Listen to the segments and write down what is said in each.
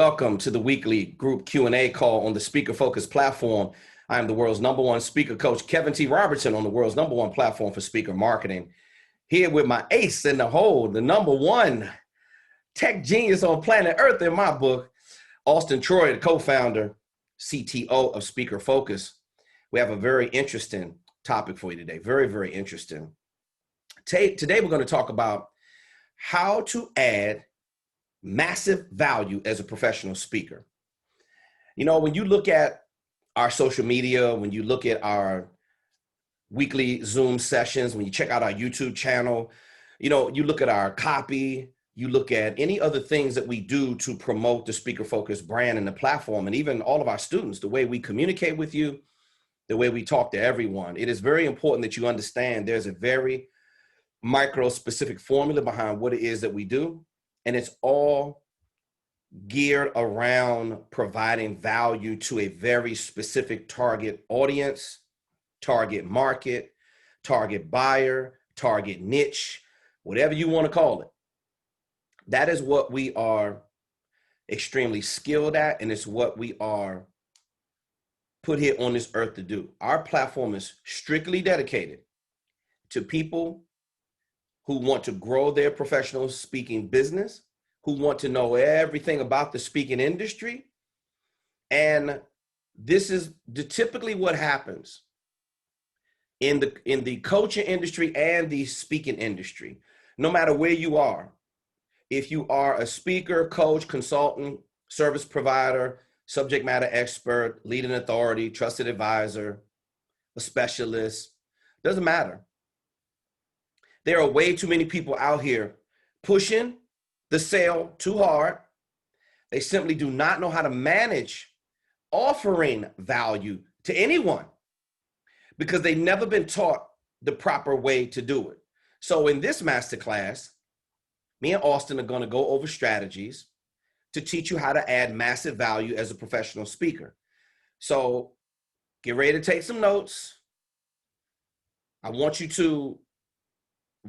welcome to the weekly group Q&A call on the Speaker Focus platform. I am the world's #1 speaker coach, Kevin T. Robertson, on the world's #1 platform for speaker marketing. Here with my ace in the hole, the #1 tech genius on planet Earth in my book, Auston Troyer, the co-founder, CTO of Speaker Focus. We have a very interesting topic for you today. Very, very interesting. Today we're going to talk about how to add massive value as a professional speaker. You know, when you look at our social media, when you look at our weekly Zoom sessions, when you check out our YouTube channel, you know, you look at our copy, you look at any other things that we do to promote the Speaker Focus brand and the platform, and even all of our students, the way we communicate with you, the way we talk to everyone. It is very important that you understand there's a very micro-specific formula behind what it is that we do. And it's all geared around providing value to a very specific target audience, target market, target buyer, target niche, whatever you want to call it. That is what we are extremely skilled at, and it's what we are put here on this earth to do. Our platform is strictly dedicated to people who want to grow their professional speaking business, who want to know everything about the speaking industry. And this is typically what happens in the coaching industry and the speaking industry. No matter where you are, if you are a speaker, coach, consultant, service provider, subject matter expert, leading authority, trusted advisor, a specialist, doesn't matter. There are way too many people out here pushing the sale too hard. They simply do not know how to manage offering value to anyone because they've never been taught the proper way to do it. So in this masterclass, me and Austin are going to go over strategies to teach you how to add massive value as a professional speaker. So get ready to take some notes. I want you to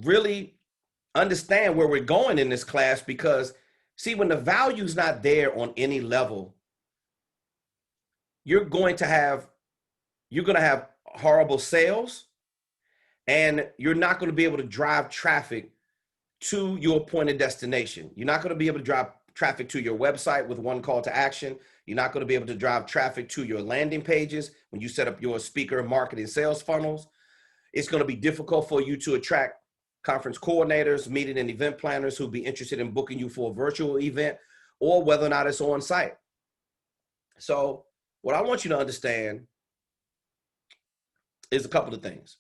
really understand where we're going in this class, because see, when the value's not there on any level, you're going to have horrible sales, and you're not going to be able to drive traffic to your point of destination. You're not going to be able to drive traffic to your website with one call to action. You're not going to be able to drive traffic to your landing pages when you set up your speaker marketing sales funnels. It's going to be difficult for you to attract conference coordinators, meeting and event planners who'll be interested in booking you for a virtual event, or whether or not it's on site. So what I want you to understand is a couple of things.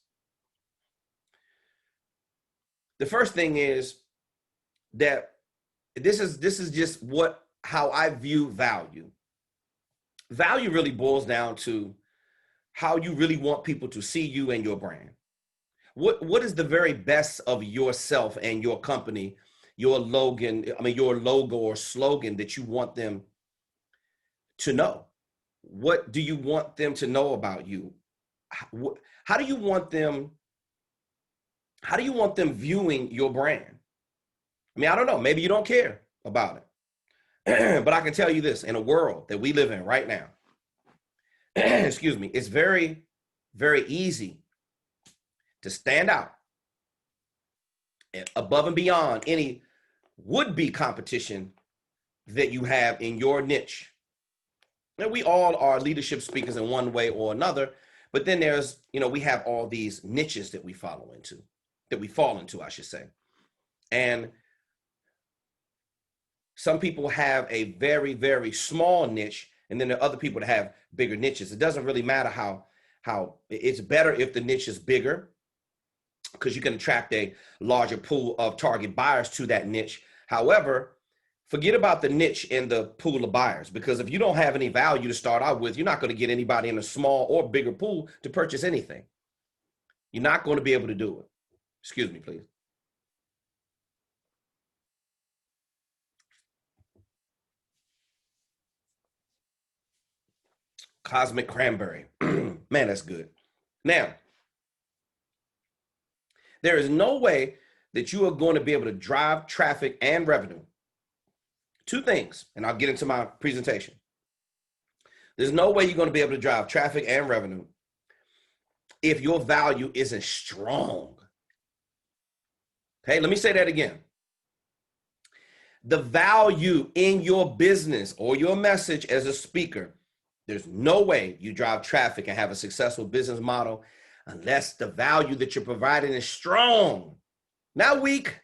The first thing is that this is just how I view value. Value really boils down to how you really want people to see you and your brand. What is the very best of yourself and your company, your logo or slogan that you want them to know? What do you want them to know about you? How do you want them viewing your brand? I mean, I don't know, maybe you don't care about it. But I can tell you this, in a world that we live in right now, excuse me, it's very, very easy to stand out above and beyond any would-be competition that you have in your niche. Now, we all are leadership speakers in one way or another, but then there's, we have all these niches that we fall into, I should say. And some people have a very, very small niche, and then there are other people that have bigger niches. It doesn't really matter how it's better if the niche is bigger, because you can attract a larger pool of target buyers to that niche. However, forget about the niche in the pool of buyers, because if you don't have any value to start out with, you're not going to get anybody in a small or bigger pool to purchase anything. You're not going to be able to do it. Excuse me, please. Cosmic cranberry. Man, that's good. Now, there is no way that you are going to be able to drive traffic and revenue Two things, and I'll get into my presentation. There's no way you're going to be able to drive traffic and revenue if your value isn't strong. Okay, let me say that again. The value in your business or your message as a speaker, there's no way you drive traffic and have a successful business model unless the value that you're providing is strong. Not weak,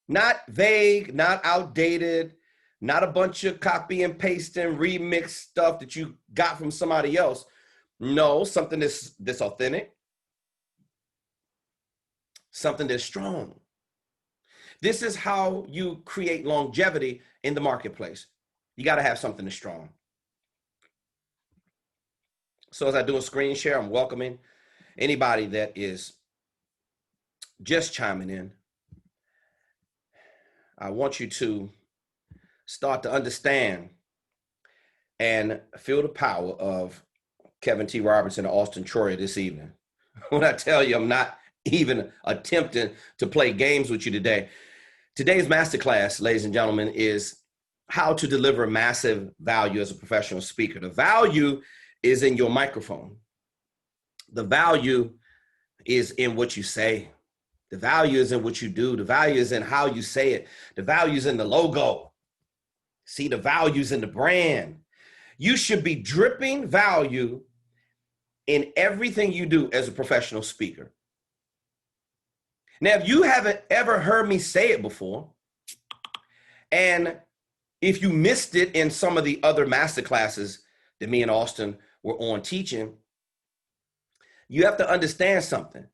not vague, not outdated, not a bunch of copy and paste and remix stuff that you got from somebody else. No, something that's authentic, something that's strong. This is how you create longevity in the marketplace. You got to have something that's strong. So as I do a screen share, I'm welcoming anybody that is just chiming in. I want you to start to understand and feel the power of Kevin T. Robertson and Auston Troyer this evening. When I tell you I'm not even attempting to play games with you today. Today's masterclass, ladies and gentlemen, is how to deliver massive value as a professional speaker. The value is in your microphone. The value is in what you say. The value is in what you do. The value is in how you say it. The value is in the logo. See, the value is in the brand. You should be dripping value in everything you do as a professional speaker. Now, if you haven't ever heard me say it before, and if you missed it in some of the other masterclasses that me and Auston were on teaching, you have to understand something.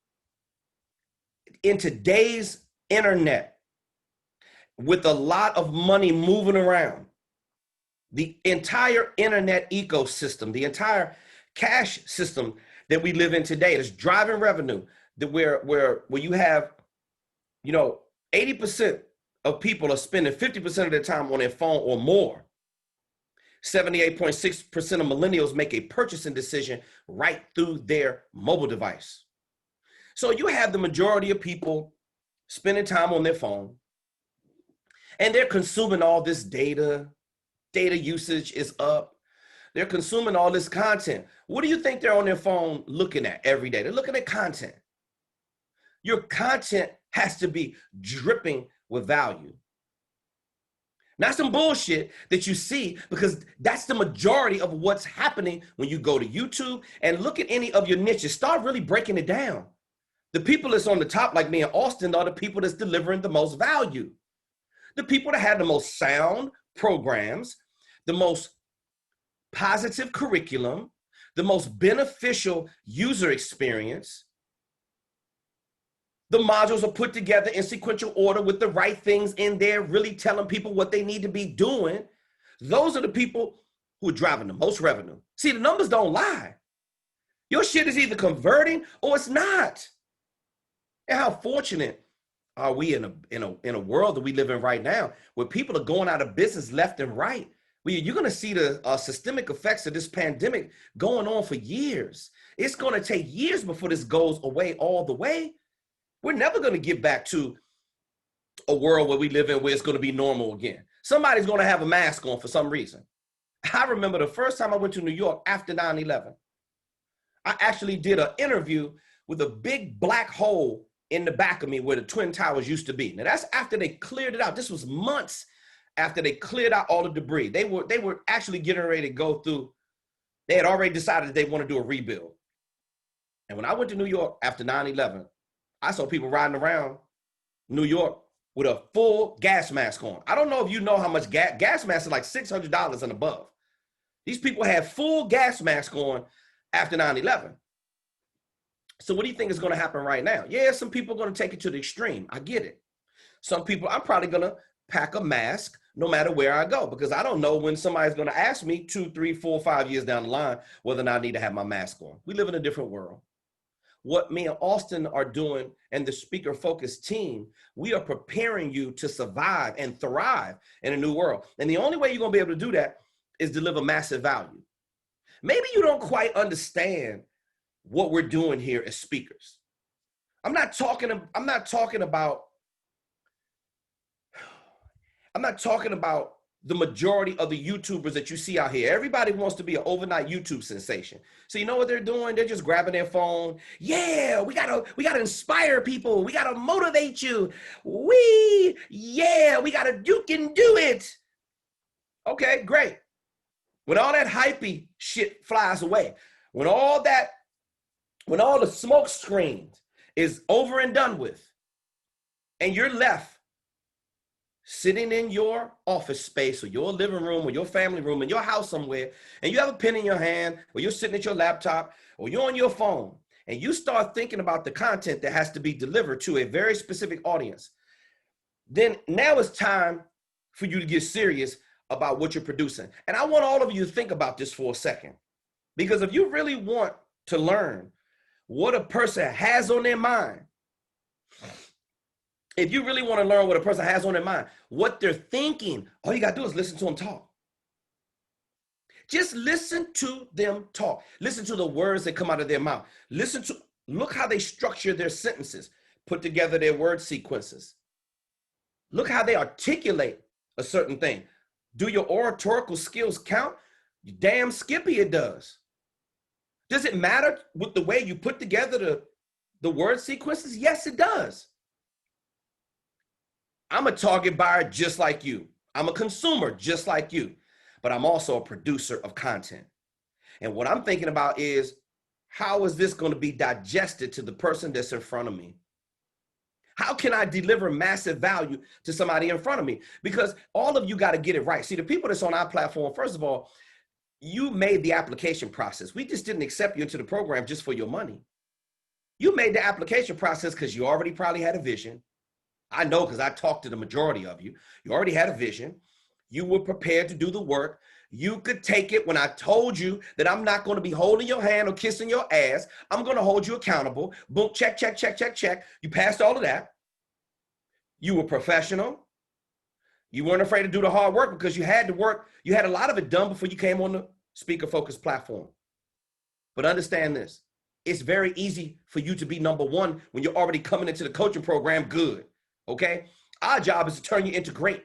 In today's internet, with a lot of money moving around, the entire internet ecosystem, the entire cash system that we live in today is driving revenue, that where you have, 80% of people are spending 50% of their time on their phone or more. 78.6% of millennials make a purchasing decision right through their mobile device. So you have the majority of people spending time on their phone, and they're consuming all this data. Data usage is up. They're consuming all this content. What do you think they're on their phone looking at every day? They're looking at content. Your content has to be dripping with value. Not some bullshit that you see, because that's the majority of what's happening when you go to YouTube and look at any of your niches. Start really breaking it down. The people that's on the top, like me and Auston, are the people that's delivering the most value. The people that have the most sound programs, the most positive curriculum, the most beneficial user experience. The modules are put together in sequential order with the right things in there, really telling people what they need to be doing. Those are the people who are driving the most revenue. See, the numbers don't lie. Your shit is either converting or it's not. And how fortunate are we in a world that we live in right now, where people are going out of business left and right? You're going to see the systemic effects of this pandemic going on for years. It's going to take years before this goes away all the way. We're never going to get back to a world where we live in where it's going to be normal again. Somebody's going to have a mask on for some reason. I remember the first time I went to New York after 9/11. I actually did an interview with a big black hole in the back of me where the Twin Towers used to be. Now that's after they cleared it out. This was months after they cleared out all the debris. They were actually getting ready to go through. They had already decided they want to do a rebuild. And when I went to New York after 9/11, I saw people riding around New York with a full gas mask on. I don't know if you know how much gas masks are, like $600 and above. These people had full gas masks on after 9/11. So what do you think is going to happen right now? Yeah, some people are going to take it to the extreme. I get it. Some people, I'm probably going to pack a mask no matter where I go, because I don't know when somebody's going to ask me 2, 3, 4, 5 years down the line whether or not I need to have my mask on. We live in a different world. What me and Auston are doing and the Speaker Focus team, we are preparing you to survive and thrive in a new world. And the only way you're going to be able to do that is deliver massive value. Maybe you don't quite understand what we're doing here as speakers. I'm not talking about the majority of the YouTubers that you see out here. Everybody wants to be an overnight YouTube sensation. So you know what they're doing? They're just grabbing their phone. Yeah, we gotta inspire people. We gotta motivate you. You can do it. Okay, great. When all that hypey shit flies away, when all the smoke screens is over and done with, and you're left sitting in your office space or your living room or your family room in your house somewhere, and you have a pen in your hand, or you're sitting at your laptop, or you're on your phone, and you start thinking about the content that has to be delivered to a very specific audience, then now it's time for you to get serious about what you're producing. And I want all of you to think about this for a second, because if you really want to learn what a person has on their mind, if you really want to learn what a person has on their mind, what they're thinking, all you got to do is listen to them talk. Just listen to them talk. Listen to the words that come out of their mouth. Look how they structure their sentences, put together their word sequences. Look how they articulate a certain thing. Do your oratorical skills count? Damn skippy it does. Does it matter with the way you put together the word sequences? Yes, it does. I'm a target buyer just like you. I'm a consumer just like you, but I'm also a producer of content. And what I'm thinking about is, how is this going to be digested to the person that's in front of me? How can I deliver massive value to somebody in front of me? Because all of you got to get it right. See, the people that's on our platform, first of all, you made the application process. We just didn't accept you into the program just for your money. You made the application process because you already probably had a vision. I know, because I talked to the majority of you. You already had a vision. You were prepared to do the work. You could take it when I told you that I'm not going to be holding your hand or kissing your ass. I'm going to hold you accountable. Boom, check, check, check, check, check. You passed all of that. You were professional. You weren't afraid to do the hard work because you had to work. You had a lot of it done before you came on the Speaker Focus platform. But understand this. It's very easy for you to be number one when you're already coming into the coaching program good. Okay? Our job is to turn you into great.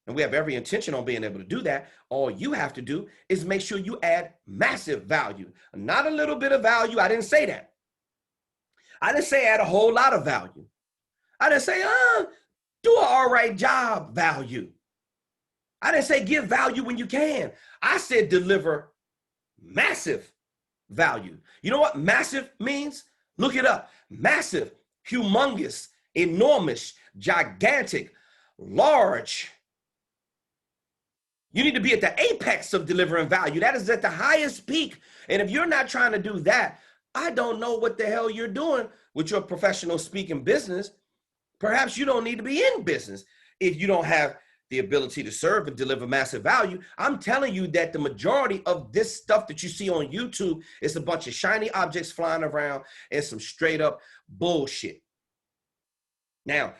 And we have every intention on being able to do that. All you have to do is make sure you add massive value. Not a little bit of value. I didn't say that. I didn't say add a whole lot of value. I didn't say, do an all right job value. I didn't say give value when you can. I said deliver massive value. You know what massive means? Look it up. Massive, humongous, enormous, gigantic, large. You need to be at the apex of delivering value. That is at the highest peak. And if you're not trying to do that, I don't know what the hell you're doing with your professional speaking business. Perhaps you don't need to be in business if you don't have the ability to serve and deliver massive value. I'm telling you that the majority of this stuff that you see on YouTube is a bunch of shiny objects flying around and some straight up bullshit. Now,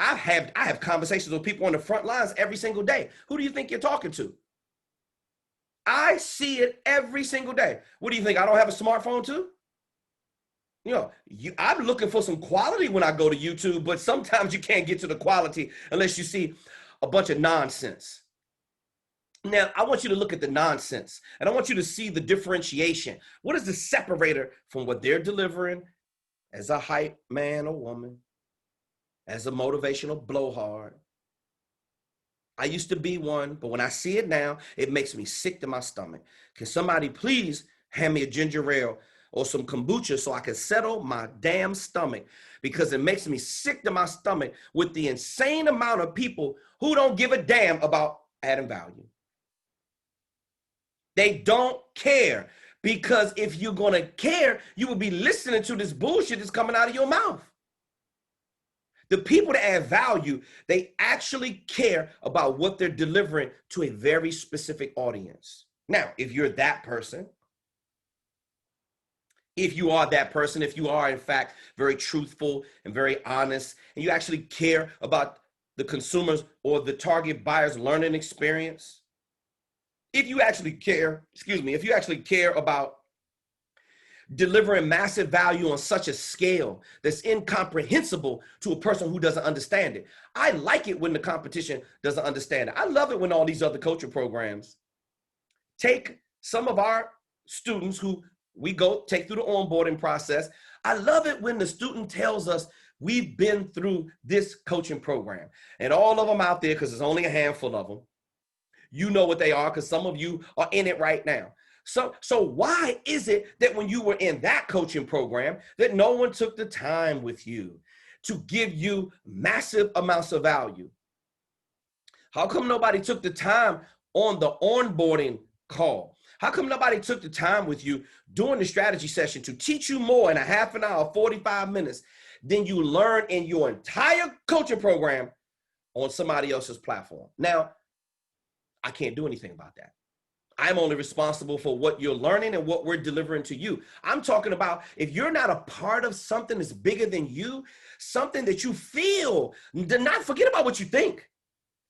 I have conversations with people on the front lines every single day. Who do you think you're talking to? I see it every single day. What do you think? I don't have a smartphone too? You know, I'm looking for some quality when I go to YouTube, but sometimes you can't get to the quality unless you see a bunch of nonsense. Now, I want you to look at the nonsense, and I want you to see the differentiation. What is the separator from what they're delivering as a hype man or woman, as a motivational blowhard? I used to be one, but when I see it now, it makes me sick to my stomach. Can somebody please hand me a ginger ale or some kombucha so I can settle my damn stomach? Because it makes me sick to my stomach with the insane amount of people who don't give a damn about adding value. They don't care, because if you're going to care, you will be listening to this bullshit that's coming out of your mouth. The people that add value, they actually care about what they're delivering to a very specific audience. Now, if you're that person, if you are that person, if you are in fact very truthful and very honest, and you actually care about the consumers or the target buyer's learning experience, if you actually care, if you actually care about delivering massive value on such a scale that's incomprehensible to a person who doesn't understand it. I like it when the competition doesn't understand it. I love it when all these other coaching programs take some of our students who we go take through the onboarding process. I love it when the student tells us, we've been through this coaching program, and all of them out there, because there's only a handful of them, you know what they are, because some of you are in it right now. So why is it that when you were in that coaching program that no one took the time with you to give you massive amounts of value? How come nobody took the time on the onboarding call? How come nobody took the time with you during the strategy session to teach you more in a half an hour, 45 minutes than you learn in your entire coaching program on somebody else's platform? Now, I can't do anything about that. I'm only responsible for what you're learning and what we're delivering to you. I'm talking about if you're not a part of something that's bigger than you, something that you feel, do not forget about what you think.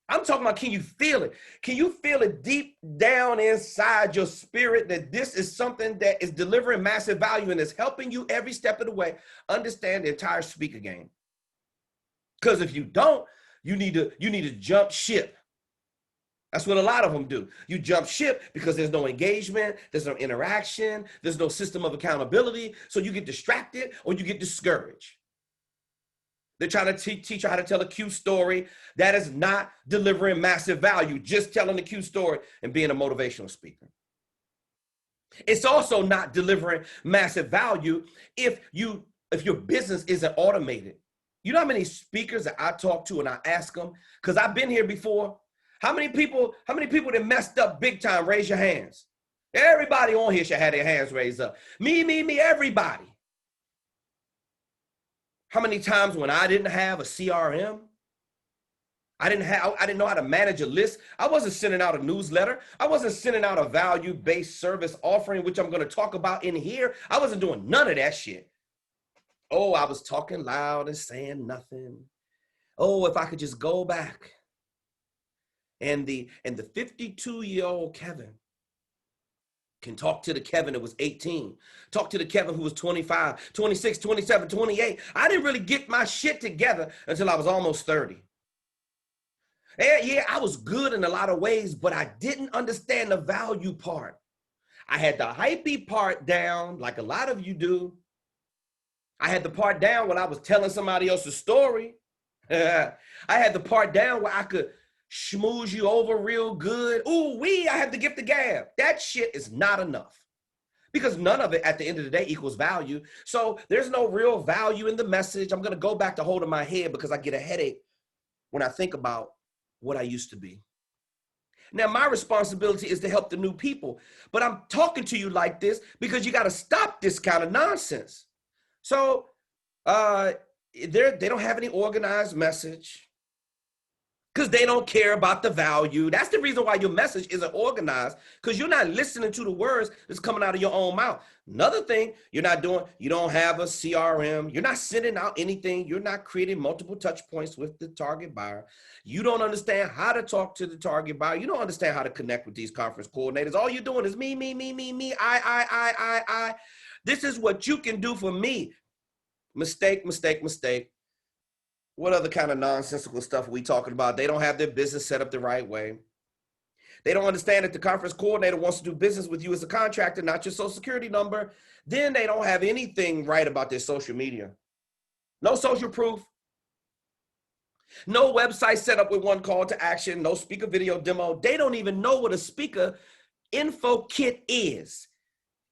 I'm talking about, can you feel it? Can you feel it deep down inside your spirit that this is something that is delivering massive value and is helping you every step of the way understand the entire speaker game? Because if you don't, you need to jump ship. That's what a lot of them do. You jump ship because there's no engagement, there's no interaction, there's no system of accountability. So you get distracted or you get discouraged. They're trying to teach you how to tell a cute story that is not delivering massive value, just telling a cute story and being a motivational speaker. It's also not delivering massive value if your business isn't automated. You know how many speakers that I talk to and I ask them, because I've been here before. How many people that messed up big time? Raise your hands. Everybody on here should have their hands raised up. Me, everybody. How many times when I didn't have a CRM, I didn't know how to manage a list. I wasn't sending out a newsletter. I wasn't sending out a value-based service offering, which I'm going to talk about in here. I wasn't doing none of that shit. Oh, I was talking loud and saying nothing. Oh, if I could just go back. And the 52-year-old Kevin can talk to the Kevin that was 18, talk to the Kevin who was 25, 26, 27, 28. I didn't really get my shit together until I was almost 30. Yeah, I was good in a lot of ways, but I didn't understand the value part. I had the hypey part down, like a lot of you do. I had the part down when I was telling somebody else's story. I had the part down where I could schmooze you over real good. Ooh, I have the gift of gab. That shit is not enough, because none of it at the end of the day equals value. So there's no real value in the message. I'm going to go back to holding my head because I get a headache when I think about what I used to be. Now, my responsibility is to help the new people, but I'm talking to you like this because you got to stop this kind of nonsense. So they don't have any organized message, because they don't care about the value. That's the reason why your message isn't organized, because you're not listening to the words that's coming out of your own mouth. Another thing you're not doing, you don't have a CRM. You're not sending out anything. You're not creating multiple touch points with the target buyer. You don't understand how to talk to the target buyer. You don't understand how to connect with these conference coordinators. All you're doing is me, I. This is what you can do for me. Mistake. What other kind of nonsensical stuff are we talking about? They don't have their business set up the right way. They don't understand that the conference coordinator wants to do business with you as a contractor, not your social security number. Then they don't have anything right about their social media. No social proof. No website set up with one call to action. No speaker video demo. They don't even know what a speaker info kit is.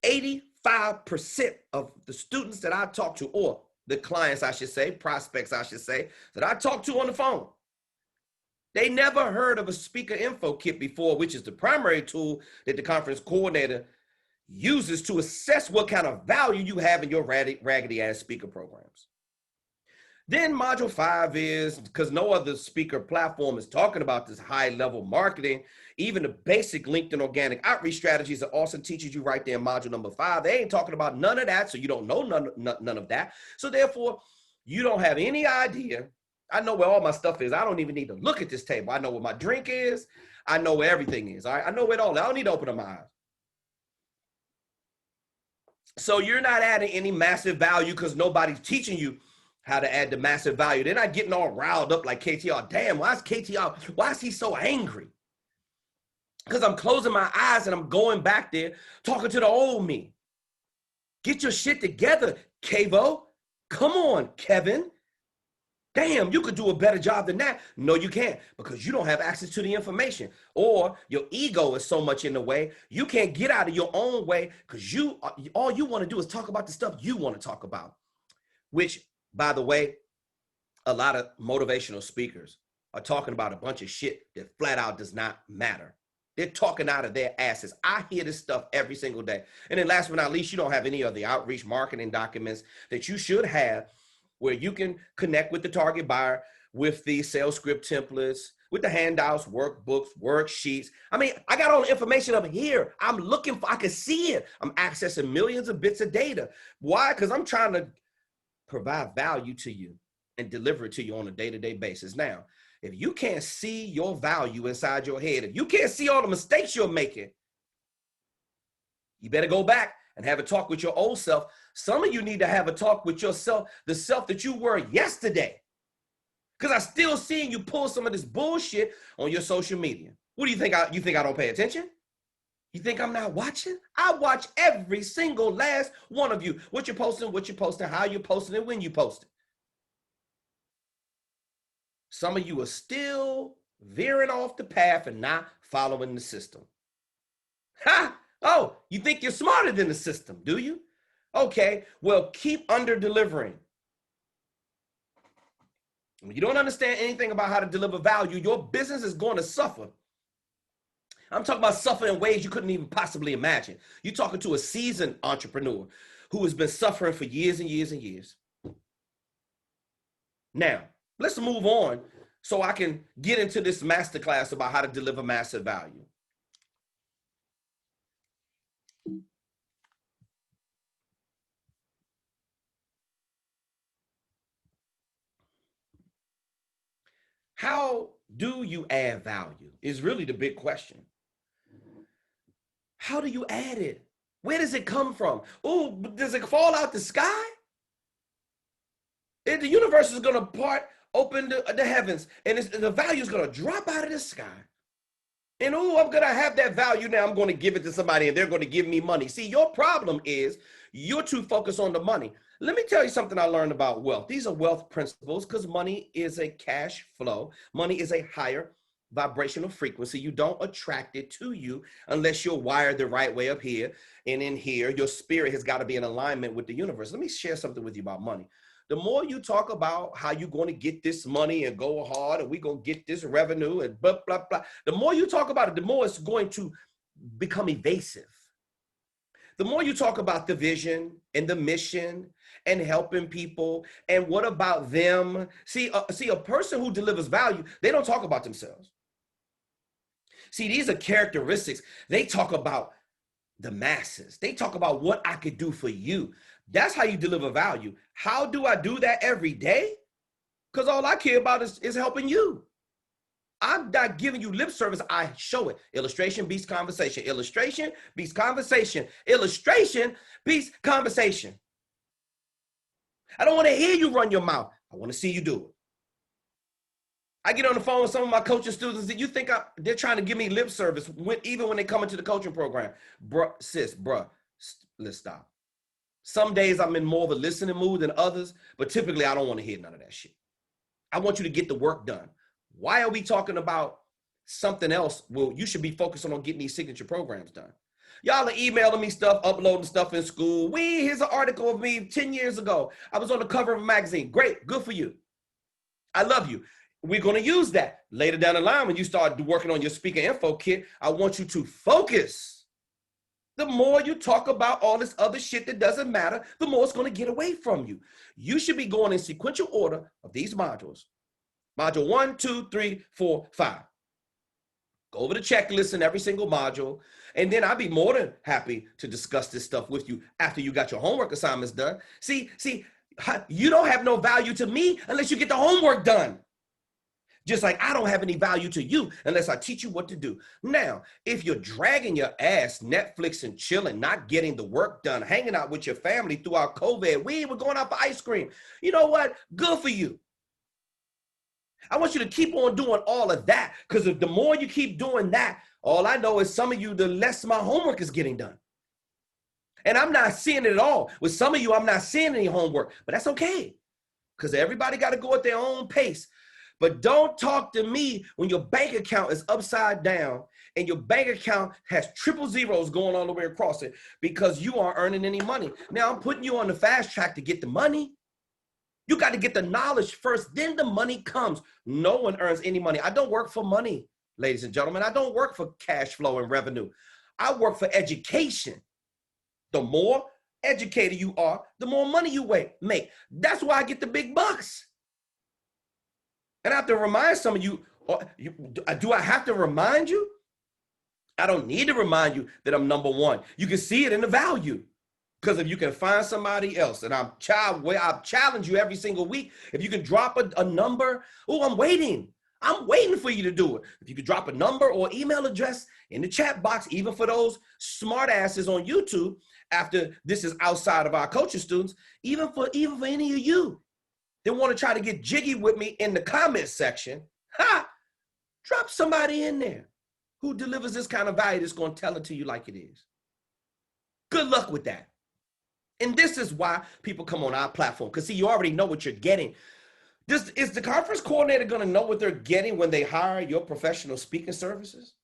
85% of the students that I talk to, or the clients, I should say, prospects, I should say, that I talk to on the phone, they never heard of a speaker info kit before, which is the primary tool that the conference coordinator uses to assess what kind of value you have in your raggedy ass speaker programs. Then module 5 is, because no other speaker platform is talking about this high level marketing, even the basic LinkedIn organic outreach strategies that Auston teaches you right there in module number 5, they ain't talking about none of that. So you don't know none of that. So therefore, you don't have any idea. I know where all my stuff is. I don't even need to look at this table. I know where my drink is. I know where everything is. All right? I know it all. I don't need to open my eyes. So you're not adding any massive value because nobody's teaching you how to add the massive value. They're not getting all riled up like KTR. Damn, why is he so angry? Because I'm closing my eyes and I'm going back there talking to the old me. Get your shit together, Kavo. Come on, Kevin. Damn, you could do a better job than that. No, you can't, because you don't have access to the information, or your ego is so much in the way. You can't get out of your own way because all you want to do is talk about the stuff you want to talk about, which, by the way, a lot of motivational speakers are talking about a bunch of shit that flat out does not matter. They're talking out of their asses. I hear this stuff every single day. And then last but not least, you don't have any of the outreach marketing documents that you should have, where you can connect with the target buyer with the sales script templates, with the handouts, workbooks, worksheets. I mean, I got all the information up here. I'm looking for, I can see it. I'm accessing millions of bits of data. Why? Because I'm trying to provide value to you and deliver it to you on a day-to-day basis. Now, if you can't see your value inside your head, if you can't see all the mistakes you're making, you better go back and have a talk with your old self. Some of you need to have a talk with yourself, the self that you were yesterday. Because I still seeing you pull some of this bullshit on your social media. What do you think? You think I don't pay attention? You think I'm not watching? I watch every single last one of you. What you're posting, how you're posting it, when you post it. Some of you are still veering off the path and not following the system. Ha! Oh, you think you're smarter than the system, do you? Okay, well, keep under-delivering. When you don't understand anything about how to deliver value, your business is going to suffer. I'm talking about suffering in ways you couldn't even possibly imagine. You're talking to a seasoned entrepreneur who has been suffering for years and years and years. Now, let's move on so I can get into this masterclass about how to deliver massive value. How do you add value is really the big question. How do you add it? Where does it come from? Oh, does it fall out the sky? The universe is going to open the heavens, and the value is going to drop out of the sky. And oh, I'm going to have that value now. I'm going to give it to somebody, and they're going to give me money. See, your problem is you're too focused on the money. Let me tell you something I learned about wealth. These are wealth principles because money is a cash flow. Money is a higher vibrational frequency. You don't attract it to you unless you're wired the right way up here and in here. Your spirit has got to be in alignment with the universe. Let me share something with you about money. The more you talk about how you're going to get this money and go hard and we're going to get this revenue and blah, blah, blah, the more you talk about it, the more it's going to become evasive. The more you talk about the vision and the mission and helping people and what about them. See, a person who delivers value, they don't talk about themselves. See, these are characteristics. They talk about the masses. They talk about what I could do for you. That's how you deliver value. How do I do that every day? Because all I care about is helping you. I'm not giving you lip service. I show it. Illustration beats conversation. Illustration beats conversation. Illustration beats conversation. I don't want to hear you run your mouth. I want to see you do it. I get on the phone with some of my coaching students that you think they're trying to give me lip service even when they come into the coaching program. Bruh, let's stop. Some days I'm in more of a listening mood than others, but typically I don't want to hear none of that shit. I want you to get the work done. Why are we talking about something else? Well, you should be focusing on getting these signature programs done. Y'all are emailing me stuff, uploading stuff in school. Here's an article of me 10 years ago. I was on the cover of a magazine. Great, good for you. I love you. We're going to use that later down the line when you start working on your speaker info kit. I want you to focus. The more you talk about all this other shit that doesn't matter, the more it's going to get away from you. You should be going in sequential order of these modules. Module 1, 2, 3, 4, 5. Go over the checklist in every single module. And then I'd be more than happy to discuss this stuff with you after you got your homework assignments done. See, you don't have no value to me unless you get the homework done. Just like I don't have any value to you unless I teach you what to do. Now, if you're dragging your ass, Netflix and chilling, not getting the work done, hanging out with your family throughout COVID, we were going out for ice cream. You know what? Good for you. I want you to keep on doing all of that, because if the more you keep doing that, all I know is some of you, the less my homework is getting done. And I'm not seeing it at all. With some of you, I'm not seeing any homework, but that's okay, because everybody got to go at their own pace. But don't talk to me when your bank account is upside down and your bank account has triple zeros going all the way across it because you aren't earning any money. Now I'm putting you on the fast track to get the money. You got to get the knowledge first, then the money comes. No one earns any money. I don't work for money, ladies and gentlemen. I don't work for cash flow and revenue. I work for education. The more educated you are, the more money you make. That's why I get the big bucks. And I have to remind some of you, do I have to remind you? I don't need to remind you that I'm number one. You can see it in the value. Because if you can find somebody else, and I challenge you every single week, if you can drop a number, I'm waiting for you to do it. If you could drop a number or email address in the chat box, even for those smart asses on YouTube, after this is outside of our coaching students, even for any of you that want to try to get jiggy with me in the comment section, drop somebody in there who delivers this kind of value that's going to tell it to you like it is. Good luck with that. And this is why people come on our platform, because see, you already know what you're getting. Is the conference coordinator going to know what they're getting when they hire your professional speaking services?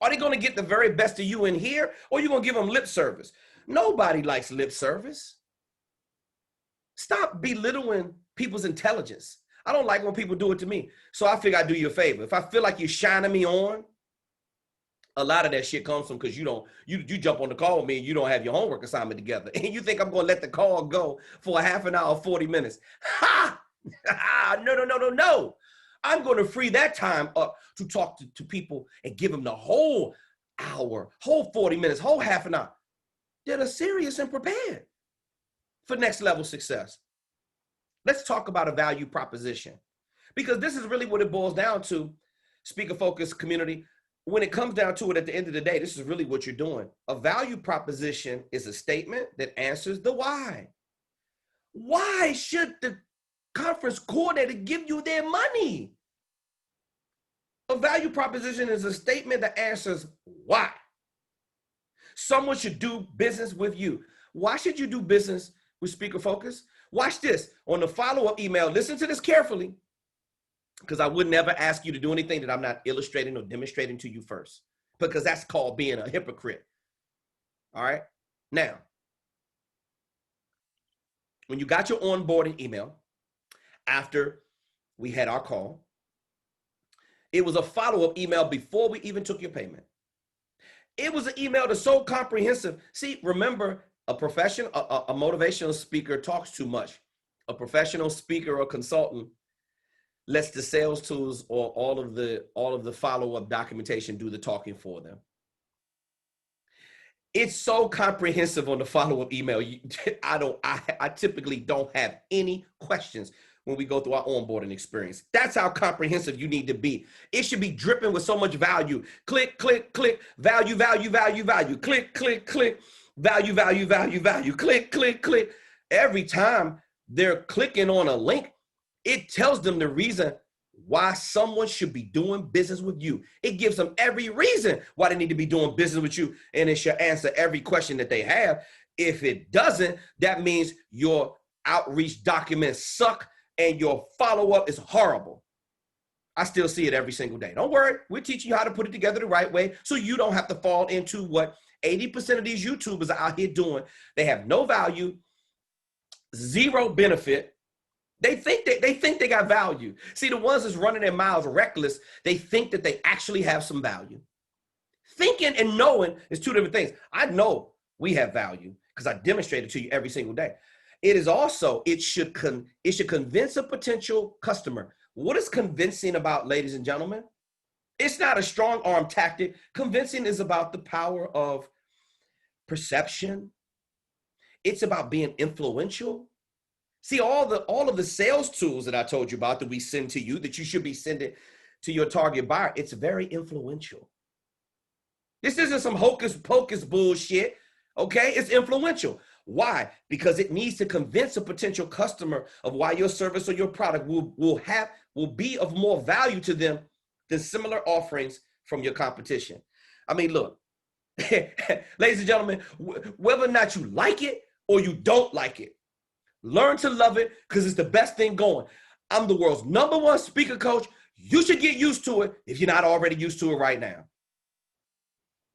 Are they going to get the very best of you in here, or are you going to give them lip service? Nobody likes lip service. Stop belittling people's intelligence. I don't like when people do it to me. So I figure I'd do you a favor. If I feel like you're shining me on, a lot of that shit comes from because you jump on the call with me and you don't have your homework assignment together. And you think I'm going to let the call go for a half an hour, 40 minutes. Ha! No. I'm going to free that time up to talk to people and give them the whole hour, whole 40 minutes, whole half an hour that are serious and prepared for next level success. Let's talk about a value proposition, because this is really what it boils down to, Speaker Focus community. When it comes down to it, at the end of the day, this is really what you're doing. A value proposition is a statement that answers the why. Why should the conference coordinator give you their money? A value proposition is a statement that answers why. Someone should do business with you. Why should you do business with Speaker Focus? Watch this. On the follow-up email, listen to this carefully, because I would never ask you to do anything that I'm not illustrating or demonstrating to you first, because that's called being a hypocrite. All right? Now, when you got your onboarding email after we had our call, it was a follow-up email before we even took your payment. It was an email that's so comprehensive. See, remember, a motivational speaker talks too much. A professional speaker or consultant lets the sales tools or all of the follow-up documentation do the talking for them. It's so comprehensive on the follow-up email. I typically don't have any questions when we go through our onboarding experience. That's how comprehensive you need to be. It should be dripping with so much value. Click, click, click, value, value, value, value. Click, click, click, value, value, value, value. Click, click, click. Every time they're clicking on a link, it tells them the reason why someone should be doing business with you. It gives them every reason why they need to be doing business with you, and it should answer every question that they have. If it doesn't, that means your outreach documents suck and your follow-up is horrible. I still see it every single day. Don't worry, we're teaching you how to put it together the right way so you don't have to fall into what 80% of these YouTubers are out here doing. They have no value, zero benefit. They think they got value. See, the ones that's running their mouths reckless, they think that they actually have some value. Thinking and knowing is two different things. I know we have value because I demonstrate it to you every single day. It is also, it should convince a potential customer. What is convincing about, ladies and gentlemen? It's not a strong arm tactic. Convincing is about the power of perception. It's about being influential. See, all of the sales tools that I told you about that we send to you, that you should be sending, to your target buyer, it's very influential. This isn't some hocus pocus bullshit, okay? It's influential. Why? Because it needs to convince a potential customer of why your service or your product will be of more value to them than similar offerings from your competition. I mean, look, ladies and gentlemen, whether or not you like it or you don't like it, learn to love it because it's the best thing going. I'm the world's #1 speaker coach. You should get used to it if you're not already used to it right now.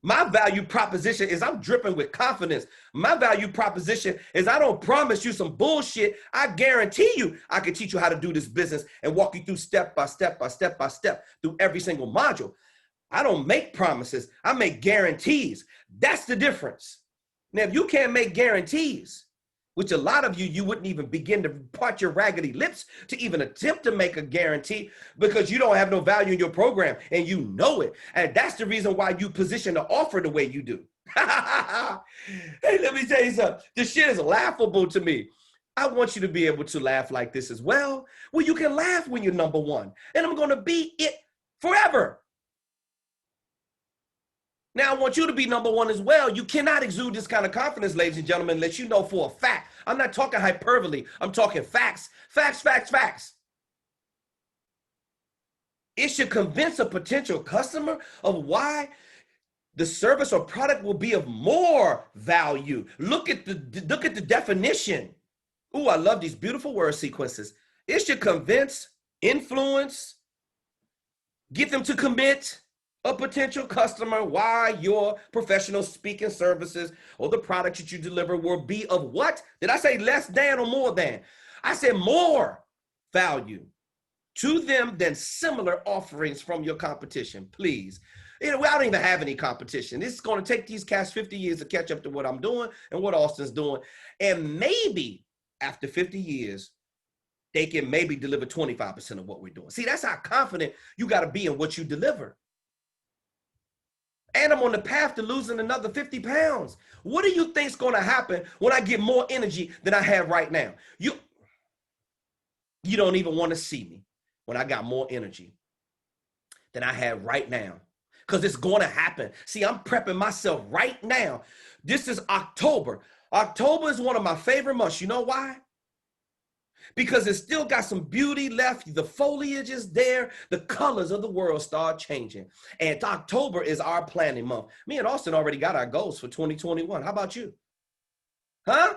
My value proposition is I'm dripping with confidence. My value proposition is I don't promise you some bullshit. I guarantee you I can teach you how to do this business and walk you through step by step by step by step through every single module. I don't make promises. I make guarantees. That's the difference. Now, if you can't make guarantees, which a lot of you wouldn't even begin to part your raggedy lips to even attempt to make a guarantee because you don't have no value in your program and you know it. And that's the reason why you position the offer the way you do. Hey, let me tell you something. This shit is laughable to me. I want you to be able to laugh like this as well. Well, you can laugh when you're #1, and I'm going to be it forever. Now, I want you to be #1 as well. You cannot exude this kind of confidence, ladies and gentlemen, unless you know for a fact. I'm not talking hyperbole. I'm talking facts. Facts, facts, facts. It should convince a potential customer of why the service or product will be of more value. Look at the definition. Ooh, I love these beautiful word sequences. It should convince, influence, get them to commit a potential customer why your professional speaking services or the product that you deliver will be of what? Did I say less than or more than? I said more value to them than similar offerings from your competition. Please. I don't even have any competition. This is going to take these cats 50 years to catch up to what I'm doing and what Austin's doing. And maybe after 50 years, they can maybe deliver 25% of what we're doing. See, that's how confident you got to be in what you deliver. And I'm on the path to losing another 50 pounds. What do you think is going to happen when I get more energy than I have right now? You don't even want to see me when I got more energy than I have right now, because it's going to happen. See, I'm prepping myself right now. This is October. October is one of my favorite months. You know why? Because it's still got some beauty left. The foliage is there. The colors of the world start changing. And October is our planning month. Me and Austin already got our goals for 2021. How about you? Huh?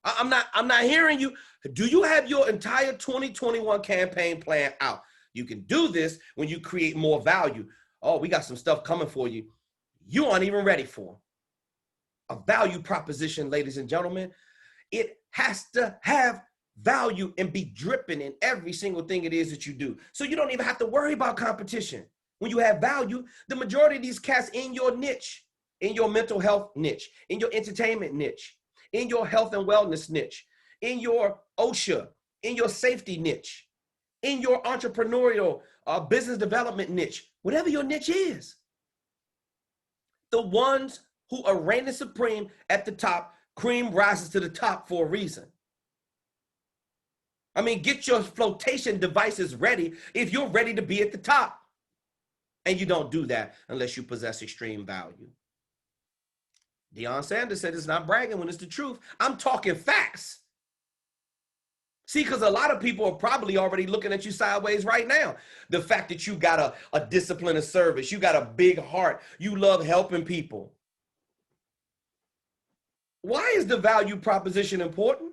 I'm not hearing you. Do you have your entire 2021 campaign plan out? You can do this when you create more value. Oh, we got some stuff coming for you you aren't even ready for. A value proposition, ladies and gentlemen. It has to have value and be dripping in every single thing it is that you do. So you don't even have to worry about competition. When you have value, the majority of these cats in your niche, in your mental health niche, in your entertainment niche, in your health and wellness niche, in your OSHA, in your safety niche, in your entrepreneurial business development niche, whatever your niche is. The ones who are reigning supreme at the top, cream rises to the top for a reason. I mean, get your flotation devices ready if you're ready to be at the top. And you don't do that unless you possess extreme value. Deion Sanders said it's not bragging when it's the truth. I'm talking facts. See, because a lot of people are probably already looking at you sideways right now. The fact that you got a discipline of service, you got a big heart, you love helping people. Why is the value proposition important?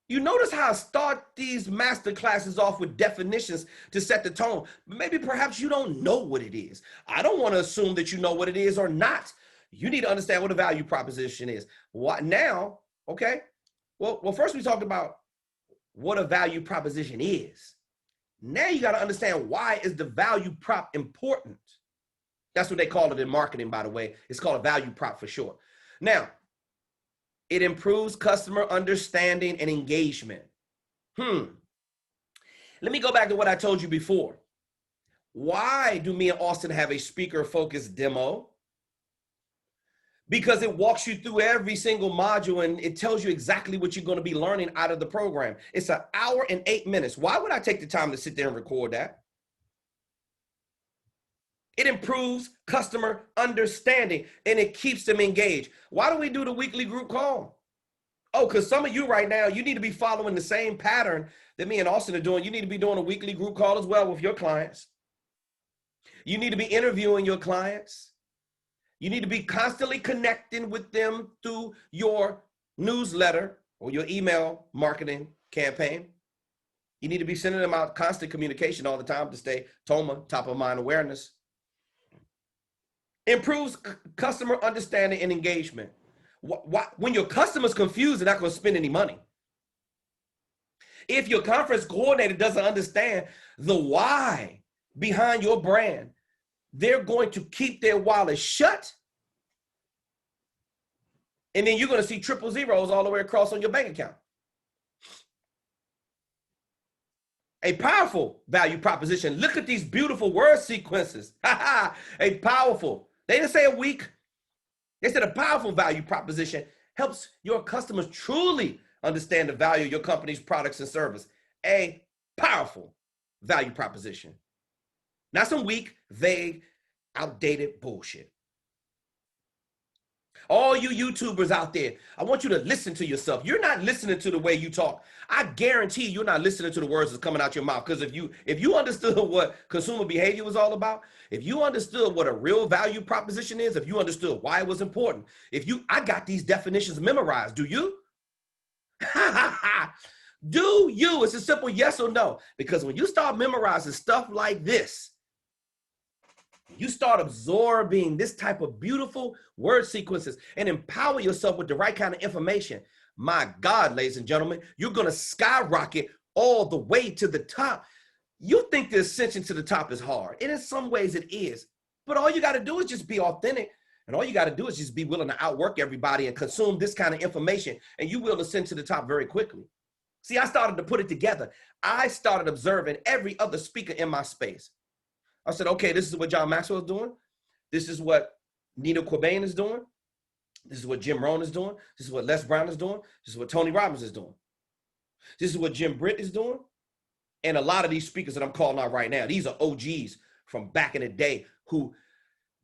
You notice how I start these master classes off with definitions to set the tone. Maybe perhaps you don't know what it is. I don't want to assume that you know what it is or not. You need to understand what a value proposition is. What now? Okay. Well, first we talked about what a value proposition is. Now you got to understand, why is the value prop important? That's what they call it in marketing, by the way. It's called a value prop for short. Now, it improves customer understanding and engagement. Let me go back to what I told you before. Why do me and Austin have a speaker-focused demo? Because it walks you through every single module and it tells you exactly what you're going to be learning out of the program. It's 1 hour and 8 minutes. Why would I take the time to sit there and record that? It improves customer understanding and it keeps them engaged. Why do we do the weekly group call? Oh, because some of you right now, you need to be following the same pattern that me and Austin are doing. You need to be doing a weekly group call as well with your clients. You need to be interviewing your clients. You need to be constantly connecting with them through your newsletter or your email marketing campaign. You need to be sending them out constant communication all the time to stay TOMA, top of mind awareness. Improves customer understanding and engagement. When your customer's confused, they're not going to spend any money. If your conference coordinator doesn't understand the why behind your brand, they're going to keep their wallet shut. And then you're going to see triple zeros all the way across on your bank account. A powerful value proposition. Look at these beautiful word sequences. A powerful. They didn't say a weak. They said a powerful value proposition helps your customers truly understand the value of your company's products and service. A powerful value proposition. Not some weak, vague, outdated bullshit. All you YouTubers out there, I want you to listen to yourself. You're not listening to the way you talk. I guarantee you're not listening to the words that's coming out your mouth. Because if you understood what consumer behavior was all about, if you understood what a real value proposition is, if you understood why it was important, I got these definitions memorized. Do you? Do you? It's a simple yes or no. Because when you start memorizing stuff like this, you start absorbing this type of beautiful word sequences and empower yourself with the right kind of information. My God, ladies and gentlemen, you're going to skyrocket all the way to the top. You think the ascension to the top is hard. And in some ways it is. But all you got to do is just be authentic. And all you got to do is just be willing to outwork everybody and consume this kind of information. And you will ascend to the top very quickly. See, I started to put it together. I started observing every other speaker in my space. I said, okay, this is what John Maxwell is doing. This is what Nina Cobain is doing. This is what Jim Rohn is doing. This is what Les Brown is doing. This is what Tony Robbins is doing. This is what Jim Britt is doing. And a lot of these speakers that I'm calling out right now, these are OGs from back in the day who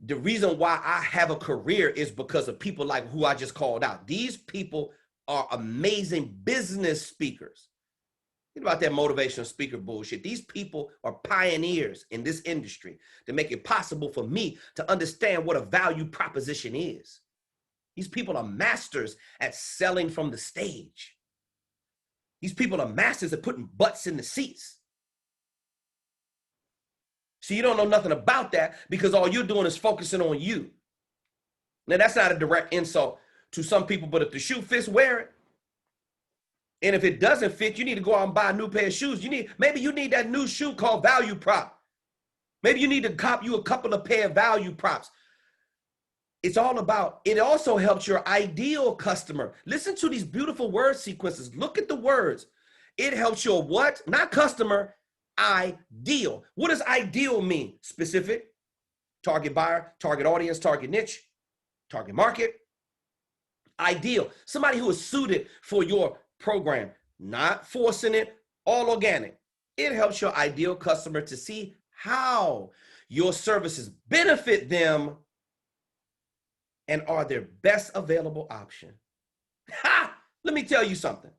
the reason why I have a career is because of people like who I just called out. These people are amazing business speakers. Think about that motivational speaker bullshit. These people are pioneers in this industry to make it possible for me to understand what a value proposition is. These people are masters at selling from the stage. These people are masters at putting butts in the seats. So you don't know nothing about that because all you're doing is focusing on you. Now, that's not a direct insult to some people, but if the shoe fits, wear it. And if it doesn't fit, you need to go out and buy a new pair of shoes. Maybe you need that new shoe called value prop. Maybe you need to cop you a couple of pair of value props. It's all about, it also helps your ideal customer. Listen to these beautiful word sequences. Look at the words. It helps your what? Not customer, ideal. What does ideal mean? Specific, target buyer, target audience, target niche, target market. Ideal, somebody who is suited for your program, not forcing it, all organic. It helps your ideal customer to see how your services benefit them and are their best available option. Let me tell you something.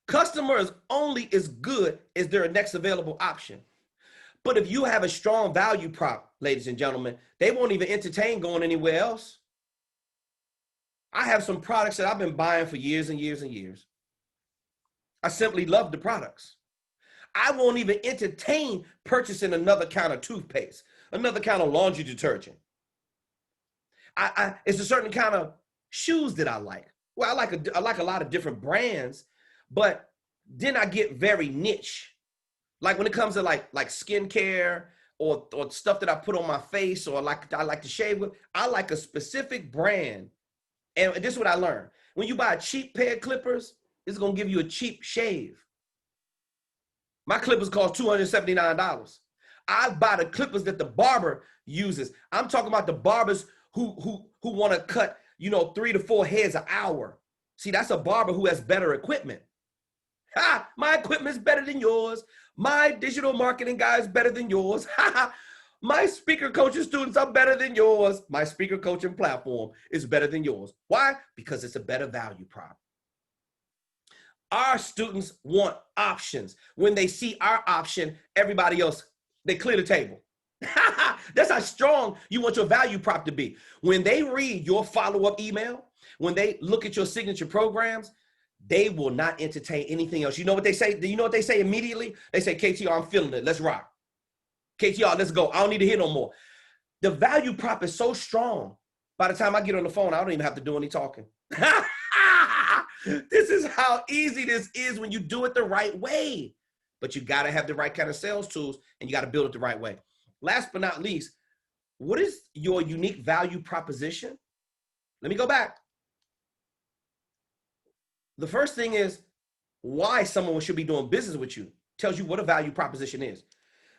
Customer is only as good as their next available option. But if you have a strong value prop, ladies and gentlemen, they won't even entertain going anywhere else. I have some products that I've been buying for years and years and years. I simply love the products. I won't even entertain purchasing another kind of toothpaste, another kind of laundry detergent. It's a certain kind of shoes that I like. Well, I like a lot of different brands, but then I get very niche. Like when it comes to like skincare or stuff that I put on my face or I like to shave with, I like a specific brand. And this is what I learned. When you buy a cheap pair of clippers, it's going to give you a cheap shave. My clippers cost $279. I buy the clippers that the barber uses. I'm talking about the barbers who want to cut, 3 to 4 heads an hour. See, that's a barber who has better equipment. My equipment's better than yours. My digital marketing guy is better than yours. My speaker coaching students are better than yours. My speaker coaching platform is better than yours. Why? Because it's a better value prop. Our students want options. When they see our option, everybody else, they clear the table. That's how strong you want your value prop to be. When they read your follow-up email, when they look at your signature programs, they will not entertain anything else. You know what they say? Do you know what they say immediately? They say, KTR, I'm feeling it. Let's rock. KTR, let's go. I don't need to hear no more. The value prop is so strong. By the time I get on the phone, I don't even have to do any talking. This is how easy this is when you do it the right way. But you got to have the right kind of sales tools, and you got to build it the right way. Last but not least, what is your unique value proposition? Let me go back. The first thing is why someone should be doing business with you. Tells you what a value proposition is.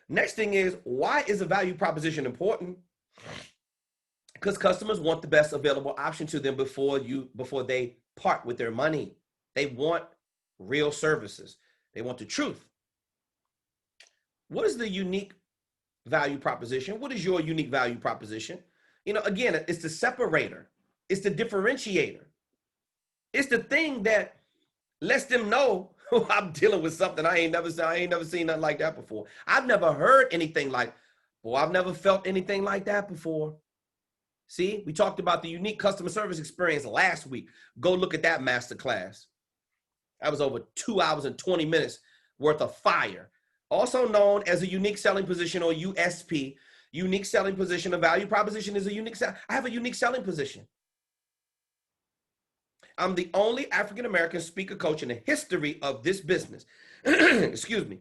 Next thing is, why is a value proposition important? Because customers want the best available option to them before they part with their money. They want real services. They want the truth. What is the unique value proposition? What is your unique value proposition? You know, again, it's the separator. It's the differentiator. It's the thing that lets them know I'm dealing with something I ain't never seen nothing like that before. I've never heard anything like, I've never felt anything like that before. See, we talked about the unique customer service experience last week. Go look at that masterclass. That was over 2 hours and 20 minutes worth of fire. Also known as a unique selling position, or USP. Unique selling position. A value proposition is a unique I have a unique selling position. I'm the only African-American speaker coach in the history of this business. Excuse me.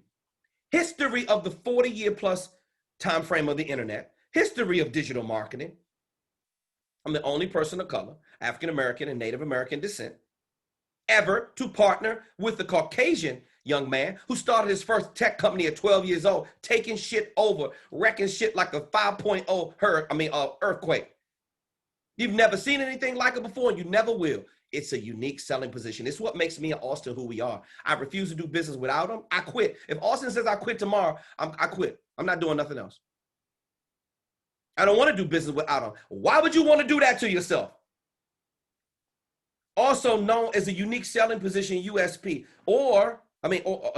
History of the 40-year plus time frame of the internet. History of digital marketing. I'm the only person of color, African-American and Native American descent, ever to partner with the Caucasian young man who started his first tech company at 12 years old, taking shit over, wrecking shit like a 5.0 earthquake. You've never seen anything like it before, and you never will. It's a unique selling position. It's what makes me and Austin who we are. I refuse to do business without him. I quit. If Austin says I quit tomorrow, I quit. I'm not doing nothing else. I don't want to do business without him. Why would you want to do that to yourself? Also known as a unique selling position, USP, or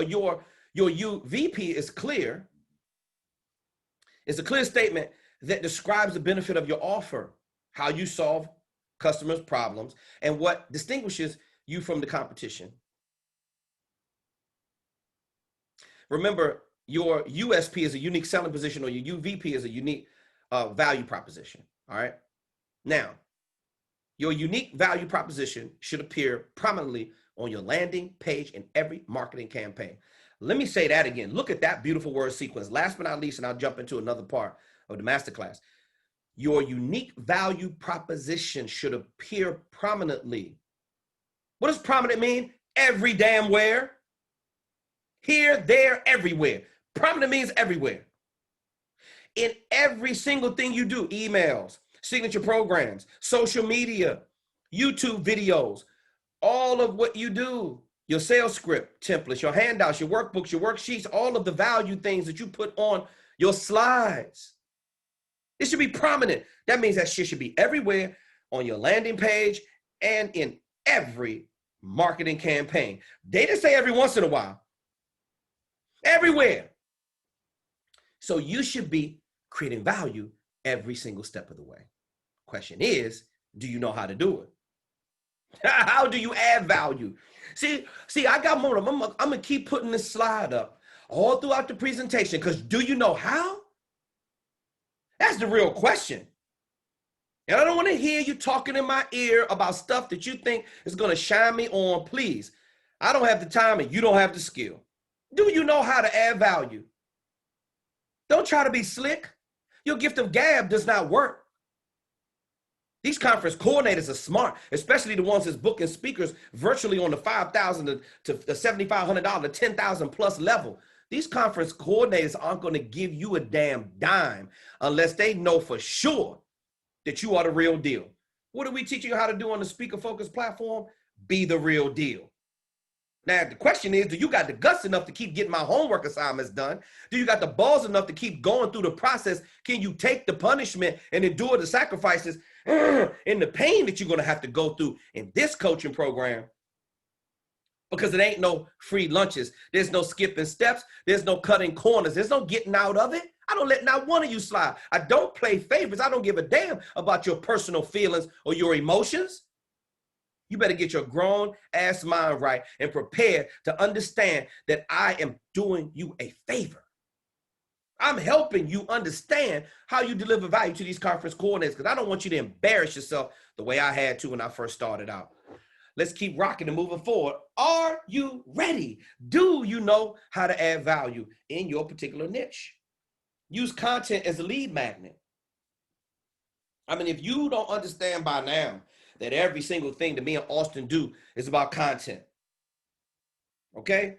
your UVP is clear. It's a clear statement that describes the benefit of your offer, how you solve customers' problems, and what distinguishes you from the competition. Remember, your USP is a unique selling position, or your UVP is a unique value proposition. All right. Now, your unique value proposition should appear prominently on your landing page in every marketing campaign. Let me say that again. Look at that beautiful word sequence. Last but not least, and I'll jump into another part of the masterclass. Your unique value proposition should appear prominently. What does prominent mean? Every damn where. Here, there, everywhere. Prominent means everywhere. In every single thing you do, emails, signature programs, social media, YouTube videos, all of what you do, your sales script, templates, your handouts, your workbooks, your worksheets, all of the value things that you put on your slides. It should be prominent. That means that shit should be everywhere on your landing page and in every marketing campaign. They didn't say every once in a while. Everywhere. So you should be creating value every single step of the way. Question is, do you know how to do it? How do you add value? See, I got more. I'm gonna keep putting this slide up all throughout the presentation, because do you know how? That's the real question. And I don't want to hear you talking in my ear about stuff that you think is going to shine me on. Please, I don't have the time and you don't have the skill. Do you know how to add value? Don't try to be slick. Your gift of gab does not work. These conference coordinators are smart, especially the ones that's booking speakers virtually on the $5,000 to the $7,500 to $10,000 plus level. These conference coordinators aren't going to give you a damn dime unless they know for sure that you are the real deal. What are we teaching you how to do on the Speaker Focus platform? Be the real deal. Now, the question is, do you got the guts enough to keep getting my homework assignments done? Do you got the balls enough to keep going through the process? Can you take the punishment and endure the sacrifices and the pain that you're going to have to go through in this coaching program? Because it ain't no free lunches. There's no skipping steps. There's no cutting corners. There's no getting out of it. I don't let not one of you slide. I don't play favorites. I don't give a damn about your personal feelings or your emotions. You better get your grown ass mind right and prepare to understand that I am doing you a favor. I'm helping you understand how you deliver value to these conference coordinators, because I don't want you to embarrass yourself the way I had to when I first started out. Let's keep rocking and moving forward. Are you ready? Do you know how to add value in your particular niche? Use content as a lead magnet. I mean, if you don't understand by now that every single thing that me and Austin do is about content, okay?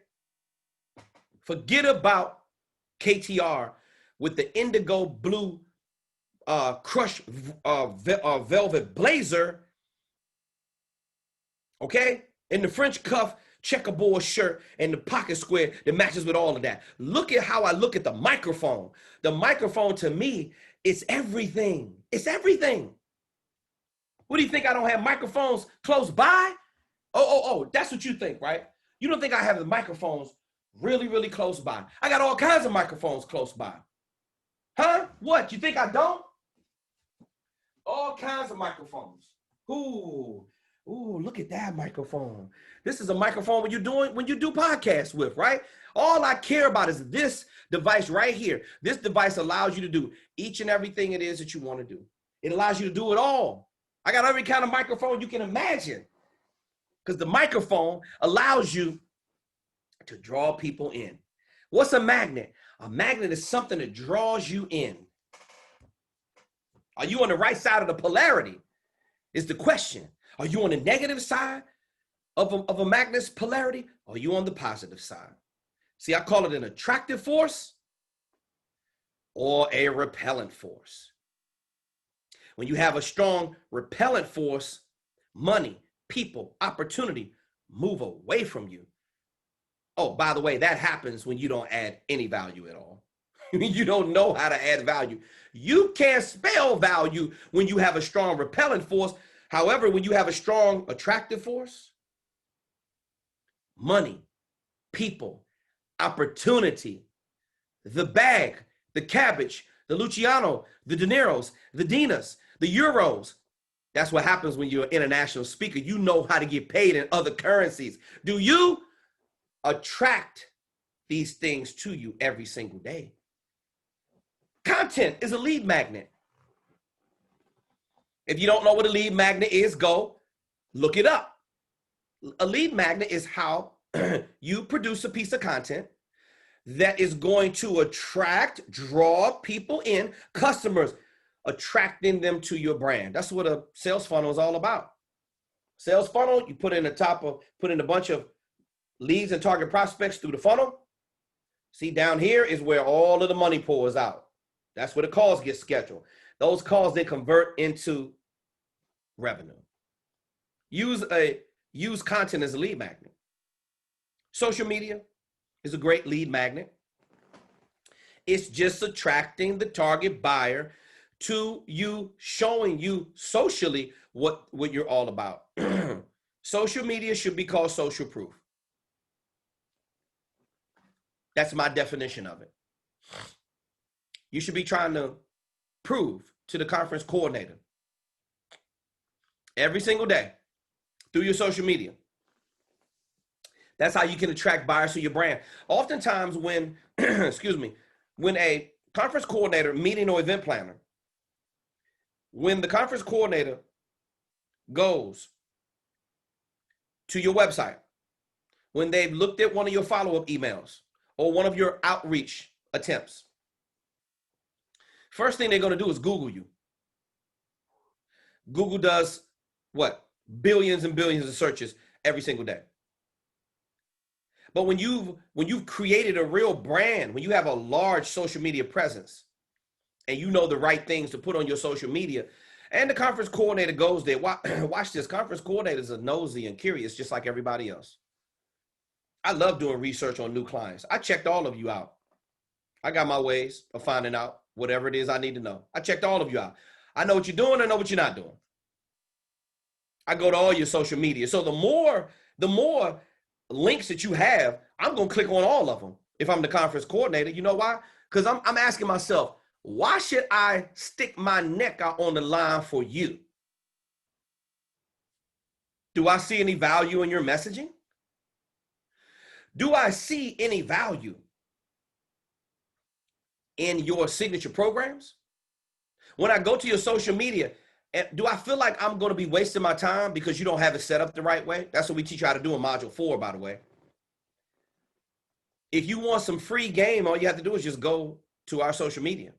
Forget about KTR with the indigo blue crush velvet blazer, okay? And the French cuff checkerboard shirt and the pocket square that matches with all of that. Look at how I look at the microphone. The microphone to me is everything. It's everything. What do you think? I don't have microphones close by? Oh, that's what you think, right? You don't think I have the microphones really, really close by. I got all kinds of microphones close by. Huh? What? You think I don't? All kinds of microphones. Ooh, look at that microphone. This is a microphone when you do podcasts with, right? All I care about is this device right here. This device allows you to do each and everything it is that you want to do. It allows you to do it all. I got every kind of microphone you can imagine, because the microphone allows you to draw people in. What's a magnet? A magnet is something that draws you in. Are you on the right side of the polarity is the question. Are you on the negative side of a magnet's polarity? Or are you on the positive side? See, I call it an attractive force or a repellent force. When you have a strong repellent force, money, people, opportunity move away from you. Oh, by the way, that happens when you don't add any value at all. You don't know how to add value. You can't spell value when you have a strong repellent force. However, when you have a strong attractive force, money, people, opportunity, the bag, the cabbage, the Luciano, the De Niro's, the Dinas, the Euros. That's what happens when you're an international speaker. You know how to get paid in other currencies. Do you attract these things to you every single day? Content is a lead magnet. If you don't know what a lead magnet is, go look it up. A lead magnet is how you produce a piece of content that is going to draw people in, customers, attracting them to your brand. That's what a sales funnel is all about. Sales funnel, you put in a bunch of leads and target prospects through the funnel. See, down here is where all of the money pours out. That's where the calls get scheduled. Those calls then convert into revenue. Use content as a lead magnet. Social media is a great lead magnet. It's just attracting the target buyer to you, showing you socially what you're all about. Social media should be called social proof. That's my definition of it. You should be trying to prove to the conference coordinator every single day through your social media. That's how you can attract buyers to your brand. Oftentimes when, when a conference coordinator, meeting or event planner, when the conference coordinator goes to your website, when they've looked at one of your follow-up emails or one of your outreach attempts, first thing they're going to do is Google you. Google does what? Billions and billions of searches every single day. But when you've created a real brand, when you have a large social media presence and you know the right things to put on your social media, and the conference coordinator goes there, watch this, conference coordinators are nosy and curious just like everybody else. I love doing research on new clients. I checked all of you out. I got my ways of finding out whatever it is I need to know. I checked all of you out. I know what you're doing. I know what you're not doing. I go to all your social media. So the more links that you have, I'm going to click on all of them. If I'm the conference coordinator, you know why? Because I'm asking myself, why should I stick my neck out on the line for you? Do I see any value in your messaging? Do I see any value in your signature programs? When I go to your social media, do I feel like I'm going to be wasting my time because you don't have it set up the right way? That's what we teach you how to do in module 4, by the way. If you want some free game, all you have to do is just go to our social media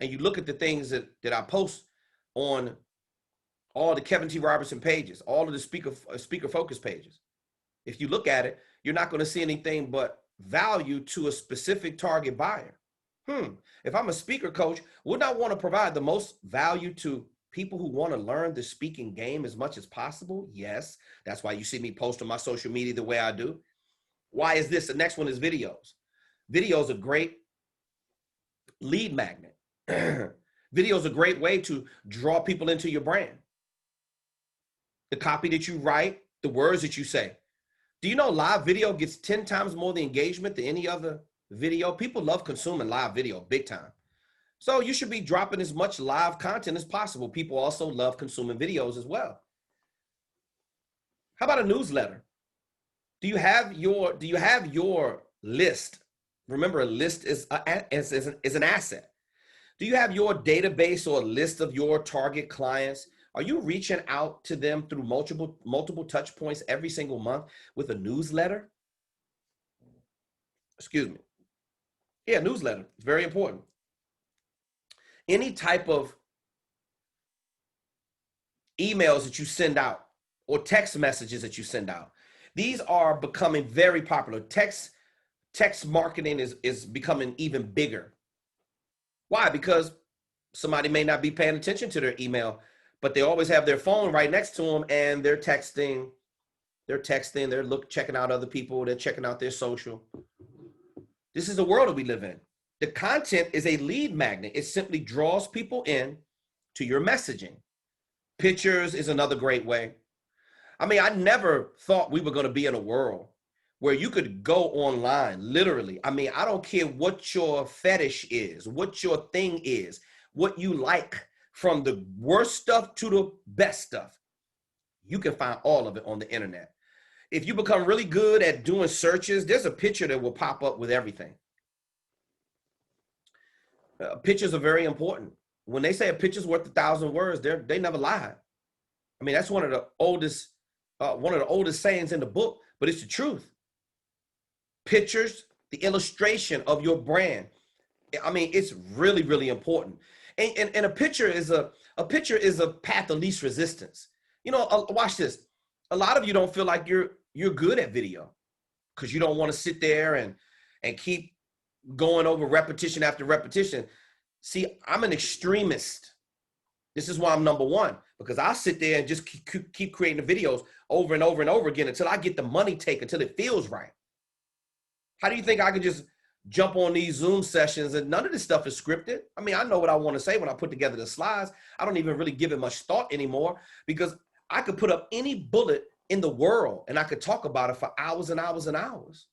and you look at the things that I post on all the Kevin T. Robertson pages, all of the speaker focus pages. If you look at it, you're not going to see anything but value to a specific target buyer. If I'm a speaker coach, wouldn't I want to provide the most value to people who want to learn the speaking game as much as possible? Yes. That's why you see me post on my social media the way I do. Why is this? The next one is videos. Videos are great lead magnet. Video is a great way to draw people into your brand. The copy that you write, the words that you say. Do you know live video gets 10 times more the engagement than any other video? People love consuming live video big time. So you should be dropping as much live content as possible. People also love consuming videos as well. How about a newsletter? Do you have your list? Remember, a list is an asset. Do you have your database or a list of your target clients? Are you reaching out to them through multiple touch points every single month with a newsletter? Excuse me. Yeah, newsletter. It's very important. Any type of emails that you send out or text messages that you send out. These are becoming very popular. Text marketing is becoming even bigger. Why? Because somebody may not be paying attention to their email, but they always have their phone right next to them and they're texting, they're checking out other people, they're checking out their social. This is the world that we live in. The content is a lead magnet. It simply draws people in to your messaging. Pictures is another great way. I mean, I never thought we were going to be in a world where you could go online, literally. I mean, I don't care what your fetish is, what your thing is, what you like, from the worst stuff to the best stuff. You can find all of it on the internet. If you become really good at doing searches, there's a picture that will pop up with everything. Pictures are very important. When they say a picture's worth 1,000 words, they never lie. I mean, that's one of the oldest sayings in the book, but it's the truth. Pictures, the illustration of your brand. I mean, it's really, really important. And a picture is a path of least resistance. You know, watch this. A lot of you don't feel like you're good at video because you don't want to sit there and keep going over repetition after repetition. See, I'm an extremist. This is why I'm number one, because I sit there and just keep creating the videos over and over and over again until I get the money taken, until it feels right. How do you think I can just jump on these Zoom sessions and none of this stuff is scripted? I mean, I know what I want to say when I put together the slides. I don't even really give it much thought anymore because I could put up any bullet in the world and I could talk about it for hours and hours and hours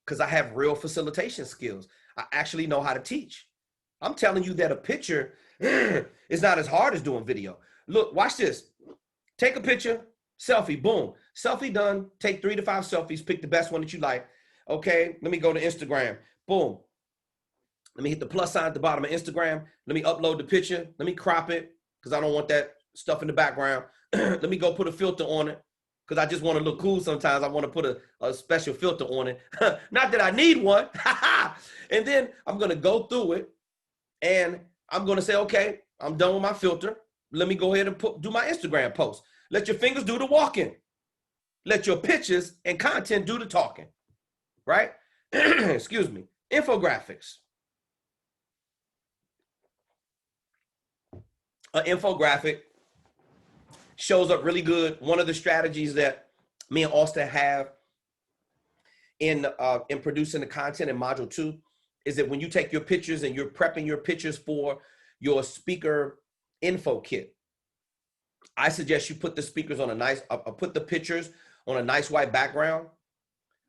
because I have real facilitation skills. I actually know how to teach. I'm telling you that a picture is not as hard as doing video. Look, watch this. Take a picture, selfie, boom. Selfie done. Take 3 to 5 selfies. Pick the best one that you like. Okay, let me go to Instagram. Boom. Let me hit the plus sign at the bottom of Instagram. Let me upload the picture. Let me crop it because I don't want that stuff in the background. Let me go put a filter on it because I just want to look cool sometimes. I want to put a special filter on it. Not that I need one. And then I'm going to go through it and I'm going to say, okay, I'm done with my filter. Let me go ahead and do my Instagram post. Let your fingers do the walking. Let your pictures and content do the talking, right? Excuse me. Infographics. An infographic shows up really good. One of the strategies that me and Auston have in producing the content in module 2 is that when you take your pictures and you're prepping your pictures for your speaker info kit, I suggest you put the speakers on a nice, put the pictures on a nice white background.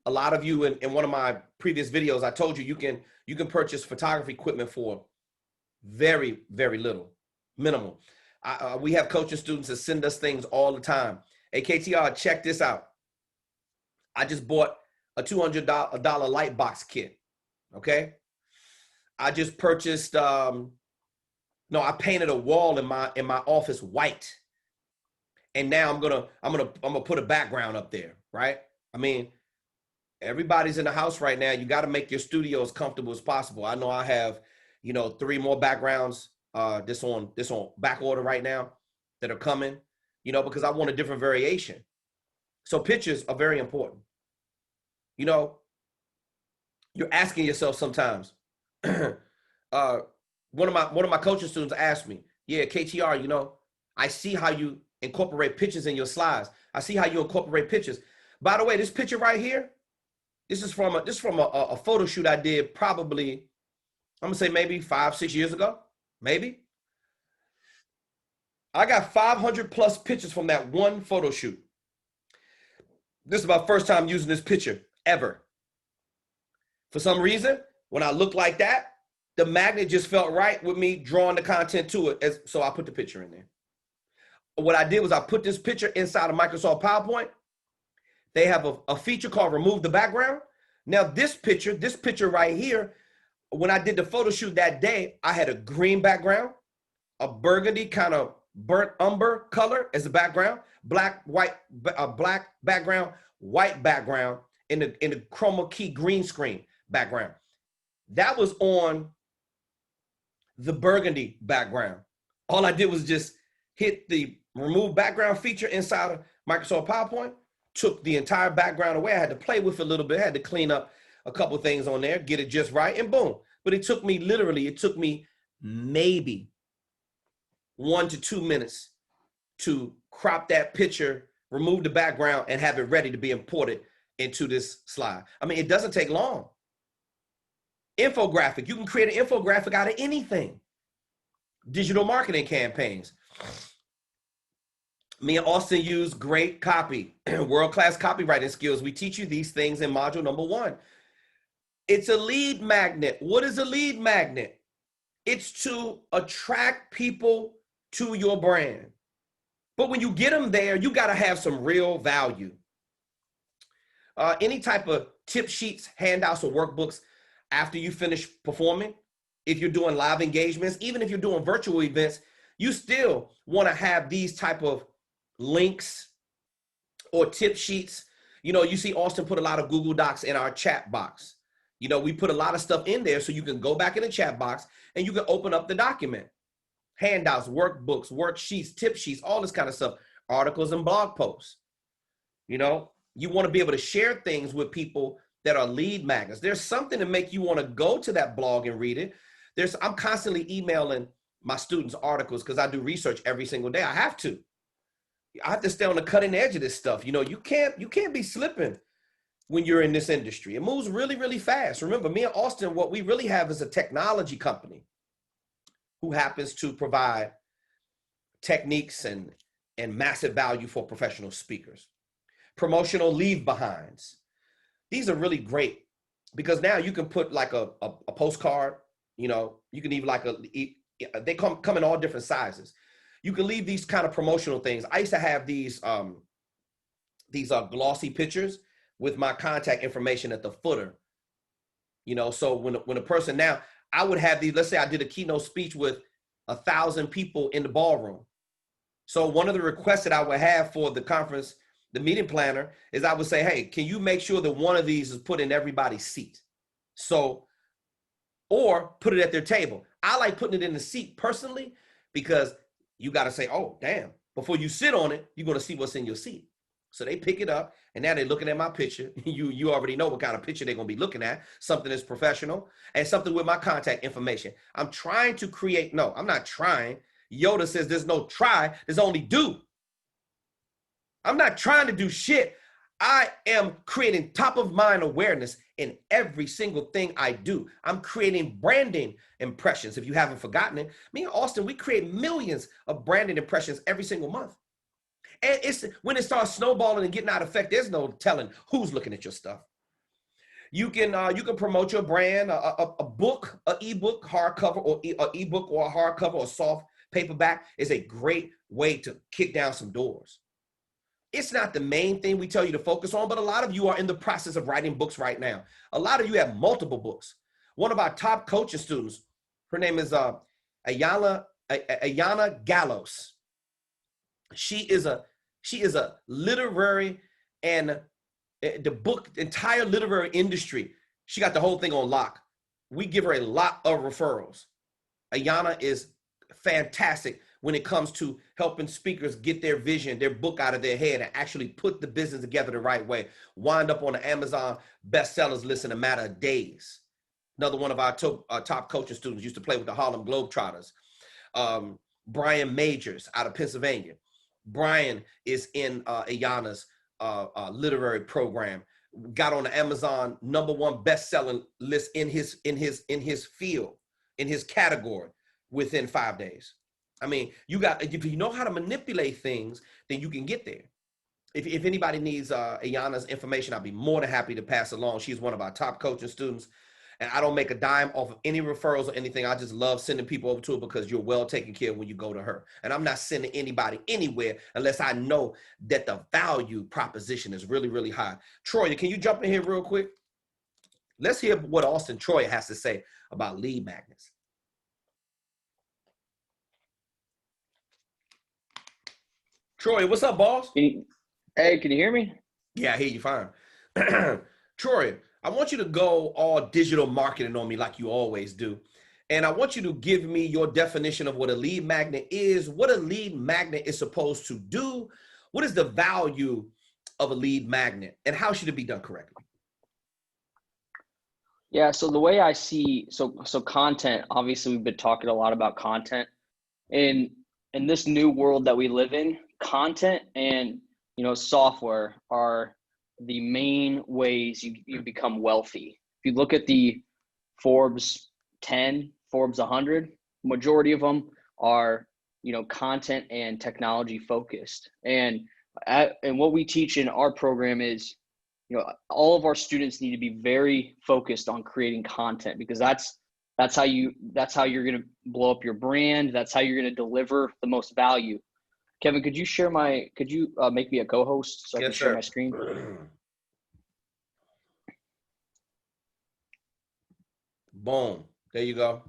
A lot of you in one of my previous videos, I told you you can purchase photography equipment for very, very little, minimal. We have coaching students that send us things all the time. Hey, KTR, check this out. I just bought a $200 light box kit. Okay. I just purchased, I painted a wall in my office white. And now I'm gonna put a background up there, right? I mean, everybody's in the house right now. You got to make your studio as comfortable as possible. I know I have, 3 more backgrounds this on back order right now that are coming, because I want a different variation. So pictures are very important. You're asking yourself sometimes. One of my coaching students asked me, yeah, KTR, I see how you incorporate pictures in your slides. I see how you incorporate pictures. By the way, this picture right here, this is from a photo shoot I did probably, I'm gonna say maybe 5-6 years ago, maybe. I got 500 plus pictures from that one photo shoot. This is my first time using this picture ever. For some reason, when I looked like that, the magnet just felt right with me drawing the content to it. So I put the picture in there. What I did was I put this picture inside of Microsoft PowerPoint. They have a feature called remove the background. Now this picture right here, when I did the photo shoot that day, I had a green background, a burgundy kind of burnt umber color as the background, black background, white background, in the chroma key green screen background. That was on the burgundy background. All I did was just hit the remove background feature inside of Microsoft PowerPoint, took the entire background away. I had to play with it a little bit, I had to clean up a couple of things on there, get it just right, and boom. But it took me maybe 1 to 2 minutes to crop that picture, remove the background, and have it ready to be imported into this slide. I mean, it doesn't take long. Infographic, you can create an infographic out of anything. Digital marketing campaigns. Me and Austin use great copy, world-class copywriting skills. We teach you these things in module number 1. It's a lead magnet. What is a lead magnet? It's to attract people to your brand. But when you get them there, you got to have some real value. Any type of tip sheets, handouts, or workbooks after you finish performing, if you're doing live engagements, even if you're doing virtual events, you still want to have these type of links or tip sheets. You see Austin put a lot of Google Docs in our chat box. We put a lot of stuff in there so you can go back in the chat box and you can open up the document. Handouts, workbooks, worksheets, tip sheets, all this kind of stuff, articles and blog posts. You want to be able to share things with people that are lead magnets. There's something to make you want to go to that blog and read it. I'm constantly emailing my students articles because I do research every single day. I have to stay on the cutting edge of this stuff. You can't be slipping when you're in this industry. It moves really, really fast. Remember, me and Austin, what we really have is a technology company who happens to provide techniques and massive value for professional speakers. Promotional leave behinds. These are really great because now you can put like a postcard, you can even they come in all different sizes. You can leave these kind of promotional things. I used to have these glossy pictures with my contact information at the footer. So when a person now, I would have these, let's say I did a keynote speech with 1,000 people in the ballroom. So one of the requests that I would have for the conference, the meeting planner, is I would say, hey, can you make sure that one of these is put in everybody's seat? Or put it at their table. I like putting it in the seat personally because you got to say, oh, damn, before you sit on it, you're going to see what's in your seat. So they pick it up and now they're looking at my picture. You already know what kind of picture they're going to be looking at. Something that's professional and something with my contact information. I'm trying to create, no, I'm not trying. Yoda says there's no try, there's only do. I'm not trying to do shit. I am creating top of mind awareness in every single thing I do. I'm creating branding impressions. If you haven't forgotten it, me and Austin, we create millions of branding impressions every single month. And it's when it starts snowballing and getting out of effect, there's no telling who's looking at your stuff. You can promote your brand, a book, an ebook, hardcover, or an ebook or a hardcover or soft paperback is a great way to kick down some doors. It's not the main thing we tell you to focus on, but a lot of you are in the process of writing books right now. A lot of you have multiple books. One of our top coaching students, her name is Ayana Gallos. She is a literary and the entire literary industry. She got the whole thing on lock. We give her a lot of referrals. Ayana is fantastic when it comes to helping speakers get their vision, their book out of their head and actually put the business together the right way. Wind up on the Amazon bestsellers list in a matter of days. Another one of our top coaching students used to play with the Harlem Globetrotters. Brian Majors out of Pennsylvania. Brian is in Ayana's literary program. Got on the Amazon #1 best-selling list in his field, in his category within 5 days. I mean, if you know how to manipulate things, then you can get there. If anybody needs Ayana's information, I'll be more than happy to pass along. She's one of our top coaching students. And I don't make a dime off of any referrals or anything. I just love sending people over to her because you're well taken care of when you go to her. And I'm not sending anybody anywhere unless I know that the value proposition is really, really high. Troyer, can you jump in here real quick? Let's hear what Auston Troyer has to say about lead magnets. Troyer, what's up, boss? Hey, can you hear me? Yeah, I hear you fine. Troyer, I want you to go all digital marketing on me like you always do. And I want you to give me your definition of what a lead magnet is, what a lead magnet is supposed to do, what is the value of a lead magnet, and how should it be done correctly? Yeah, so the way I see, so content, obviously we've been talking a lot about content. In this new world that we live in, content and, software are the main ways you become wealthy. If you look at the Forbes 10, Forbes 100, majority of them are, content and technology focused. And what we teach in our program is, all of our students need to be very focused on creating content, because that's how you're going to blow up your brand. That's how you're going to deliver the most value. Kevin, could you make me a co-host so I can share my screen? Boom. There you go.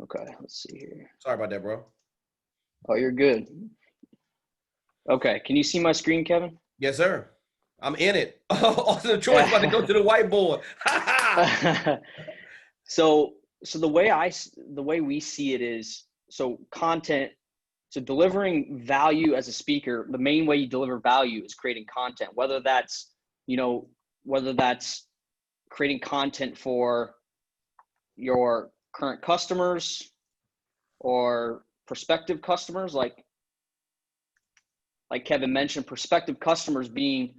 Okay, let's see here. Sorry about that, bro. Oh, you're good. Okay, can you see my screen, Kevin? Yes, sir. I'm in it. Auston Troyer's about to go to the whiteboard. So the way we see it is, content. So delivering value as a speaker, the main way you deliver value is creating content, whether that's creating content for your current customers or prospective customers, like Kevin mentioned, prospective customers being,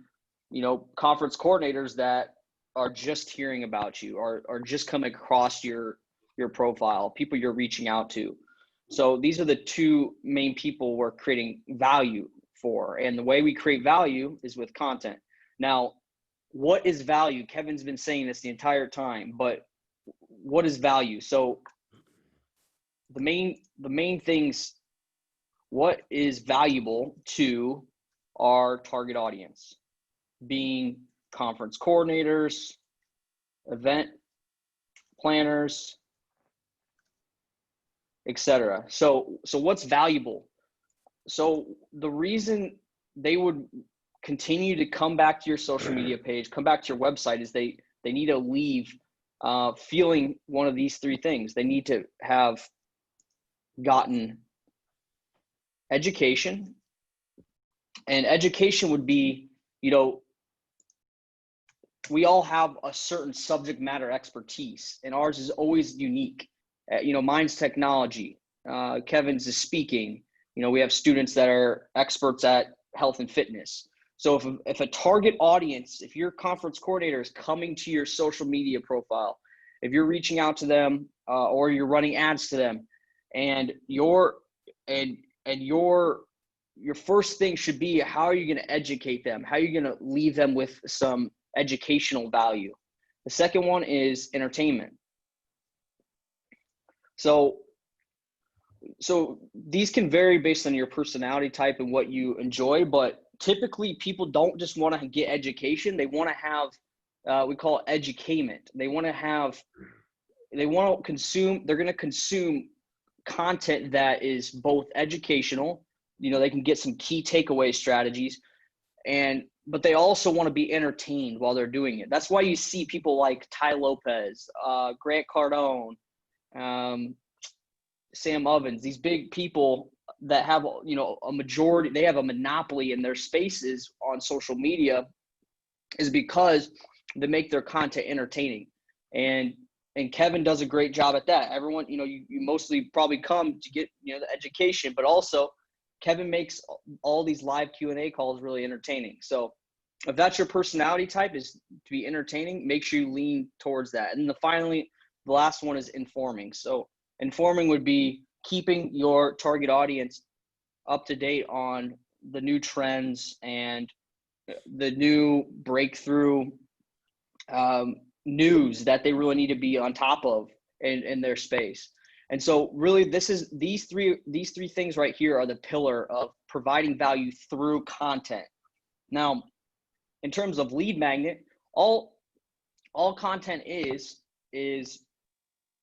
conference coordinators that are just hearing about you or just coming across your profile, people you're reaching out to. So these are the two main people we're creating value for. And the way we create value is with content. Now, what is value? Kevin's been saying this the entire time, but what is value? So the main things, what is valuable to our target audience, being conference coordinators, event planners, etc. So what's valuable? So the reason they would continue to come back to your social media page, come back to your website, is they need to leave feeling one of these three things. They need to have gotten education, and education would be, we all have a certain subject matter expertise, and ours is always unique. Mine's technology, Kevin's is speaking. We have students that are experts at health and fitness. So if a target audience, if your conference coordinator is coming to your social media profile, if you're reaching out to them or you're running ads to them, and your first thing should be, how are you going to educate them? How are you going to leave them with some educational value? The second one is entertainment. So these can vary based on your personality type and what you enjoy, but typically people don't just want to get education. They want to have, we call it edutainment. They want to consume, they're going to consume content that is both educational, they can get some key takeaway strategies, but they also want to be entertained while they're doing it. That's why you see people like Ty Lopez, Grant Cardone, Sam Ovens, these big people that have, a majority, they have a monopoly in their spaces on social media, is because they make their content entertaining. And Kevin does a great job at that. Everyone, you mostly probably come to get, the education, but also Kevin makes all these live Q&A calls really entertaining. So if that's your personality type, is to be entertaining, make sure you lean towards that. And the last one is informing. So informing would be keeping your target audience up to date on the new trends and the new breakthrough news that they really need to be on top of in their space. And so really these three things right here are the pillar of providing value through content. Now, in terms of lead magnet, all content is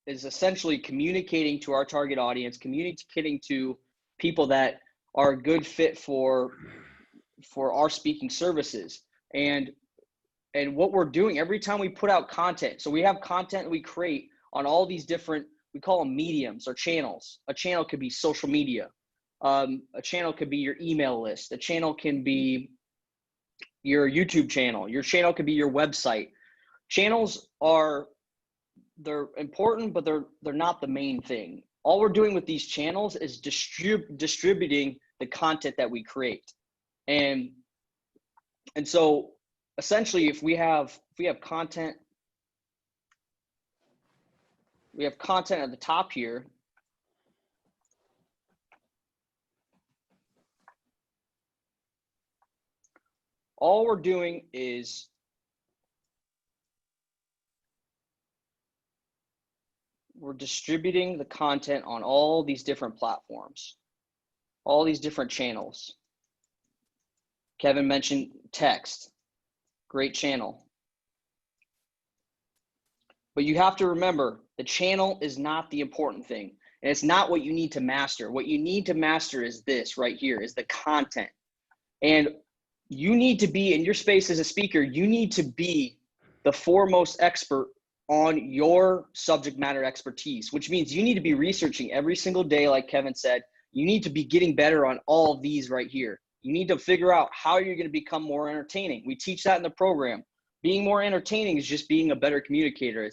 essentially communicating to our target audience, communicating to people that are a good fit for our speaking services. And what we're doing every time we put out content, so we have content we create on all these different, we call them mediums or channels. A channel could be social media. A channel could be your email list. A channel can be your YouTube channel. Your channel could be your website. Channels they're important, but they're not the main thing. All we're doing with these channels is distributing the content that we create. And so essentially, if we have content, we have content at the top here. All we're doing is we're distributing the content on all these different platforms, all these different channels. Kevin mentioned text, great channel. But you have to remember, the channel is not the important thing. And it's not what you need to master. What you need to master is this right here, is the content. And you need to be in your space as a speaker, you need to be the foremost expert on your subject matter expertise, which means you need to be researching every single day. Like Kevin said, you need to be getting better on all of these right here. You need to figure out how you're going to become more entertaining. We teach that in the program. Being more entertaining is just being a better communicator.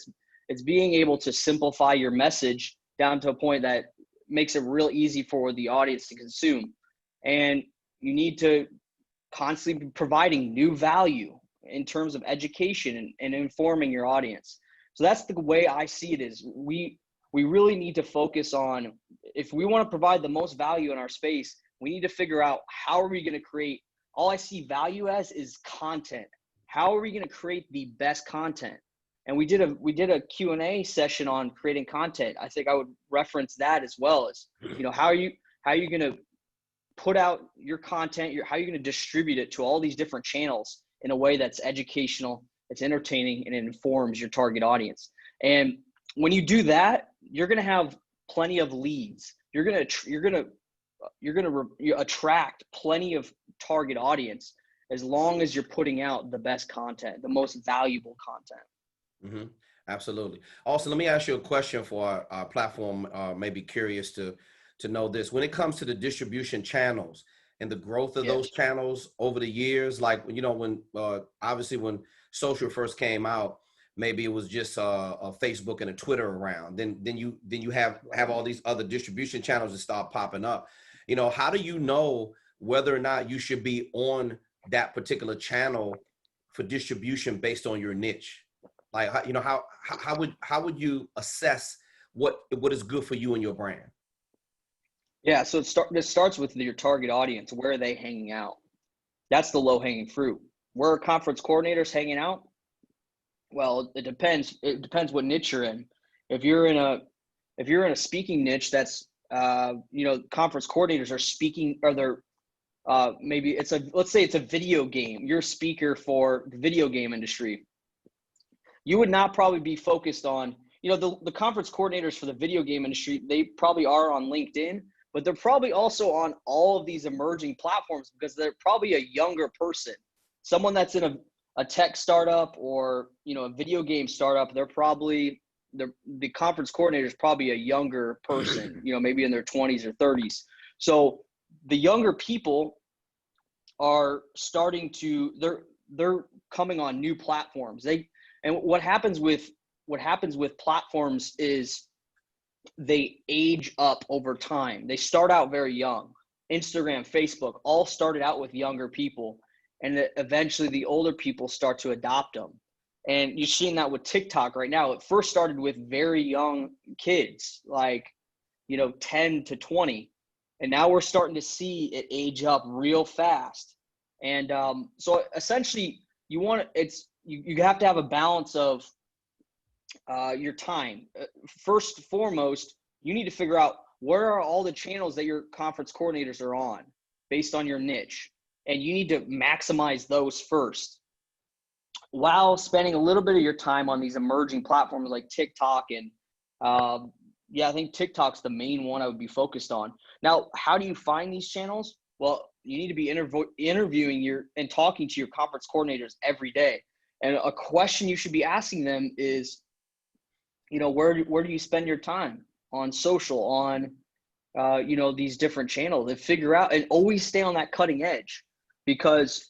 It's being able to simplify your message down to a point that makes it real easy for the audience to consume. And you need to constantly be providing new value in terms of education and informing your audience. So that's the way I see it, is we really need to focus on, if we want to provide the most value in our space, we need to figure out how are we going to create, all I see value as is content. How are we going to create the best content? And we did a Q&A session on creating content. I think I would reference that as well, as, how are you going to put out your content, how are you going to distribute it to all these different channels in a way that's educational, it's entertaining, and it informs your target audience. And when you do that, you're going to have plenty of leads. You're going to attract plenty of target audience, as long as you're putting out the best content, the most valuable content. Mm-hmm. Absolutely. Also, let me ask you a question for our platform. Maybe curious to know this. When it comes to the distribution channels and the growth of those channels over the years, like, when obviously when social first came out, maybe it was just a Facebook and a Twitter around. Then you have all these other distribution channels that start popping up. How do you know whether or not you should be on that particular channel for distribution based on your niche? Like, how would you assess what is good for you and your brand? Yeah, so this starts with your target audience. Where are they hanging out? That's the low-hanging fruit. Where are conference coordinators hanging out? Well, it depends. It depends what niche you're in. If you're in a speaking niche, that's conference coordinators are speaking, or they're maybe let's say it's a video game. You're a speaker for the video game industry. You would not probably be focused on, the conference coordinators for the video game industry. They probably are on LinkedIn, but they're probably also on all of these emerging platforms because they're probably a younger person, someone that's in a tech startup or, a video game startup. They're probably the conference coordinator is probably a younger person, maybe in their 20s or 30s. So the younger people are starting to, they're coming on new platforms. And what happens with platforms is they age up over time. They start out very young. Instagram, Facebook, all started out with younger people, and eventually the older people start to adopt them. And you're seeing that with TikTok right now. It first started with very young kids, like 10 to 20, and now we're starting to see it age up real fast. And so essentially, you have to have a balance of your time. First and foremost, you need to figure out where are all the channels that your conference coordinators are on based on your niche. And you need to maximize those first while spending a little bit of your time on these emerging platforms like TikTok. And I think TikTok's the main one I would be focused on. Now, how do you find these channels? Well, you need to be interviewing and talking to your conference coordinators every day. And a question you should be asking them is, where do you spend your time on social, on, these different channels, and figure out, and always stay on that cutting edge, because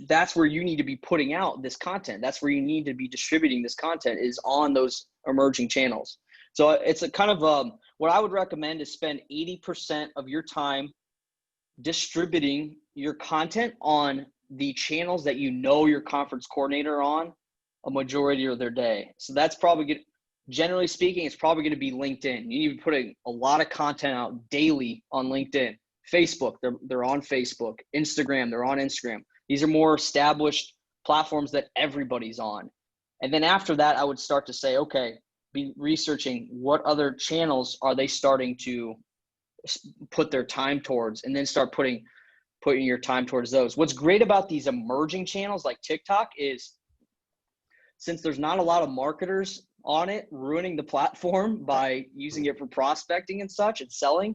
that's where you need to be putting out this content. That's where you need to be distributing this content, is on those emerging channels. So it's a kind of what I would recommend is spend 80% of your time distributing your content on the channels that your conference coordinator on a majority of their day. So that's probably good. Generally speaking, it's probably going to be LinkedIn. You need to be putting a lot of content out daily on LinkedIn. Facebook, they're on Facebook. Instagram, they're on Instagram. These are more established platforms that everybody's on. And then after that, I would start to say, okay, be researching what other channels are they starting to put their time towards, and then start putting your time towards those. What's great about these emerging channels like TikTok is, since there's not a lot of marketers on it ruining the platform by using it for prospecting and such and selling,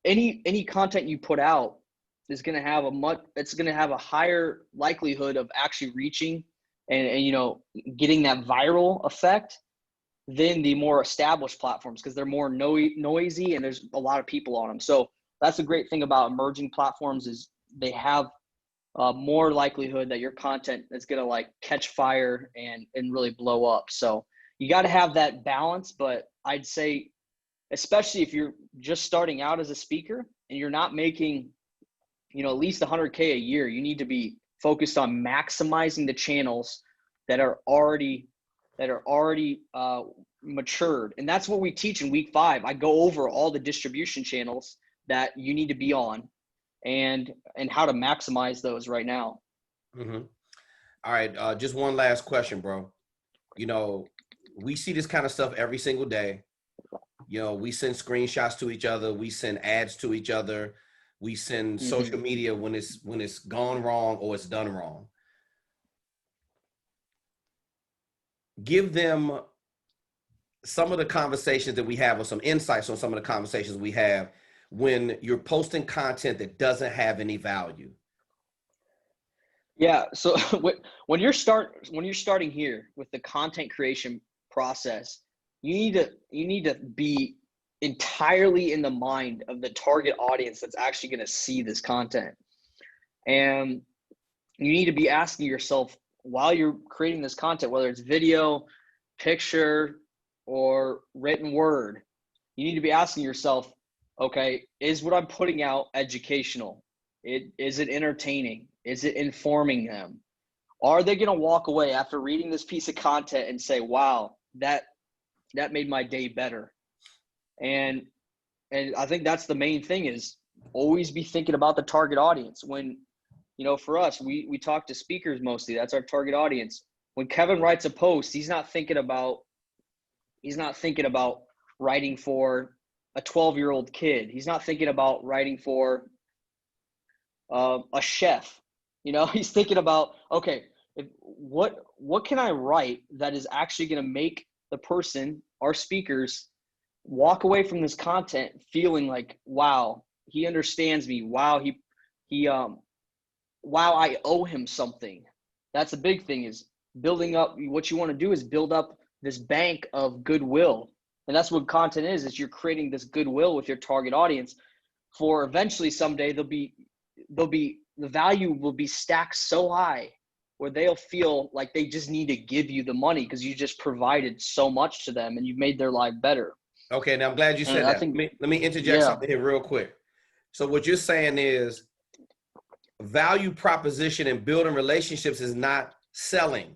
any content you put out is going to have a higher likelihood of actually reaching and getting that viral effect than the more established platforms, because they're more noisy and there's a lot of people on them. So that's the great thing about emerging platforms, is they have more likelihood that your content is going to catch fire and really blow up. So you got to have that balance. But I'd say, especially if you're just starting out as a speaker and you're not making, at least $100K a year, you need to be focused on maximizing the channels that are already matured. And that's what we teach in week 5. I go over all the distribution channels that you need to be on and how to maximize those right now. Mm-hmm. All right. Just one last question, bro. We see this kind of stuff every single day. We send screenshots to each other. We send ads to each other. We send social media when it's gone wrong or it's done wrong. Give them some of the conversations that we have, or some insights on some of the conversations we have when you're posting content that doesn't have any value. Yeah. So when you're starting here with the content creation process, you need to be entirely in the mind of the target audience that's actually going to see this content. And you need to be asking yourself, while you're creating this content, whether it's video, picture, or written word, you need to be asking yourself, okay, is what I'm putting out educational? Is it entertaining? Is it informing them? Are they going to walk away after reading this piece of content and say, wow, that made my day better? And I think that's the main thing, is always be thinking about the target audience. When, for us, we talk to speakers mostly. That's our target audience. When Kevin writes a post, he's not thinking about writing for a 12-year-old kid. He's not thinking about writing for a chef. He's thinking about, okay, what can I write that is actually going to make the person, our speakers, walk away from this content feeling like, wow, he understands me. Wow, wow, I owe him something. That's a big thing, is building up. What you want to do is build up this bank of goodwill. And that's what content is you're creating this goodwill with your target audience for eventually someday the value will be stacked so high where they'll feel like they just need to give you the money because you just provided so much to them and you made their life better. Okay, now I'm glad you said that. Let me interject something here real quick. So what you're saying is value proposition and building relationships is not selling.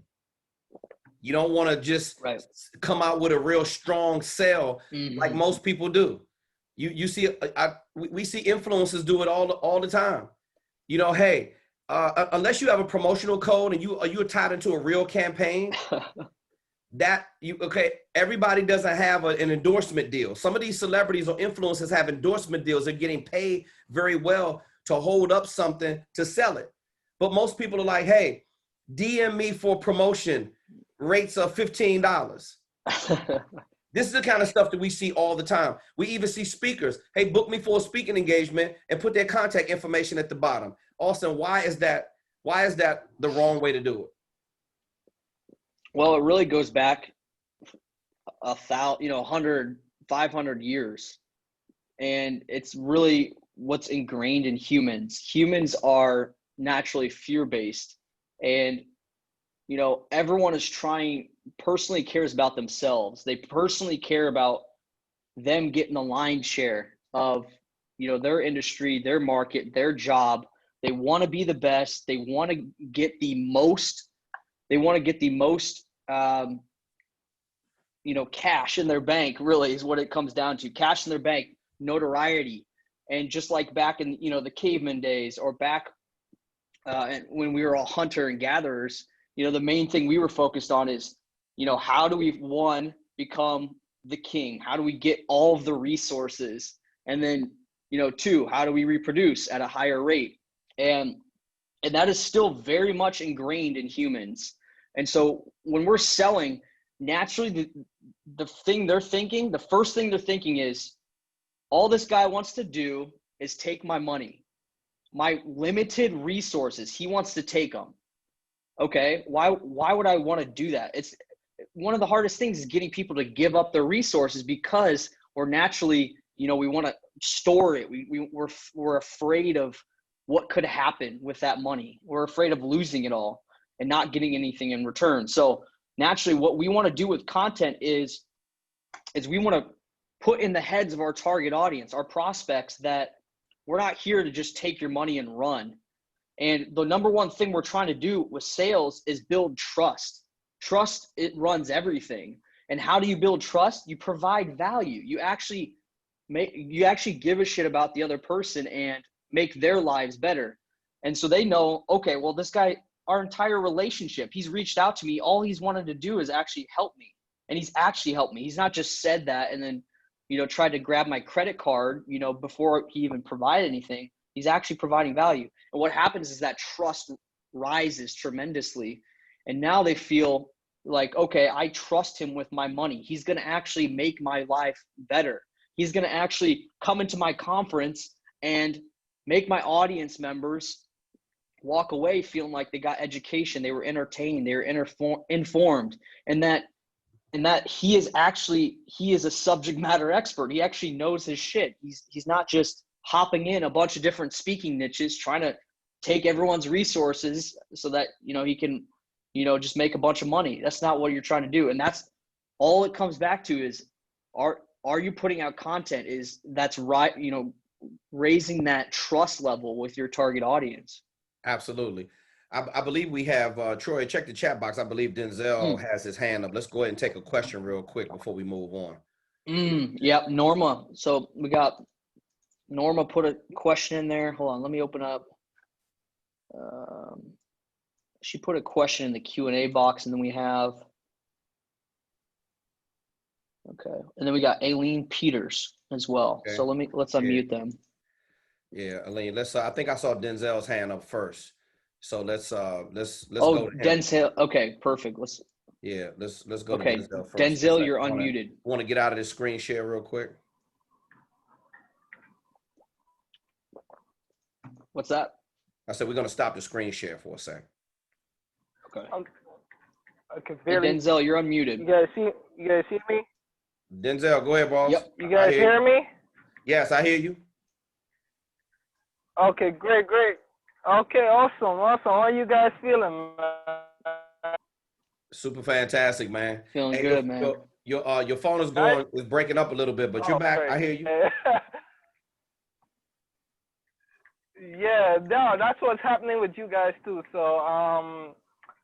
You don't want to just come out with a real strong sell like most people do. You see, we see influencers do it all the time. Hey, unless you have a promotional code and you're tied into a real campaign, everybody doesn't have an endorsement deal. Some of these celebrities or influencers have endorsement deals. They're getting paid very well to hold up something to sell it. But most people are like, hey, DM me for promotion, rates of $15. This is the kind of stuff that we see all the time. We even see speakers, hey, book me for a speaking engagement and put their contact information at the bottom. Austin, why is that the wrong way to do it? Well, it really goes back 100, 500 years. And it's really what's ingrained in humans. Humans are naturally fear-based. And, everyone personally cares about themselves. They personally care about them getting the lion's share of, their industry, their market, their job. They want to be the best. They want to get the most. Cash in their bank, really is what it comes down to. Cash in their bank, notoriety. And just like back in, the caveman days, or back when we were all hunter and gatherers, the main thing we were focused on is, how do we, one, become the king? How do we get all of the resources? And then, two, how do we reproduce at a higher rate? And that is still very much ingrained in humans. And so when we're selling, naturally, the first thing they're thinking is, all this guy wants to do is take my money, my limited resources. He wants to take them. Okay, why would I want to do that? It's one of the hardest things is getting people to give up their resources, because we're naturally, we want to store it. We're afraid of what could happen with that money. We're afraid of losing it all and not getting anything in return. So naturally, what we want to do with content is we want to put in the heads of our target audience, our prospects, that we're not here to just take your money and run. And the number one thing we're trying to do with sales is build trust. Trust, it runs everything. And how do you build trust? You provide value. You actually give a shit about the other person and make their lives better. And so they know, okay, well, this guy, our entire relationship, he's reached out to me. All he's wanted to do is actually help me. And he's actually helped me. He's not just said that and then, tried to grab my credit card, before he even provided anything. He's actually providing value. And what happens is that trust rises tremendously. And now they feel like, okay, I trust him with my money. He's going to actually make my life better. He's going to actually come into my conference and make my audience members walk away feeling like they got education, they were entertained, they were informed, and that he is a subject matter expert. He actually knows his shit. He's not just hopping in a bunch of different speaking niches, trying to take everyone's resources so that, he can, just make a bunch of money. That's not what you're trying to do. And that's all it comes back to is, are you putting out content that's right, raising that trust level with your target audience. Absolutely. I believe we have Troy, check the chat box. I believe Denzel has his hand up. Let's go ahead and take a question real quick before we move on. Yep, Norma. So we got Norma put a question in there. Hold on, let me open up. She put a question in the Q&A box, and then we have, okay, and then we got Aileen Peters as well. Okay. So let's unmute them. Yeah, Aileen. Let's. I think I saw Denzel's hand up first. So let's Oh, go to him. Denzel. Okay, perfect. Let's go okay, to Denzel first. Denzel, you're unmuted. I want to get out of this screen share real quick. What's that? I said we're going to stop the screen share for a second. Okay. Okay, Hey, Denzel, you're unmuted. You guys see me? Denzel, go ahead, boss. Yep. You guys hear me? Yes, I hear you. Okay, great. Okay, awesome. How are you guys feeling, man? Super fantastic, man. Feeling good, man. Your phone is breaking up a little bit, but you're back. Great. I hear you. Yeah, no, that's what's happening with you guys too. So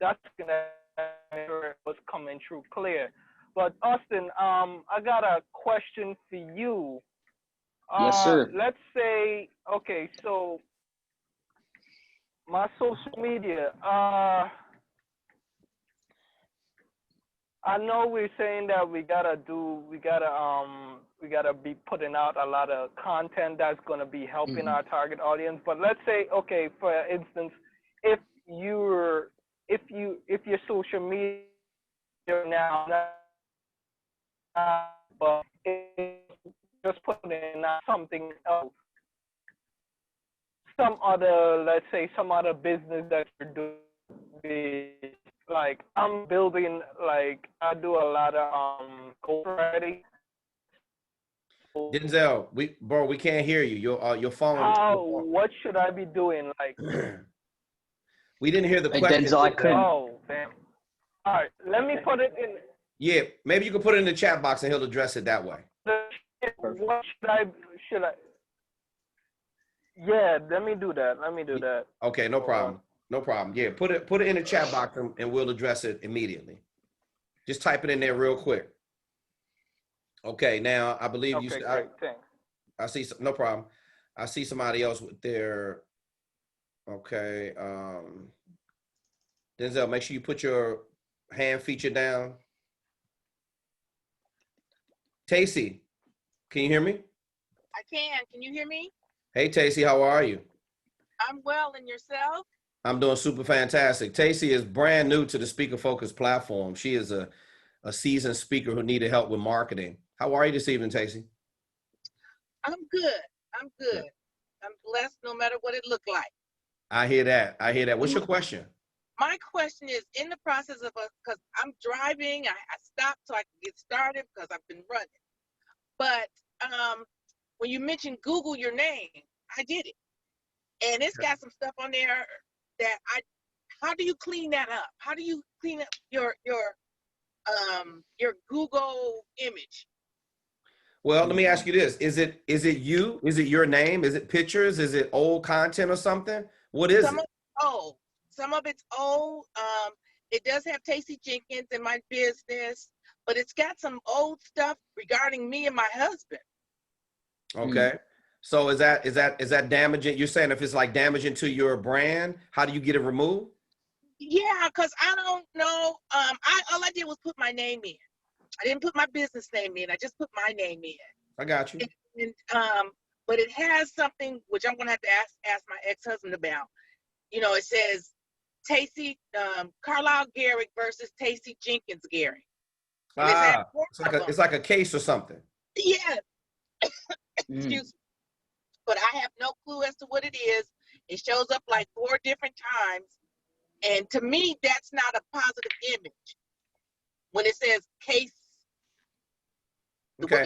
that's gonna make sure it was coming through clear. But Austin, I got a question for you. Yes, sir. Let's say, okay, so my social media, I know we're saying that we gotta be putting out a lot of content that's gonna be helping our target audience. But let's say, okay, for instance, if your social media now, but it's just putting out something else, some other business that you're doing. Like I'm building, like I do a lot of ghostwriting. Denzel, we can't hear you. Your phone. What should I be doing? Like we didn't hear the question. Denzel, I couldn't. Oh, damn. All right, let me put it in. Yeah, maybe you can put it in the chat box and he'll address it that way. What should I? Yeah, let me do that. Okay, no problem. No problem. Yeah, put it in the chat box and we'll address it immediately. Just type it in there real quick. Okay, now I believe okay, great, thanks. I see no problem. I see somebody else with their okay. Denzel, make sure you put your hand feature down. Tacey, can you hear me? I can. Can you hear me? Hey, Tacey, how are you? I'm well, and yourself? I'm doing super fantastic. Tacey is brand new to the Speaker Focus platform. She is a seasoned speaker who needed help with marketing. How are you this evening, Tacey? I'm good. I'm blessed no matter what it looked like. I hear that. What's your question? My question is, in the process of, because I'm driving, I stopped so I can get started because I've been running. But when you mentioned Google your name, I did it. And it's got some stuff on there that how do you clean that up? How do you clean up your Google image? Well, let me ask you this. Is it you? Is it your name? Is it pictures? Is it old content or something? What is it? Some of it's old. It does have Tacey Jenkins in my business, but it's got some old stuff regarding me and my husband. Okay. So is that damaging? You're saying if it's like damaging to your brand, how do you get it removed? Yeah, because I don't know. All I did was put my name in. I didn't put my business name in. I just put my name in. I got you. But it has something which I'm gonna have to ask my ex-husband about. You know, it says Tacey Carlisle Garrick versus Tacey Jenkins Garrick. It's like a case or something. Yeah. Excuse me. But I have no clue as to what it is. It shows up like 4 different times. And to me, that's not a positive image. When it says case,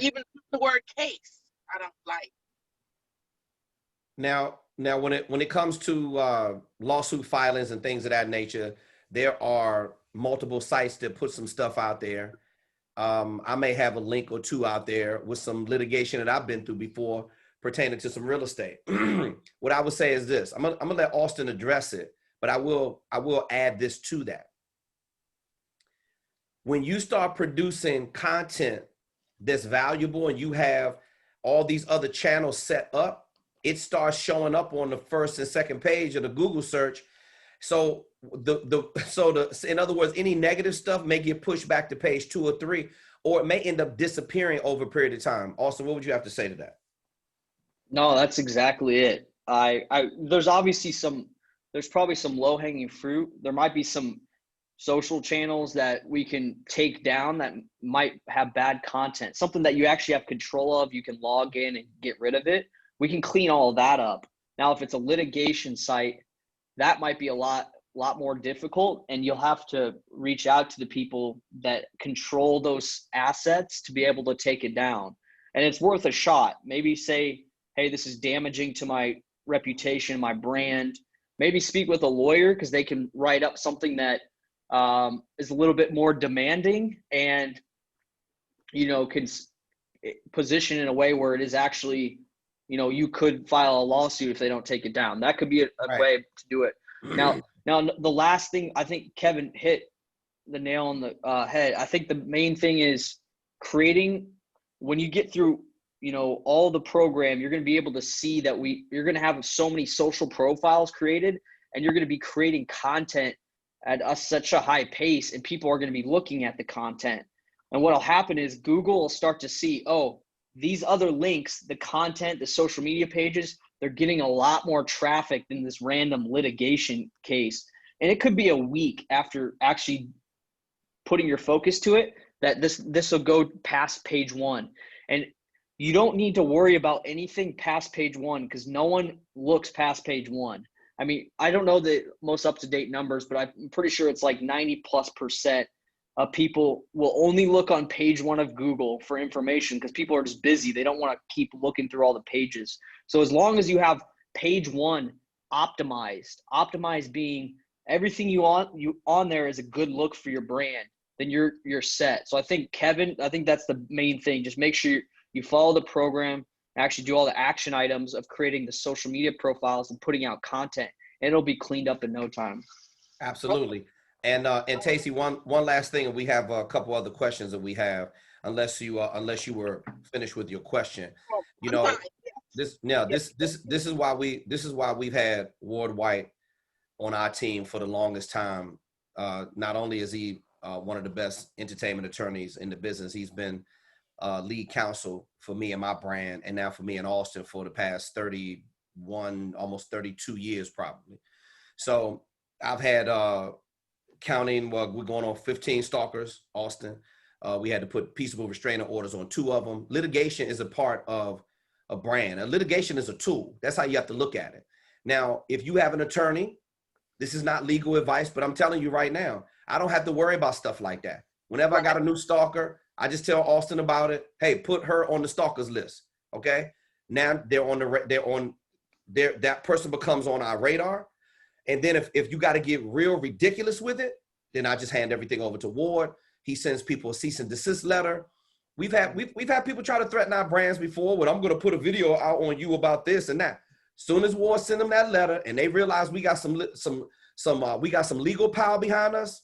even the word case, I don't like. Now when it comes to lawsuit filings and things of that nature, there are multiple sites that put some stuff out there. I may have a link or two out there with some litigation that I've been through before pertaining to some real estate. What I would say is this. I'm gonna let Austin address it, but I will add this to that. When you start producing content that's valuable and you have all these other channels set up, it starts showing up on the first and second page of the Google search. So in other words, any negative stuff may get pushed back to page 2 or 3, or it may end up disappearing over a period of time. Austin, what would you have to say to that? No, that's exactly it. There's obviously there's probably some low hanging fruit. There might be some social channels that we can take down that might have bad content, something that you actually have control of. You can log in and get rid of it. We can clean all of that up. Now, if it's a litigation site, that might be a lot more difficult, and you'll have to reach out to the people that control those assets to be able to take it down. And it's worth a shot. Maybe say, hey, this is damaging to my reputation, my brand. Maybe speak with a lawyer, because they can write up something that is a little bit more demanding and, can position in a way where it is actually, you could file a lawsuit if they don't take it down. That could be a Right. way to do it. Now, the last thing, I think Kevin hit the nail on the head. I think the main thing is creating, when you get through, all the program, you're going to be able to see that you're going to have so many social profiles created, and you're going to be creating content at such a high pace, and people are going to be looking at the content. And what'll happen is Google will start to see, oh, these other links, the content, the social media pages, they're getting a lot more traffic than this random litigation case. And it could be a week after actually putting your focus to it that this will go past page 1. And you don't need to worry about anything past page 1, because no one looks past page 1. I mean, I don't know the most up-to-date numbers, but I'm pretty sure it's like 90+% of people will only look on page 1 of Google for information, because people are just busy. They don't want to keep looking through all the pages. So as long as you have page 1 optimized being everything you on there is a good look for your brand, then you're set. So I think, Kevin, that's the main thing. Just make sure you follow the program, actually do all the action items of creating the social media profiles and putting out content, and it'll be cleaned up in no time. Absolutely. And Tacey, one last thing, and we have a couple other questions that we have, unless you were finished with your question. This is why we've had Ward White on our team for the longest time. Not only is he one of the best entertainment attorneys in the business, he's been lead counsel for me and my brand, and now for me and Austin for the past 31, almost 32 years probably. So I've had counting, we're going on 15 stalkers, Austin. We had to put peaceable restraining orders on 2 of them. Litigation is a part of a brand. And litigation is a tool. That's how you have to look at it. Now, if you have an attorney, this is not legal advice, but I'm telling you right now, I don't have to worry about stuff like that. Whenever I got a new stalker, I just tell Austin about it. Hey, put her on the stalkers list. Okay. Now that person becomes on our radar. And then if you got to get real ridiculous with it, then I just hand everything over to Ward. He sends people a cease and desist letter. We've had people try to threaten our brands before with, I'm going to put a video out on you about this and that. Soon as Ward send them that letter and they realize we got some legal power behind us,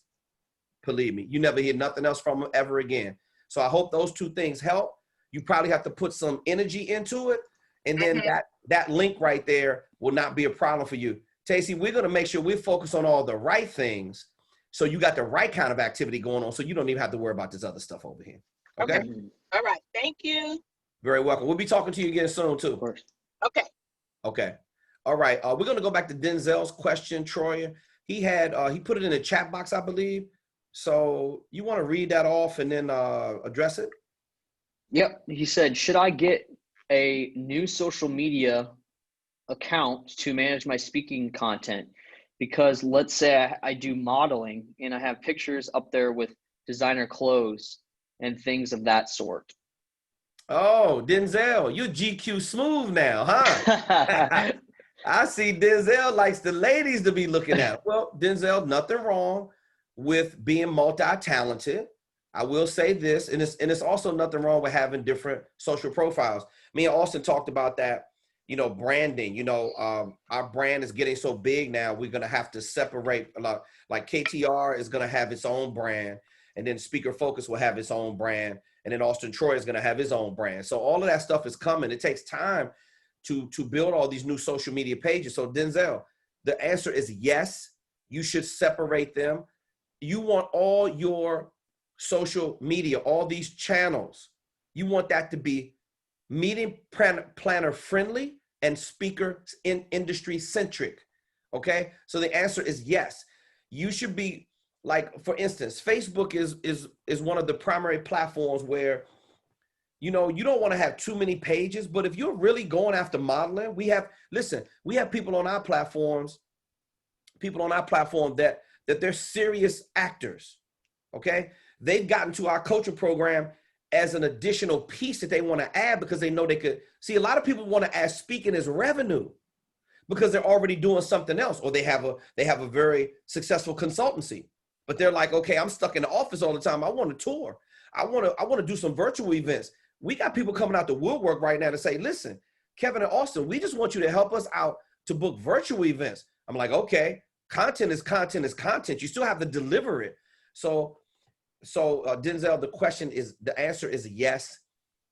believe me, you never hear nothing else from them ever again. So I hope those 2 things help. You probably have to put some energy into it, and then that link right there will not be a problem for you. Tacey, we're going to make sure we focus on all the right things, so you got the right kind of activity going on, so you don't even have to worry about this other stuff over here. Okay? All right. Thank you. Very welcome. We'll be talking to you again soon, too. Of course. Okay. Okay. All right. We're going to go back to Denzel's question, Troyer. He put it in the chat box, I believe. So you want to read that off and then address it? Yep. He said, should I get a new social media account to manage my speaking content? Because let's say I do modeling and I have pictures up there with designer clothes and things of that sort. Oh, Denzel, you're GQ smooth now, huh? I see Denzel likes the ladies to be looking at. Well, Denzel, nothing wrong with being multi-talented. I will say this, and it's also nothing wrong with having different social profiles. Me and Austin talked about that branding. Our brand is getting so big now, we're going to have to separate a lot. Like KTR is going to have its own brand, and then Speaker Focus will have its own brand, and then Auston Troyer is going to have his own brand. So all of that stuff is coming. It takes time to build all these new social media pages. So Denzel, the answer is yes, you should separate them. You want all your social media, all these channels, you want that to be meeting planner friendly and speaker industry centric. Okay, so the answer is yes. You should be, like, for instance, Facebook is one of the primary platforms where you don't want to have too many pages, but if you're really going after modeling, we have people on our platforms that they're serious actors. Okay, they've gotten to our coaching program as an additional piece that they want to add because they know they could see. A lot of people want to add speaking as revenue because they're already doing something else, or they have a very successful consultancy, but they're like, okay, I'm stuck in the office all the time. I want to tour. I want to do some virtual events. We got people coming out the woodwork right now to say, listen, Kevin and Austin, we just want you to help us out to book virtual events. I'm like, okay, content is content. You still have to deliver it. So Denzel, the answer is yes.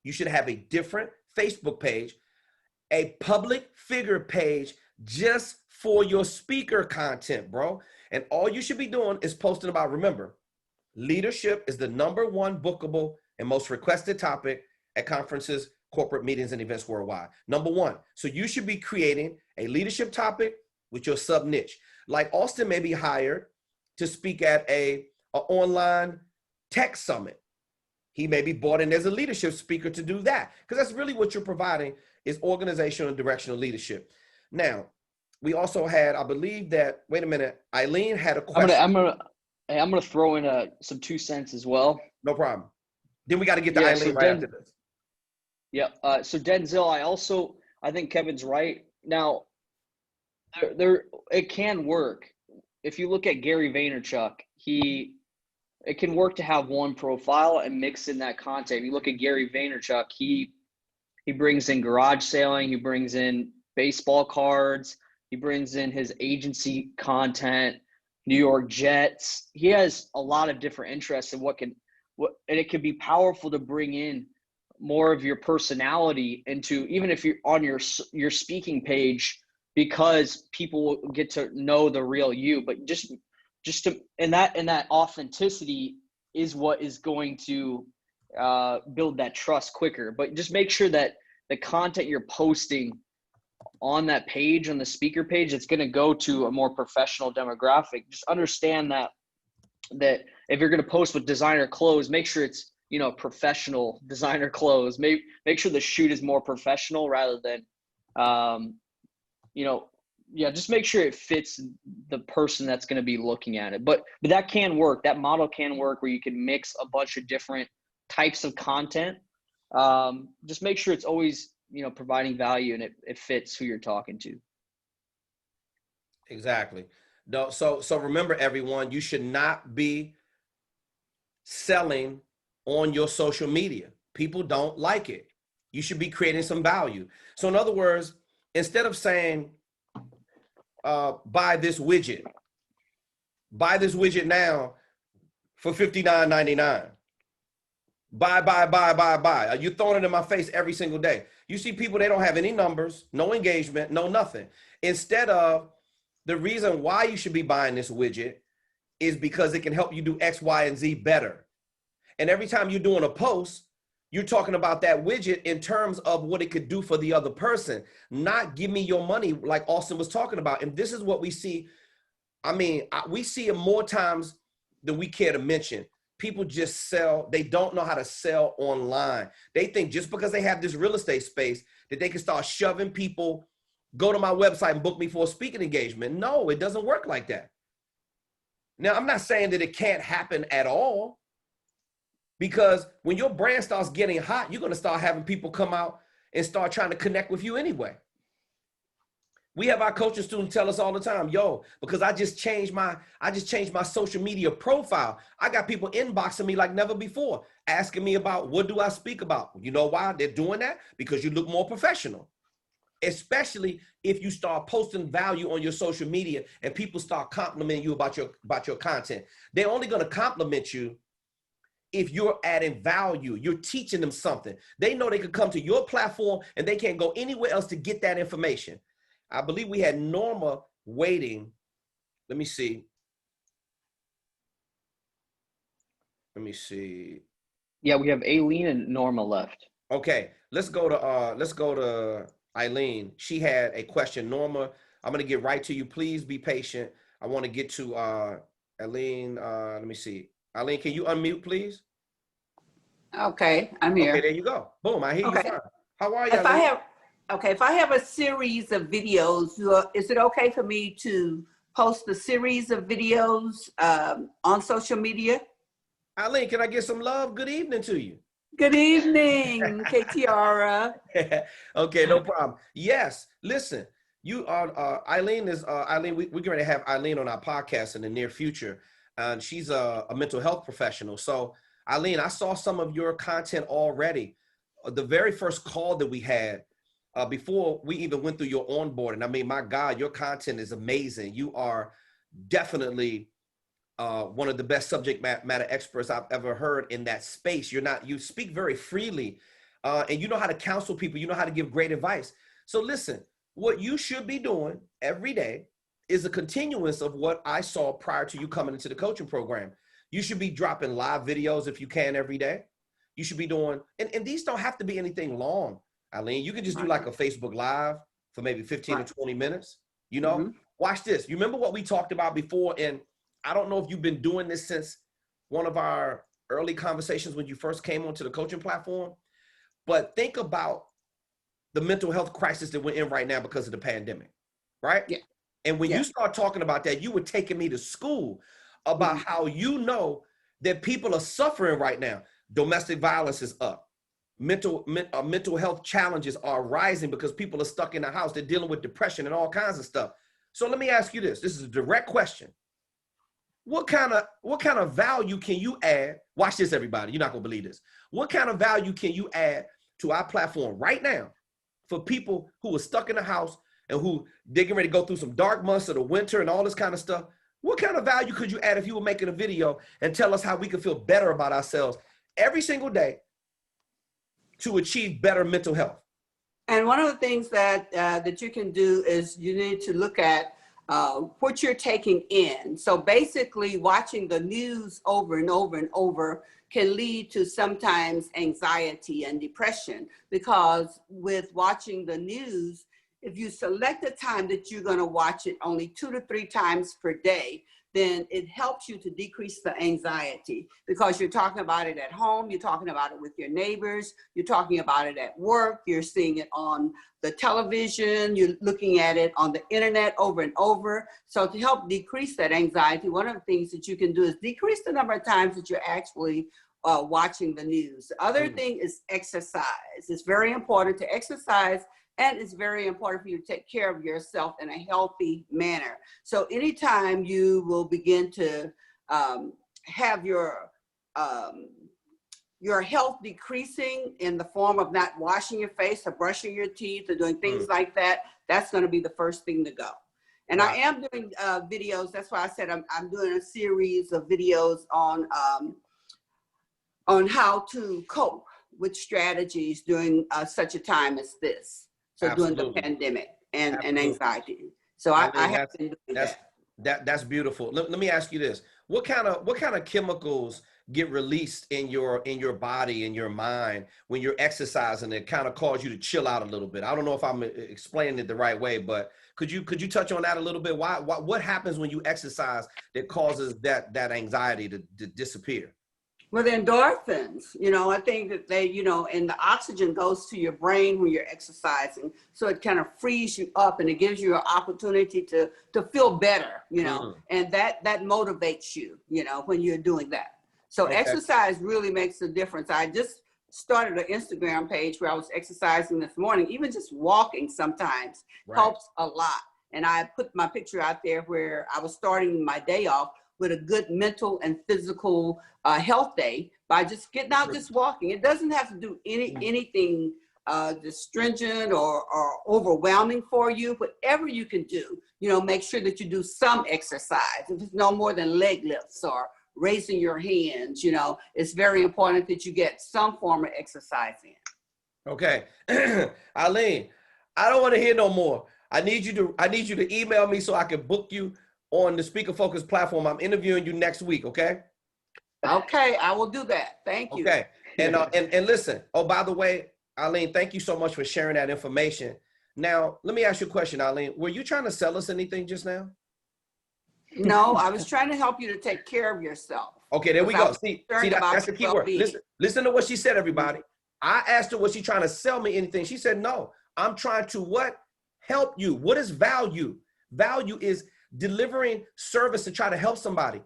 You should have a different Facebook page, a public figure page just for your speaker content, bro. And all you should be doing is posting about, remember, leadership is the #1 bookable and most requested topic at conferences, corporate meetings, and events worldwide. #1. So you should be creating a leadership topic with your sub niche. Like Austin may be hired to speak at a online tech summit. He may be brought in as a leadership speaker to do that, because that's really what you're providing is organizational and directional leadership. Now, we also had, I believe that, wait a minute, Eileen had a question. I'm gonna throw in some 2 cents as well. No problem. Then we got to get to Eileen right after this. Yeah. So Denzel, I think Kevin's right. Now, it can work. If you look at Gary Vaynerchuk, it can work to have one profile and mix in that content. If you look at Gary Vaynerchuk, he brings in garage sailing, he brings in baseball cards, he brings in his agency content, New York Jets. He has a lot of different interests in and it can be powerful to bring in more of your personality into, even if you're on your speaking page, because people will get to know the real you. But and that authenticity is what is going to build that trust quicker. But just make sure that the content you're posting on that page, on the speaker page, it's going to go to a more professional demographic. Just understand that if you're going to post with designer clothes, make sure it's professional designer clothes. Make sure the shoot is more professional rather than just make sure it fits the person that's going to be looking at it. But that can work. That model can work where you can mix a bunch of different types of content. Just make sure it's always, providing value and it fits who you're talking to. Exactly. No, so remember, everyone, you should not be selling on your social media. People don't like it. You should be creating some value. So in other words, instead of saying, buy this widget now for $59.99. Buy. You're throwing it in my face every single day. You see people, they don't have any numbers, no engagement, no nothing. Instead of, the reason why you should be buying this widget is because it can help you do X, Y, and Z better. And every time you're doing a post, you're talking about that widget in terms of what it could do for the other person, not give me your money like Austin was talking about. And this is what we see. I mean, we see it more times than we care to mention. People just sell. They don't know how to sell online. They think just because they have this real estate space that they can start shoving people, go to my website and book me for a speaking engagement. No, it doesn't work like that. Now, I'm not saying that it can't happen at all, because when your brand starts getting hot, you're going to start having people come out and start trying to connect with you anyway. We have our coaching students tell us all the time, yo, because I just changed my social media profile. I got people inboxing me like never before, asking me about what do I speak about. You know why they're doing that? Because you look more professional. especially if you start posting value on your social media and people start complimenting you about your content. They're only going to compliment you if you're adding value, you're teaching them something. They know they could come to your platform and they can't go anywhere else to get that information. I believe we had Norma waiting. Let me see. Yeah, we have Aileen and Norma left. Okay, let's go to Eileen. She had a question. Norma, I'm gonna get right to you. Please be patient. I want to get to Eileen. Let me see. Eileen, can you unmute, please? Okay, I'm here. Okay, there you go. Boom, I hear you fine. How are you, If I have a series of videos, is it okay for me to post a series of videos on social media? Eileen, can I get some love? Good evening to you. Good evening, KTR. Okay, no problem. Yes, listen, you are Eileen is Eileen. We're going to have Eileen on our podcast in the near future, and she's a mental health professional. So, Eileen, I saw some of your content already. The very first call that we had before we even went through your onboarding. I mean, my God, your content is amazing. You are definitely one of the best subject matter experts I've ever heard in that space. You speak very freely and you know how to counsel people. You know how to give great advice. So listen, what you should be doing every day is a continuance of what I saw prior to you coming into the coaching program. You should be dropping live videos if you can every day. You should be doing, and these don't have to be anything long, Eileen. You can just do like a Facebook Live for maybe 15 to 20 minutes, you know? Watch this. You remember what we talked about before? And I don't know if you've been doing this since one of our early conversations when you first came onto the coaching platform, but think about the mental health crisis that we're in right now because of the pandemic, right? Yeah. And when you start talking about that, you were taking me to school about how you know that people are suffering right now. Domestic violence is up. Mental health challenges are rising because people are stuck in the house. They're dealing with depression and all kinds of stuff. So let me ask you this. This is a direct question. What kind of value can you add? Watch this, everybody. You're not gonna believe this. What kind of value can you add to our platform right now for people who are stuck in the house and who they're getting ready to go through some dark months of the winter and all this kind of stuff? What kind of value could you add if you were making a video and tell us how we could feel better about ourselves every single day to achieve better mental health? And one of the things that that you can do is you need to look at what you're taking in. So basically watching the news over and over and over can lead to sometimes anxiety and depression, because with watching the news, if you select a time that you're going to watch it only 2 to 3 times per day, then it helps you to decrease the anxiety, because you're talking about it at home, you're talking about it with your neighbors, you're talking about it at work, you're seeing it on the television, you're looking at it on the internet over and over. So to help decrease that anxiety, one of the things that you can do is decrease the number of times that you're actually watching the news. The other thing is exercise. It's very important to exercise, and it's very important for you to take care of yourself in a healthy manner. So anytime you will begin to have your health decreasing in the form of not washing your face or brushing your teeth or doing things like that, that's going to be the first thing to go. And I am doing videos. That's why I said I'm doing a series of videos on how to cope with strategies during such a time as this. So during the pandemic and anxiety. So I have been doing that. That's beautiful. Let me ask you this. What kind of chemicals get released in your body, in your mind, when you're exercising that kind of cause you to chill out a little bit? I don't know if I'm explaining it the right way, but could you touch on that a little bit? What happens when you exercise that causes that anxiety to disappear? Well, the endorphins, I think that they, and the oxygen goes to your brain when you're exercising. So it kind of frees you up and it gives you an opportunity to feel better, and that motivates you, when you're doing that. So exercise really makes a difference. I just started an Instagram page where I was exercising this morning. Even just walking sometimes helps a lot. And I put my picture out there where I was starting my day off with a good mental and physical health day by just getting out, just walking. It doesn't have to do anything stringent or overwhelming for you, whatever you can do, make sure that you do some exercise. If it's no more than leg lifts or raising your hands, it's very important that you get some form of exercise in. Okay. Eileen, I don't want to hear no more. I need you to email me so I can book you on the Speaker Focus platform. I'm interviewing you next week, okay? Okay, I will do that. Thank you. Okay. And listen, oh, by the way, Eileen, thank you so much for sharing that information. Now, let me ask you a question, Eileen. Were you trying to sell us anything just now? No, I was trying to help you to take care of yourself. Okay, there we go. See that's the key word. Listen to what she said, everybody. I asked her, was she trying to sell me anything? She said, no, I'm trying to what? Help you. What is value? Value is delivering service to try to help somebody.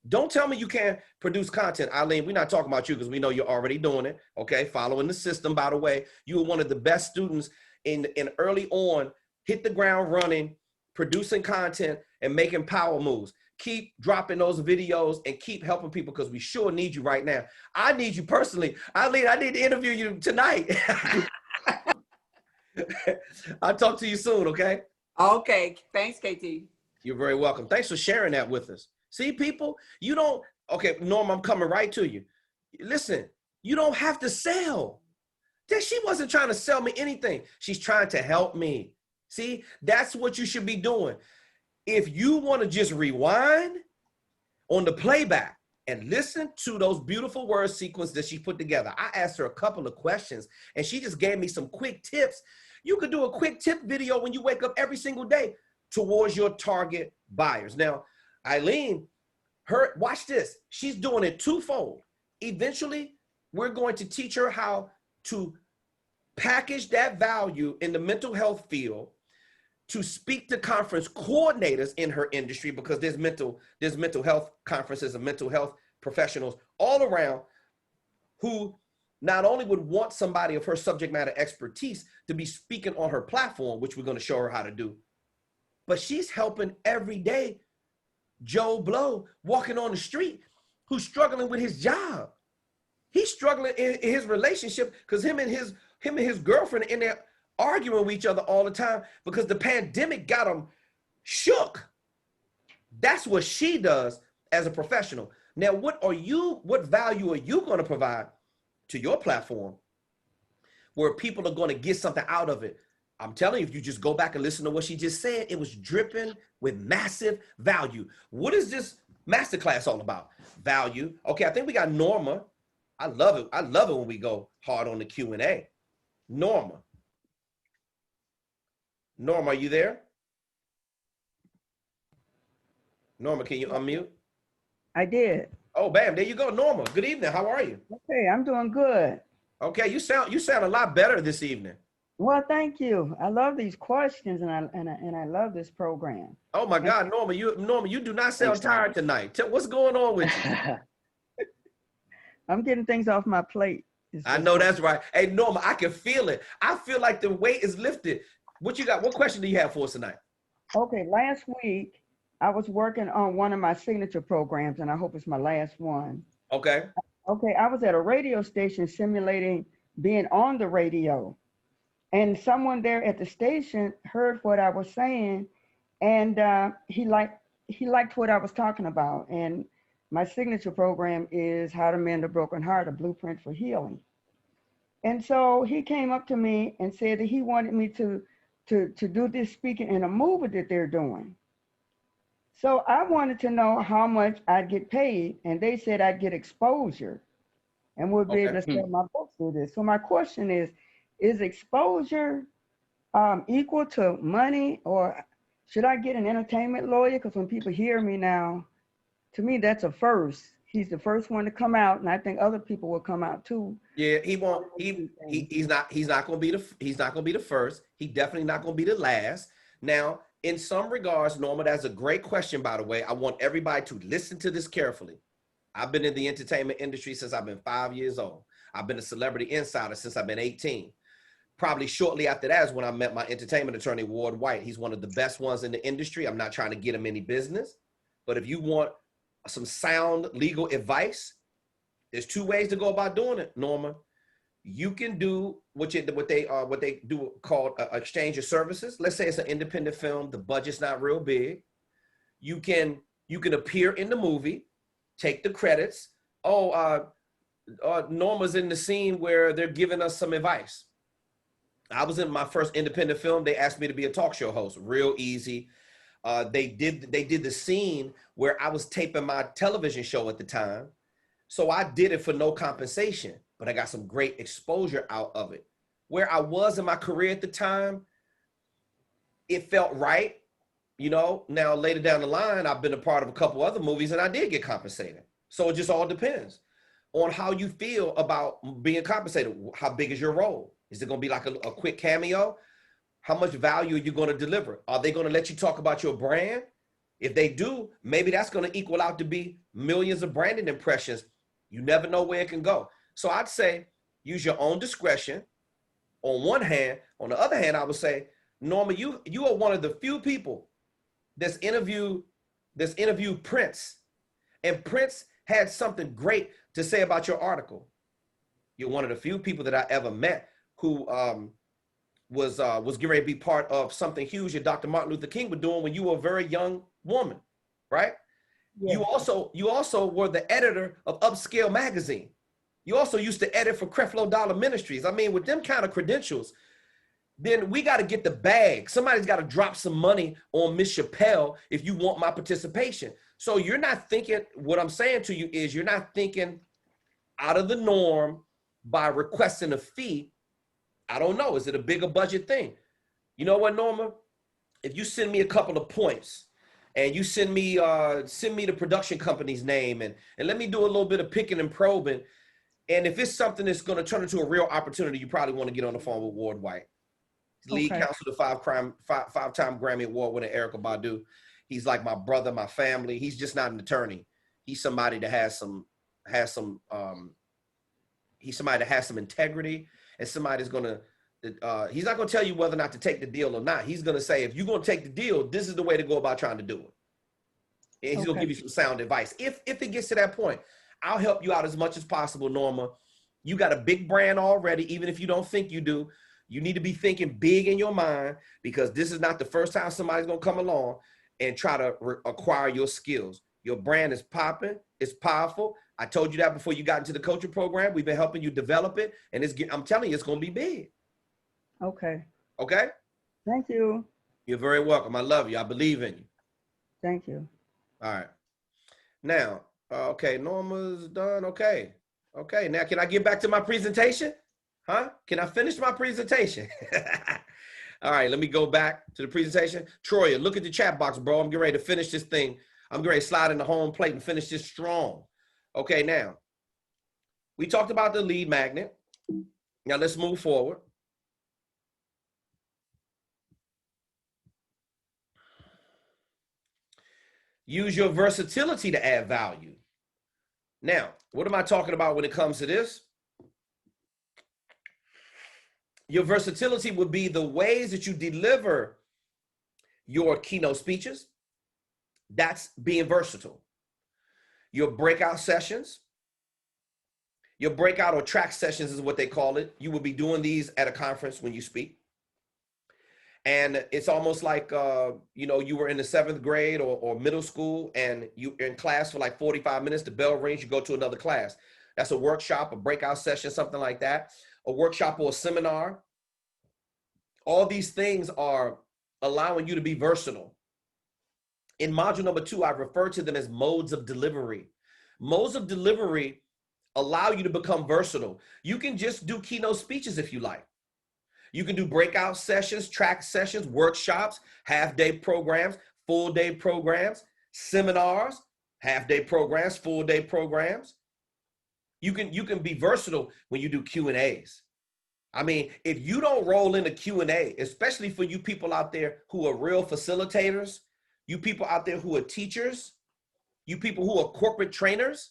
Don't tell me you can't produce content, Eileen. We're not talking about you because we know you're already doing it. Okay, following the system, by the way. You were one of the best students in early on, hit the ground running, producing content and making power moves. Keep dropping those videos and keep helping people because we sure need you right now. I need you personally. Eileen, I need to interview you tonight. I'll talk to you soon, okay? Okay, thanks, KT. You're very welcome. Thanks for sharing that with us. See, people, you don't, okay, Norm, I'm coming right to you. Listen, you don't have to sell. She wasn't trying to sell me anything. She's trying to help me. See, that's what you should be doing. If you want to just rewind on the playback and listen to those beautiful word sequence that she put together. I asked her a couple of questions and she just gave me some quick tips. You could do a quick tip video when you wake up every single day towards your target buyers. Now, Eileen, watch this. She's doing it twofold. Eventually, we're going to teach her how to package that value in the mental health field to speak to conference coordinators in her industry, because there's mental health conferences and mental health professionals all around who not only would want somebody of her subject matter expertise to be speaking on her platform, which we're going to show her how to do, but she's helping everyday Joe Blow walking on the street who's struggling with his job. He's struggling in his relationship because him and his girlfriend in there arguing with each other all the time because the pandemic got them shook. That's what she does as a professional. Now, what value are you going to provide to your platform where people are going to get something out of it? I'm telling you, if you just go back and listen to what she just said, it was dripping with massive value. What is this masterclass all about? Value. Okay, I think we got Norma. I love it. I love it when we go hard on the Q&A. Norma, are you there? Norma, can you unmute? I did. Oh, bam, there you go, Norma. Good evening. How are you? Okay, I'm doing good. Okay, you sound a lot better this evening. Well, thank you. I love these questions and I love this program. Oh my God, Norma, you do not sound tired tonight. What's going on with you? I'm getting things off my plate. I know that's right. Hey, Norma, I can feel it. I feel like the weight is lifted. What you got? What question do you have for us tonight? Okay, last week I was working on one of my signature programs, and I hope it's my last one. Okay. Okay, I was at a radio station simulating being on the radio, and someone there at the station heard what I was saying, and he liked what I was talking about. And my signature program is How to Mend a Broken Heart, a Blueprint for Healing. And so he came up to me and said that he wanted me to do this speaking in a movie that they're doing. So I wanted to know how much I'd get paid, and they said I'd get exposure and we'll be able to sell my book through this. So my question is exposure equal to money, or should I get an entertainment lawyer? Because when people hear me now, to me, that's a first. He's the first one to come out, and I think other people will come out too. Yeah, he won't. He's not going to be the first. He's definitely not going to be the last. Now, in some regards, Norma, that's a great question, by the way. I want everybody to listen to this carefully. I've been in the entertainment industry since I've been 5 years old. I've been a celebrity insider since I've been 18. Probably shortly after that is when I met my entertainment attorney, Ward White. He's one of the best ones in the industry. I'm not trying to get him any business, but if you want some sound legal advice, there's two ways to go about doing it, Norma. You can do what they do called exchange of services. Let's say it's an independent film, the budget's not real big. You can appear in the movie, take the credits. Norma's in the scene where they're giving us some advice. I was in my first independent film. They asked me to be a talk show host. Real easy. They did the scene where I was taping my television show at the time. So I did it for no compensation, but I got some great exposure out of it. Where I was in my career at the time, it felt right. You know, now later down the line, I've been a part of a couple other movies and I did get compensated. So it just all depends on how you feel about being compensated. How big is your role? Is it going to be like a quick cameo? How much value are you going to deliver? Are they going to let you talk about your brand? If they do, maybe that's going to equal out to be millions of branding impressions. You never know where it can go. So I'd say use your own discretion on one hand. On the other hand, I would say, Norma, you are one of the few people that's interviewed Prince. And Prince had something great to say about your article. You're one of the few people that I ever met who was getting ready to be part of something huge that Dr. Martin Luther King was doing when you were a very young woman, right? Yeah. You also were the editor of Upscale magazine. You also used to edit for Creflo Dollar Ministries. I mean, with them kind of credentials, then we got to get the bag. Somebody's got to drop some money on Miss Chappelle if you want my participation. So you're not thinking, what I'm saying to you is you're not thinking out of the norm by requesting a fee. I don't know. Is it a bigger budget thing? You know what, Norma? If you send me a couple of points and you send me the production company's name and let me do a little bit of picking and probing. And if it's something that's going to turn into a real opportunity, you probably want to get on the phone with Ward White. Lead counsel to five-time Grammy Award winner Erykah Badu. He's like my brother, my family. He's just not an attorney. He's somebody that has some integrity, and somebody's gonna he's not gonna tell you whether or not to take the deal or not. He's gonna say, if you're gonna take the deal, this is the way to go about trying to do it. And he's gonna give you some sound advice. If it gets to that point, I'll help you out as much as possible, Norma. You got a big brand already, even if you don't think you do. You need to be thinking big in your mind, because this is not the first time somebody's gonna come along and try to acquire your skills. Your brand is popping, it's powerful. I told you that before you got into the coaching program. We've been helping you develop it, and I'm telling you, it's gonna be big. Okay. Okay? Thank you. You're very welcome. I love you. I believe in you. Thank you. All right. Now, okay, Norma's done. Okay. Okay, now can I get back to my presentation? Huh? Can I finish my presentation? All right, let me go back to the presentation. Troyer, look at the chat box, bro. I'm getting ready to finish this thing. I'm getting ready to slide in the home plate and finish this strong. Okay, now, we talked about the lead magnet. Now let's move forward. Use your versatility to add value. Now, what am I talking about when it comes to this? Your versatility would be the ways that you deliver your keynote speeches. That's being versatile. Your breakout sessions, your breakout or track sessions is what they call it. You will be doing these at a conference when you speak. And it's almost like, you were in the 7th grade or middle school and you're in class for like 45 minutes, the bell rings, you go to another class. That's a workshop, a breakout session, something like that. A workshop or a seminar. All these things are allowing you to be versatile. In module number 2, I refer to them as modes of delivery. Modes of delivery allow you to become versatile. You can just do keynote speeches if you like. You can do breakout sessions, track sessions, workshops, half-day programs, full-day programs, seminars, half-day programs, full-day programs. You can be versatile when you do Q&As. I mean, if you don't roll into Q&A, especially for you people out there who are real facilitators, you people out there who are teachers, you people who are corporate trainers,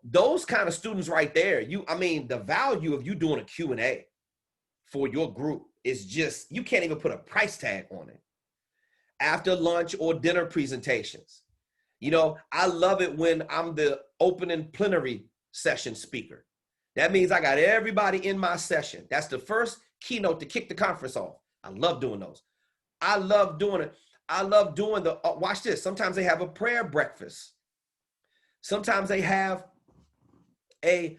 those kind of students right there, the value of you doing a Q&A for your group is just, you can't even put a price tag on it. After lunch or dinner presentations. I love it when I'm the opening plenary session speaker. That means I got everybody in my session. That's the first keynote to kick the conference off. I love doing those. I love doing it. I love doing the, watch this. Sometimes they have a prayer breakfast. Sometimes they have a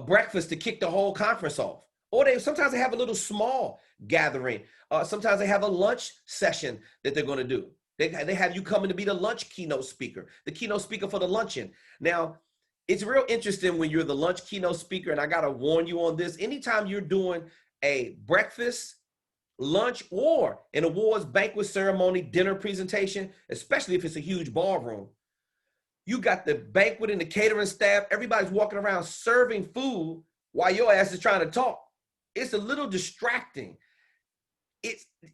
breakfast to kick the whole conference off. Or sometimes they have a little small gathering. Sometimes they have a lunch session that they're going to do. They have you coming to be the lunch keynote speaker, the keynote speaker for the luncheon. Now, it's real interesting when you're the lunch keynote speaker, and I got to warn you on this. Anytime you're doing a breakfast, lunch, or an awards, banquet, ceremony, dinner presentation, especially if it's a huge ballroom, you got the banquet and the catering staff. Everybody's walking around serving food while your ass is trying to talk. It's a little distracting.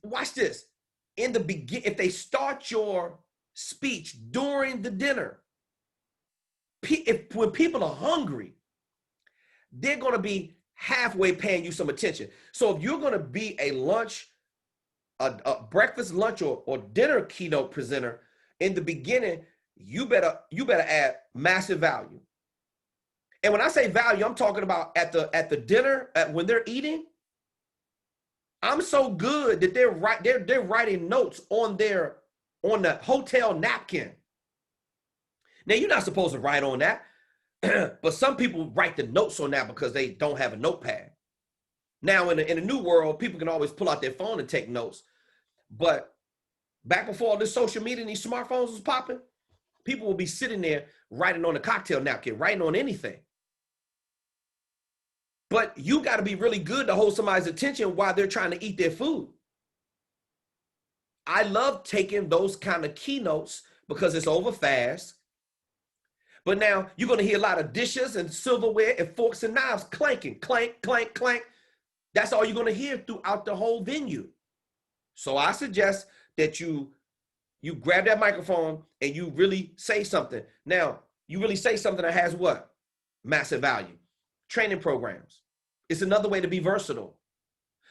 Watch this. In the beginning, if they start your speech during the dinner, when people are hungry, they're going to be halfway paying you some attention. So if you're going to be a breakfast, lunch, or dinner keynote presenter in the beginning, you better add massive value. And when I say value, I'm talking about at the dinner, when they're eating. I'm so good that they're writing notes on the hotel napkin. Now, you're not supposed to write on that, but some people write the notes on that because they don't have a notepad. Now, in the new world, people can always pull out their phone and take notes. But back before all this social media and these smartphones was popping, people will be sitting there writing on a cocktail napkin, writing on anything. But you got to be really good to hold somebody's attention while they're trying to eat their food. I love taking those kind of keynotes because it's over fast. But now you're going to hear a lot of dishes and silverware and forks and knives clanking, clank, clank, clank. That's all you're going to hear throughout the whole venue. So I suggest that you grab that microphone and you really say something. Now, you really say something that has what? Massive value. Training programs. It's another way to be versatile.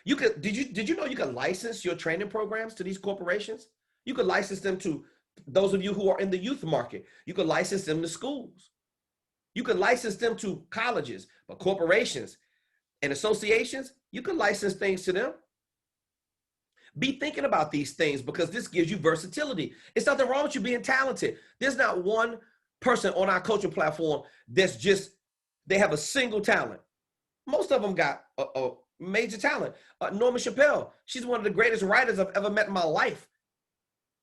Did you know you can license your training programs to these corporations? You could license them to those of you who are in the youth market. You could license them to schools. You could license them to colleges, but corporations and associations, you can license things to them. Be thinking about these things because this gives you versatility. It's nothing wrong with you being talented. There's not one person on our coaching platform they have a single talent. Most of them got a major talent. Norma Chappelle, she's one of the greatest writers I've ever met in my life.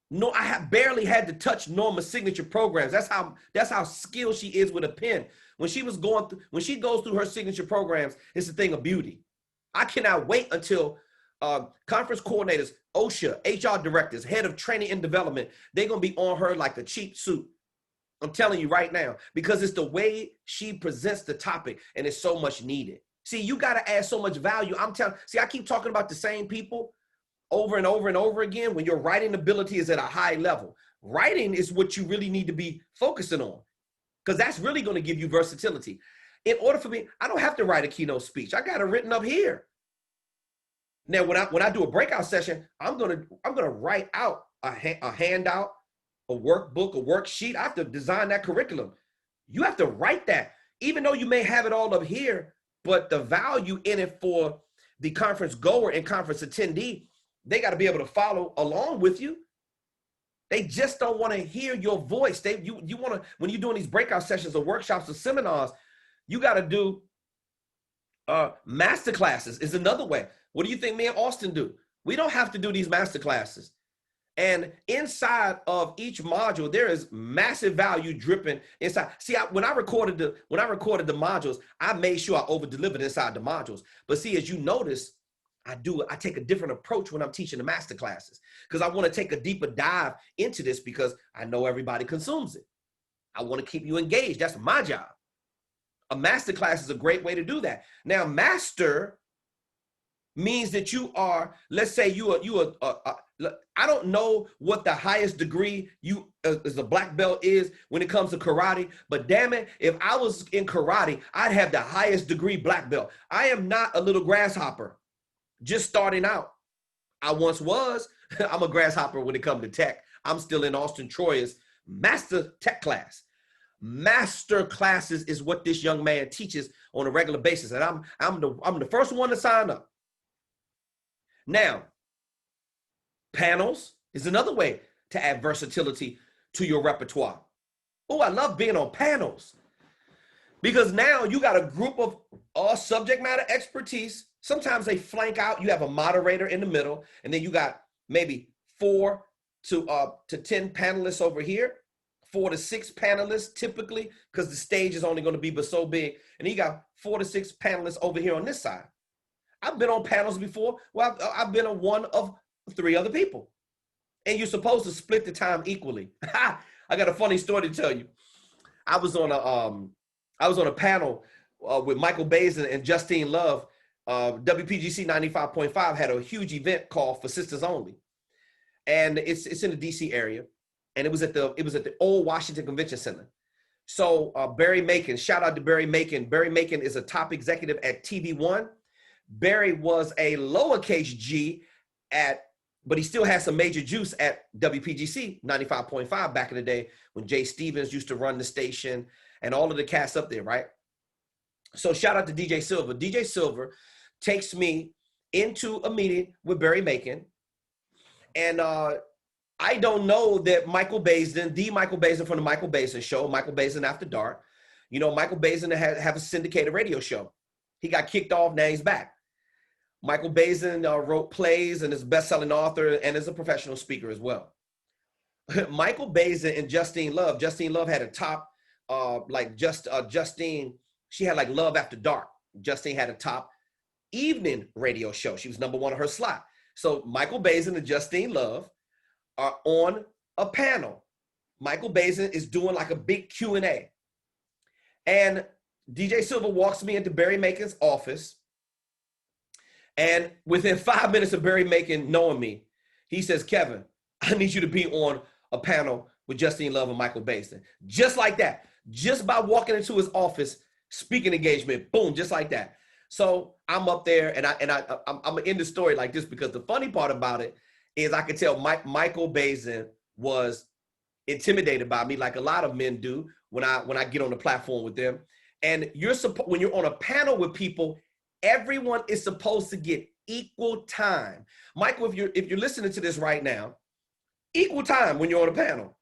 No, I have barely had to touch Norma's signature programs. That's how skilled she is with a pen. When she goes through her signature programs, it's a thing of beauty. I cannot wait until conference coordinators, OSHA, HR directors, head of training and development, they're going to be on her like a cheap suit. I'm telling you right now, because it's the way she presents the topic and it's so much needed. See, you got to add so much value. I keep talking about the same people over and over and over again. When your writing ability is at a high level, writing is what you really need to be focusing on because that's really going to give you versatility. In order for me, I don't have to write a keynote speech. I got it written up here. Now, when I do a breakout session, I'm gonna write out a handout, a workbook, a worksheet. I have to design that curriculum. You have to write that, even though you may have it all up here, but the value in it for the conference goer and conference attendee, they got to be able to follow along with you. They just don't want to hear your voice. You want to, when you're doing these breakout sessions or workshops or seminars, you got to do master classes is another way. What do you think me and Austin do? We don't have to do these master classes. And inside of each module, there is massive value dripping inside. See, when I recorded the modules, I made sure I over-delivered inside the modules. But see, as you notice, I take a different approach when I'm teaching the master classes because I want to take a deeper dive into this because I know everybody consumes it. I want to keep you engaged. That's my job. A master class is a great way to do that. Now, master means that you are, let's say I don't know what the highest degree as a black belt is when it comes to karate, but damn it, if I was in karate, I'd have the highest degree black belt. I am not a little grasshopper just starting out. I once was. I'm a grasshopper when it comes to tech. I'm still in Auston Troyer's master tech class. Master classes is what this young man teaches on a regular basis, and I'm the first one to sign up. Now, panels is another way to add versatility to your repertoire. Oh, I love being on panels because now you got a group of subject matter expertise. Sometimes they flank out. You have a moderator in the middle, and then you got maybe 4 to 10 panelists over here, 4 to 6 panelists typically, because the stage is only going to be but so big. And you got 4 to 6 panelists over here on this side. I've been on panels before. Well, I've been on one of 3 other people, and you're supposed to split the time equally. I got a funny story to tell you. I was on a panel with Michael Bazin and Justine Love. WPGC 95.5 had a huge event called For Sisters Only, and it's in the DC area, and it was at the old Washington Convention Center. So Barry Macon, shout out to Barry Macon. Barry Macon is a top executive at TV1. Barry was a lowercase G but he still has some major juice at WPGC 95.5 back in the day when Jay Stevens used to run the station and all of the cast up there, right? So shout out to DJ Silver. DJ Silver takes me into a meeting with Barry Macon, and I don't know that Michael Bazin, the Michael Bazin from the Michael Bazin Show, Michael Bazin After Dark, you know, Michael Bazin have a syndicated radio show. He got kicked off, now he's back. Michael Bazin wrote plays and is a best-selling author and is a professional speaker as well. Michael Bazin and Justine Love had a top, Justine, she had like Love After Dark. Justine had a top evening radio show. She was #1 on her slot. So Michael Bazin and Justine Love are on a panel. Michael Bazin is doing like a big Q&A. And DJ Silver walks me into Barry Macon's office. And within 5 minutes of Barry Macon knowing me, he says, Kevin, I need you to be on a panel with Justine Love and Michael Bazin. Just like that. Just by walking into his office, speaking engagement, boom, just like that. So I'm up there, and I'm gonna end the story like this because the funny part about it is I could tell Michael Bazin was intimidated by me, like a lot of men do when I get on the platform with them. And when you're on a panel with people, everyone is supposed to get equal time. Michael, if you're listening to this right now, equal time when you're on a panel.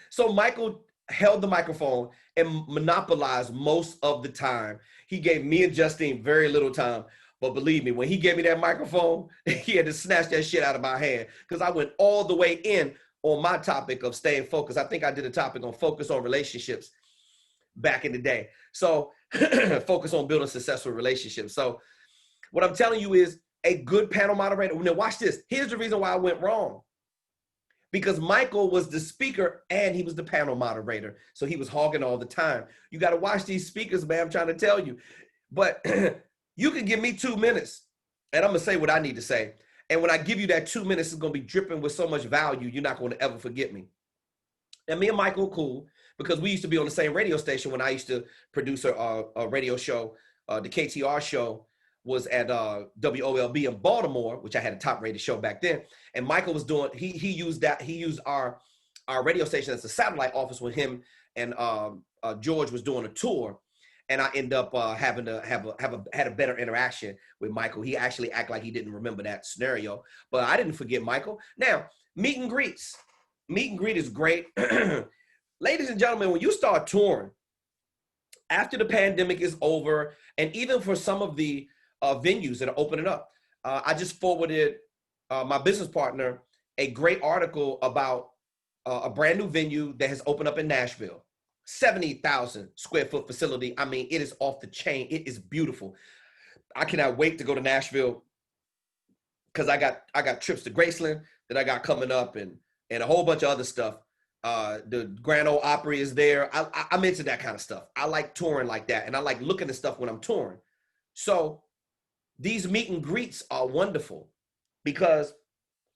So Michael held the microphone and monopolized most of the time. He gave me and Justine very little time. But believe me, when he gave me that microphone, he had to snatch that shit out of my hand because I went all the way in on my topic of staying focused. I think I did a topic on focus on relationships back in the day. So focus on building successful relationships. So what I'm telling you is a good panel moderator. Now watch this. Here's the reason why I went wrong. Because Michael was the speaker and he was the panel moderator. So he was hogging all the time. You got to watch these speakers, man. I'm trying to tell you. But you can give me 2 minutes and I'm going to say what I need to say. And when I give you that 2 minutes, it's going to be dripping with so much value, you're not going to ever forget me. And me and Michael are cool because we used to be on the same radio station when I used to produce a radio show. The KTR show was at WOLB in Baltimore, which I had a top rated show back then. And Michael was doing, he used our radio station as a satellite office with him, and George was doing a tour. And I end up having to had a better interaction with Michael. He actually acted like he didn't remember that scenario, but I didn't forget Michael. Now, meet and greets. Meet and greet is great. Ladies and gentlemen, when you start touring, after the pandemic is over, and even for some of the venues that are opening up, I just forwarded my business partner a great article about a brand new venue that has opened up in Nashville. 70,000 square foot facility. I mean, it is off the chain. It is beautiful. I cannot wait to go to Nashville because I got trips to Graceland that I got coming up and a whole bunch of other stuff. The Grand Ole Opry is there. I'm into that kind of stuff. I like touring like that, and I like looking at stuff when I'm touring. So these meet and greets are wonderful because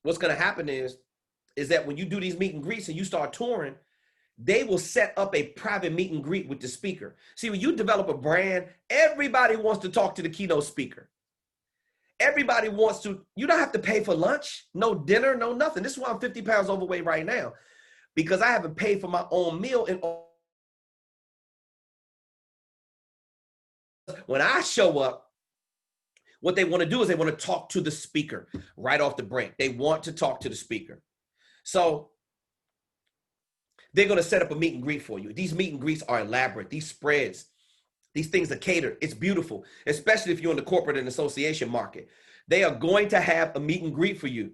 what's going to happen is that when you do these meet and greets and you start touring, they will set up a private meet and greet with the speaker. See, when you develop a brand, everybody wants to talk to the keynote speaker. Everybody wants to, you don't have to pay for lunch, no dinner, no nothing. This is why I'm 50 pounds overweight right now, because I haven't paid for my own meal in when I show up, what they want to do is they want to talk to the speaker right off the break. They want to talk to the speaker. So they're going to set up a meet and greet for you. These meet and greets are elaborate. These spreads, these things are catered. It's beautiful, especially if you're in the corporate and association market. They are going to have a meet and greet for you.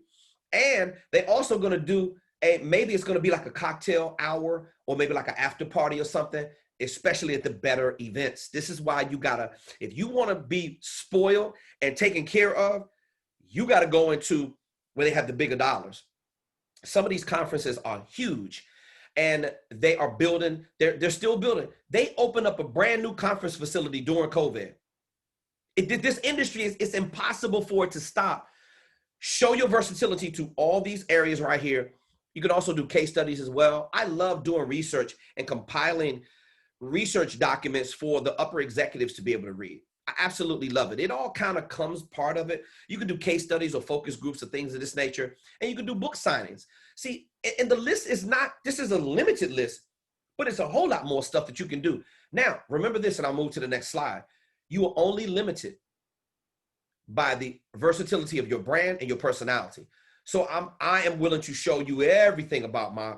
And they're also going to do maybe it's going to be like a cocktail hour or maybe like an after party or something, especially at the better events. This is why you gotta, if you want to be spoiled and taken care of, you got to go into where they have the bigger dollars. Some of these conferences are huge and they are building, they're still building. They opened up a brand new conference facility during COVID. This industry it's impossible for it to stop. Show your versatility to all these areas right here. You can also do case studies as well. I love doing research and compiling research documents for the upper executives to be able to read. I absolutely love it. It all kind of comes part of it. You can do case studies or focus groups or things of this nature, and you can do book signings. See, and the list is not, this is a limited list, but it's a whole lot more stuff that you can do. Now, remember this, and I'll move to the next slide. You are only limited by the versatility of your brand and your personality. So I am willing to show you everything about my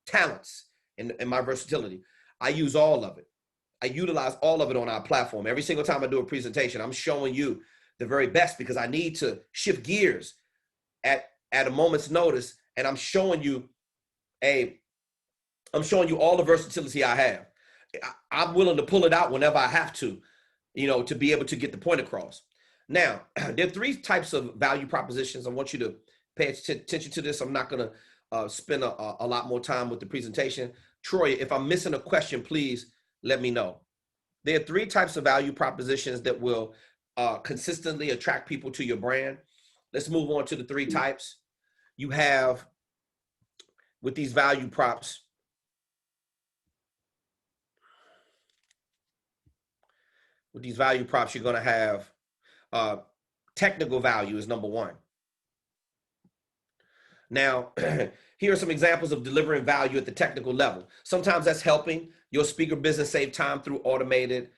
talents and my versatility. I use all of it. I utilize all of it on our platform. Every single time I do a presentation, I'm showing you the very best because I need to shift gears at a moment's notice. And I'm showing you all the versatility I have. I'm willing to pull it out whenever I have to, to be able to get the point across. Now, there are three types of value propositions. I want you to pay attention to this. I'm not going to spend a lot more time with the presentation. Troy, if I'm missing a question, please let me know. There are three types of value propositions that will consistently attract people to your brand. Let's move on to the three types. You have, with these value props, you're going to have technical value is number one. Now, here are some examples of delivering value at the technical level. Sometimes that's helping your speaker business save time through automating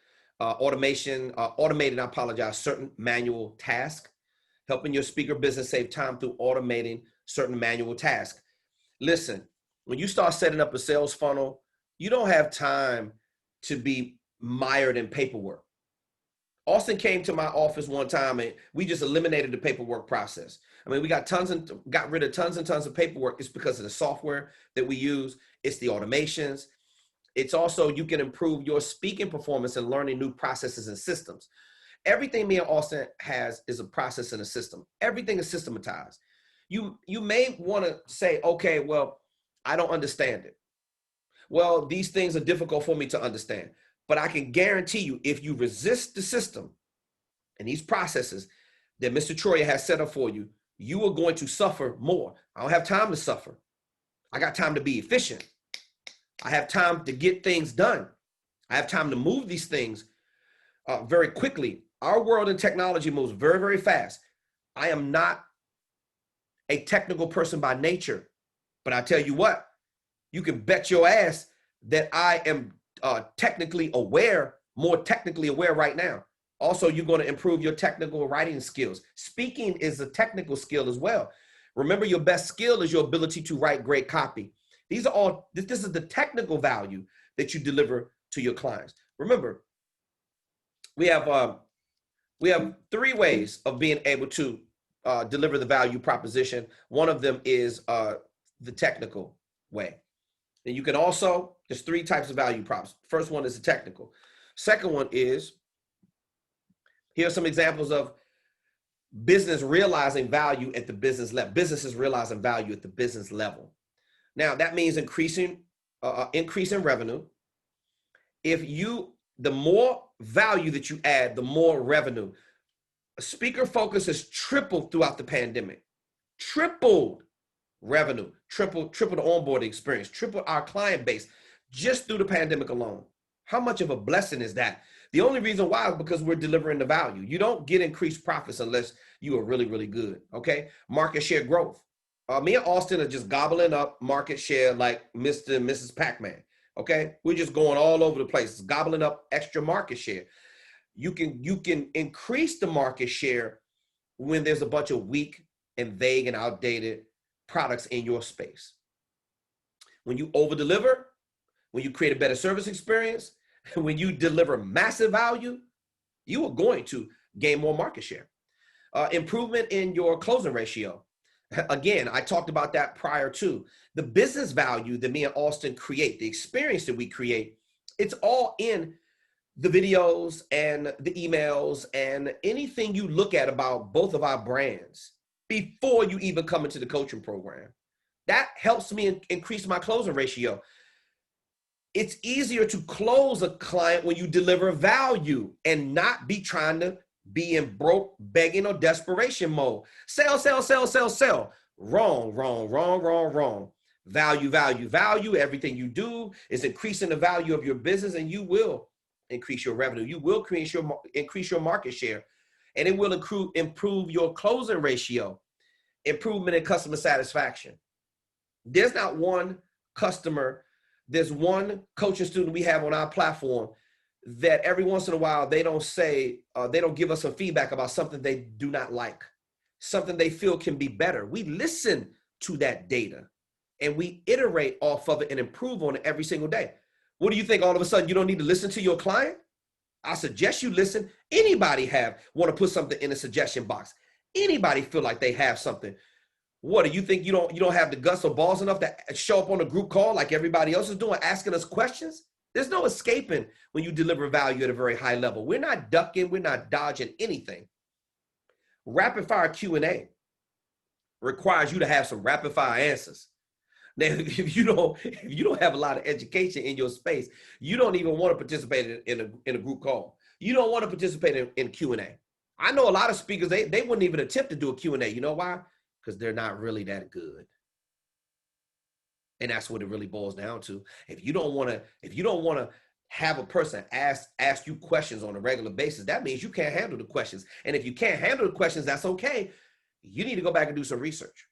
certain manual tasks. Helping your speaker business save time through automating certain manual tasks. Listen, when you start setting up a sales funnel, you don't have time to be mired in paperwork. Austin came to my office one time and we just eliminated the paperwork process. I mean, we got rid of tons and tons of paperwork. It's because of the software that we use. It's the automations. It's also, you can improve your speaking performance and learning new processes and systems. Everything me and Austin has is a process and a system. Everything is systematized. You may want to say, okay, well, I don't understand it. Well, these things are difficult for me to understand. But I can guarantee you, if you resist the system and these processes that Mr. Troyer has set up for you, you are going to suffer more. I don't have time to suffer. I got time to be efficient. I have time to get things done. I have time to move these things very quickly. Our world and technology moves very, very fast. I am not a technical person by nature, but I tell you what, you can bet your ass that I am more technically aware right now. Also, you're going to improve your technical writing skills. Speaking is a technical skill as well. Remember, your best skill is your ability to write great copy. These are all, this is the technical value that you deliver to your clients. Remember, we have three ways of being able to deliver the value proposition. One of them is the technical way. And you can also, there's three types of value props. First one is the technical. Second one is, here are some examples of business realizing value at the business level. Businesses realizing value at the business level. Now that means increasing revenue. The more value that you add, the more revenue. Speaker Focus has tripled throughout the pandemic. Tripled revenue, triple the onboarding experience, triple our client base just through the pandemic alone. How much of a blessing is that? The only reason why is because we're delivering the value. You don't get increased profits unless you are really, really good, okay? Market share growth. Me and Austin are just gobbling up market share like Mr. and Mrs. Pac-Man, okay? We're just going all over the place, gobbling up extra market share. You can increase the market share when there's a bunch of weak and vague and outdated products in your space. When you over deliver, when you create a better service experience, when you deliver massive value, you are going to gain more market share. Improvement in your closing ratio. Again, I talked about that prior to. The business value that me and Austin create, the experience that we create, it's all in the videos and the emails and anything you look at about both of our brands before you even come into the coaching program. That helps me increase my closing ratio. It's easier to close a client when you deliver value and not be trying to be in broke, begging, or desperation mode. Sell, sell, sell, sell, sell. Wrong, wrong, wrong, wrong, wrong. Value, value, value. Everything you do is increasing the value of your business, and you will increase your revenue. You will increase your market share, and it will improve your closing ratio. Improvement in customer satisfaction. There's not one customer, there's one coaching student we have on our platform that every once in a while they don't give us some feedback about something they do not like, something they feel can be better. We listen to that data and we iterate off of it and improve on it every single day. What do you think? All of a sudden you don't need to listen to your client? I suggest you listen. Anybody want to put something in a suggestion box. Anybody feel like they have something. What do you think? You don't have the guts or balls enough to show up on a group call like everybody else is doing, asking us questions? There's no escaping when you deliver value at a very high level. We're not ducking, we're not dodging anything. Rapid fire Q&A requires you to have some rapid fire answers. Now, if you don't have a lot of education in your space, you don't even want to participate in a group call. You don't want to participate in Q&A. I know a lot of speakers, they wouldn't even attempt to do a Q&A. You know why? Because they're not really that good. And that's what it really boils down to. If you don't want to have a person ask you questions on a regular basis, that means you can't handle the questions. And if you can't handle the questions, that's okay. You need to go back and do some research.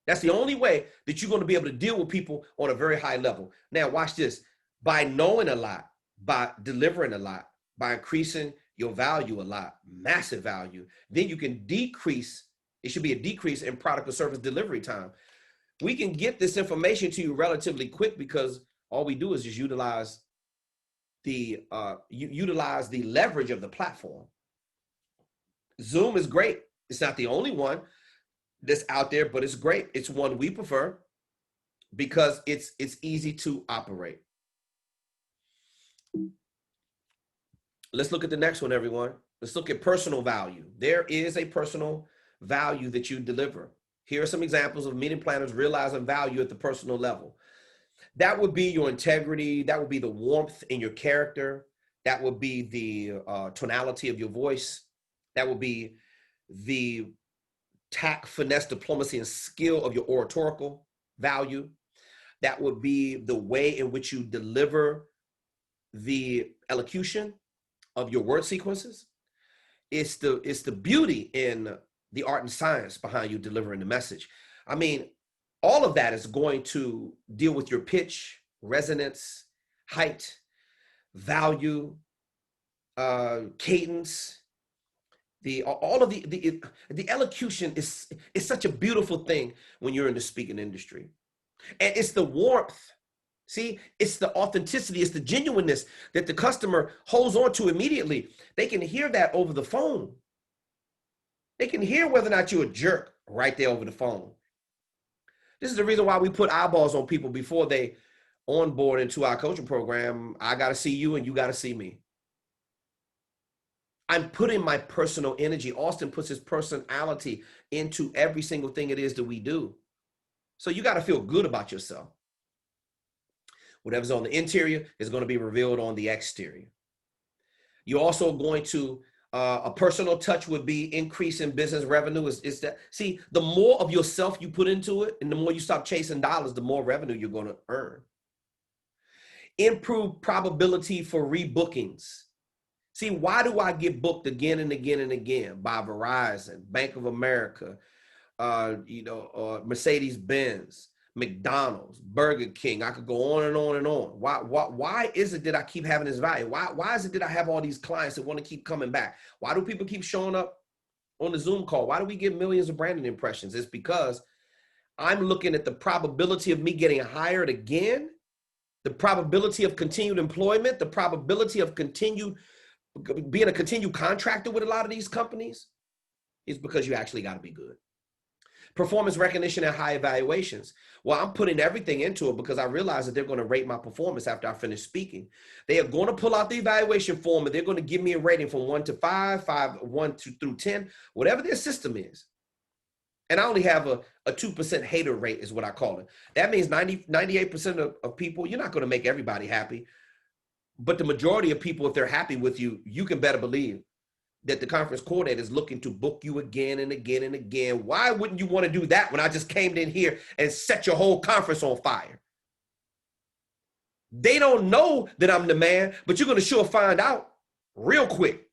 That's the only way that you're going to be able to deal with people on a very high level. Now, watch this. By knowing a lot, by delivering a lot, by increasing your value a lot, massive value, then you can decrease. It should be a decrease in product or service delivery time. We can get this information to you relatively quick because all we do is just utilize the leverage of the platform. Zoom is great. It's not the only one that's out there, but it's great. It's one we prefer because it's easy to operate. Let's look at the next one, everyone. Let's look at personal value. There is a personal value that you deliver. Here are some examples of meeting planners realizing value at the personal level. That would be your integrity. That would be the warmth in your character. That would be the tonality of your voice. That would be the tact, finesse, diplomacy, and skill of your oratorical value. That would be the way in which you deliver the elocution of your word sequences. It's the beauty in the art and science behind you delivering the message. I mean, all of that is going to deal with your pitch, resonance, height, value, cadence. The elocution is such a beautiful thing when you're in the speaking industry. And it's the warmth. See, it's the authenticity, it's the genuineness that the customer holds on to immediately. They can hear that over the phone. They can hear whether or not you're a jerk right there over the phone. This is the reason why we put eyeballs on people before they onboard into our coaching program. I got to see you and you got to see me. I'm putting my personal energy. Austin puts his personality into every single thing it is that we do. So you got to feel good about yourself. Whatever's on the interior is going to be revealed on the exterior. You're also going to, a personal touch would be increase in business revenue. Is that, see, the more of yourself you put into it and the more you stop chasing dollars, the more revenue you're going to earn. Improve probability for rebookings. See, why do I get booked again and again and again by Verizon, Bank of America, Mercedes-Benz, McDonald's, Burger King. I could go on and on and on. Why is it that I keep having this value? Why is it that I have all these clients that want to keep coming back? Why do people keep showing up on the Zoom call? Why do we get millions of branding impressions? It's because I'm looking at the probability of me getting hired again, the probability of continued employment, the probability of being a continued contractor with a lot of these companies is because you actually got to be good. Performance recognition and high evaluations. Well, I'm putting everything into it because I realize that they're going to rate my performance after I finish speaking. They are going to pull out the evaluation form and they're going to give me a rating from 1 to 5, 1 through 10, whatever their system is. And I only have a 2% hater rate is what I call it. That means 98% of people, you're not going to make everybody happy. But the majority of people, if they're happy with you, you can better believe that the conference coordinator is looking to book you again and again and again. Why wouldn't you want to do that when I just came in here and set your whole conference on fire? They don't know that I'm the man, but you're going to sure find out real quick.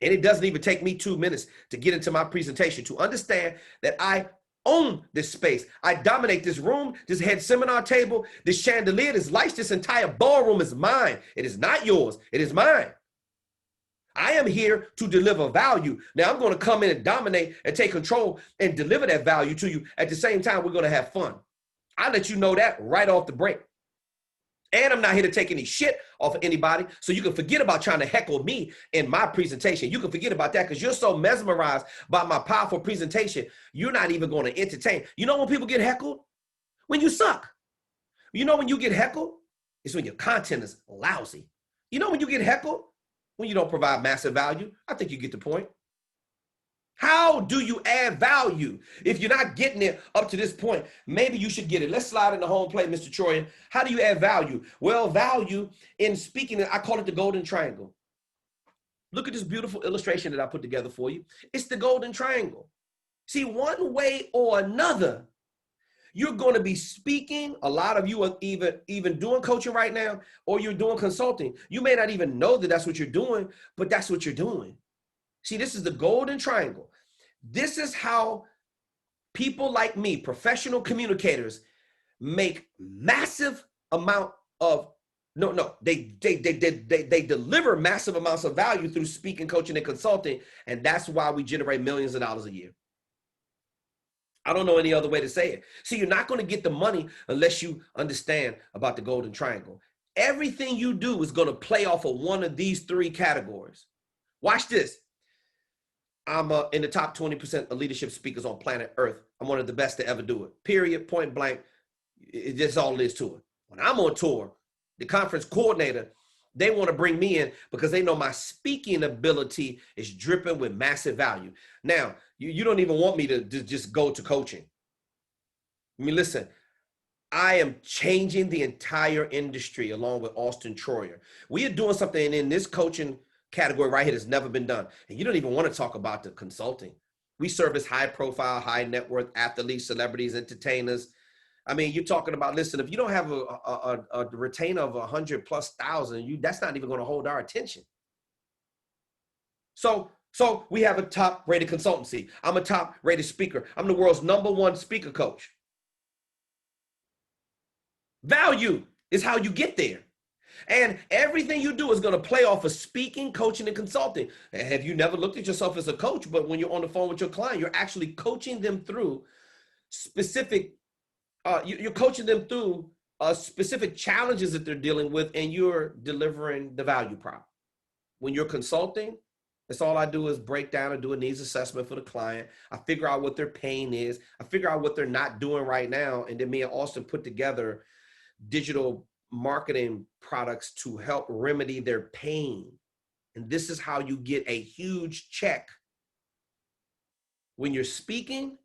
And it doesn't even take me 2 minutes to get into my presentation to understand that I own this space. I dominate this room, this head seminar table, this chandelier, this lights, this entire ballroom is mine. It is not yours. It is mine. I am here to deliver value. Now I'm going to come in and dominate and take control and deliver that value to you. At the same time, we're going to have fun. I'll let you know that right off the break. And I'm not here to take any shit off of anybody. So you can forget about trying to heckle me in my presentation. You can forget about that because you're so mesmerized by my powerful presentation. You're not even going to entertain. You know when people get heckled? When you suck. You know when you get heckled? It's when your content is lousy. You know when you get heckled? When you don't provide massive value. I think you get the point. How do you add value? If you're not getting it up to this point, maybe you should get it. Let's slide in the home plate, Mr. Troyer. How do you add value? Well, value in speaking, I call it the golden triangle. Look at this beautiful illustration that I put together for you. It's the golden triangle. See, one way or another, you're going to be speaking. A lot of you are even doing coaching right now, or you're doing consulting. You may not even know that that's what you're doing, but that's what you're doing. See, this is the golden triangle. This is how people like me, professional communicators, make massive amount of, they deliver massive amounts of value through speaking, coaching, and consulting. And that's why we generate millions of dollars a year. I don't know any other way to say it. See, you're not going to get the money unless you understand about the golden triangle. Everything you do is going to play off of one of these 3 categories. Watch this. I'm in the top 20% of leadership speakers on planet Earth. I'm one of the best to ever do it. Period, point blank. It's just all there is to it. When I'm on tour, the conference coordinator, they want to bring me in because they know my speaking ability is dripping with massive value. Now, you don't even want me to just go to coaching. I mean, listen, I am changing the entire industry along with Auston Troyer. We are doing something in this coaching category right here that's never been done. And you don't even want to talk about the consulting. We service high profile, high net worth athletes, celebrities, entertainers. I mean, you're talking about, listen, if you don't have a retainer of 100,000+, that's not even going to hold our attention. So we have a top rated consultancy. I'm a top rated speaker. I'm the world's #1 speaker coach. Value is how you get there. And everything you do is going to play off of speaking, coaching, and consulting. And have you never looked at yourself as a coach? But when you're on the phone with your client, you're actually coaching them through specific, you're coaching them through specific challenges that they're dealing with, and you're delivering the value prop. When you're consulting, that's all I do is break down and do a needs assessment for the client. I figure out what their pain is. I figure out what they're not doing right now. And then me and Austin put together digital marketing products to help remedy their pain. And this is how you get a huge check. When you're speaking,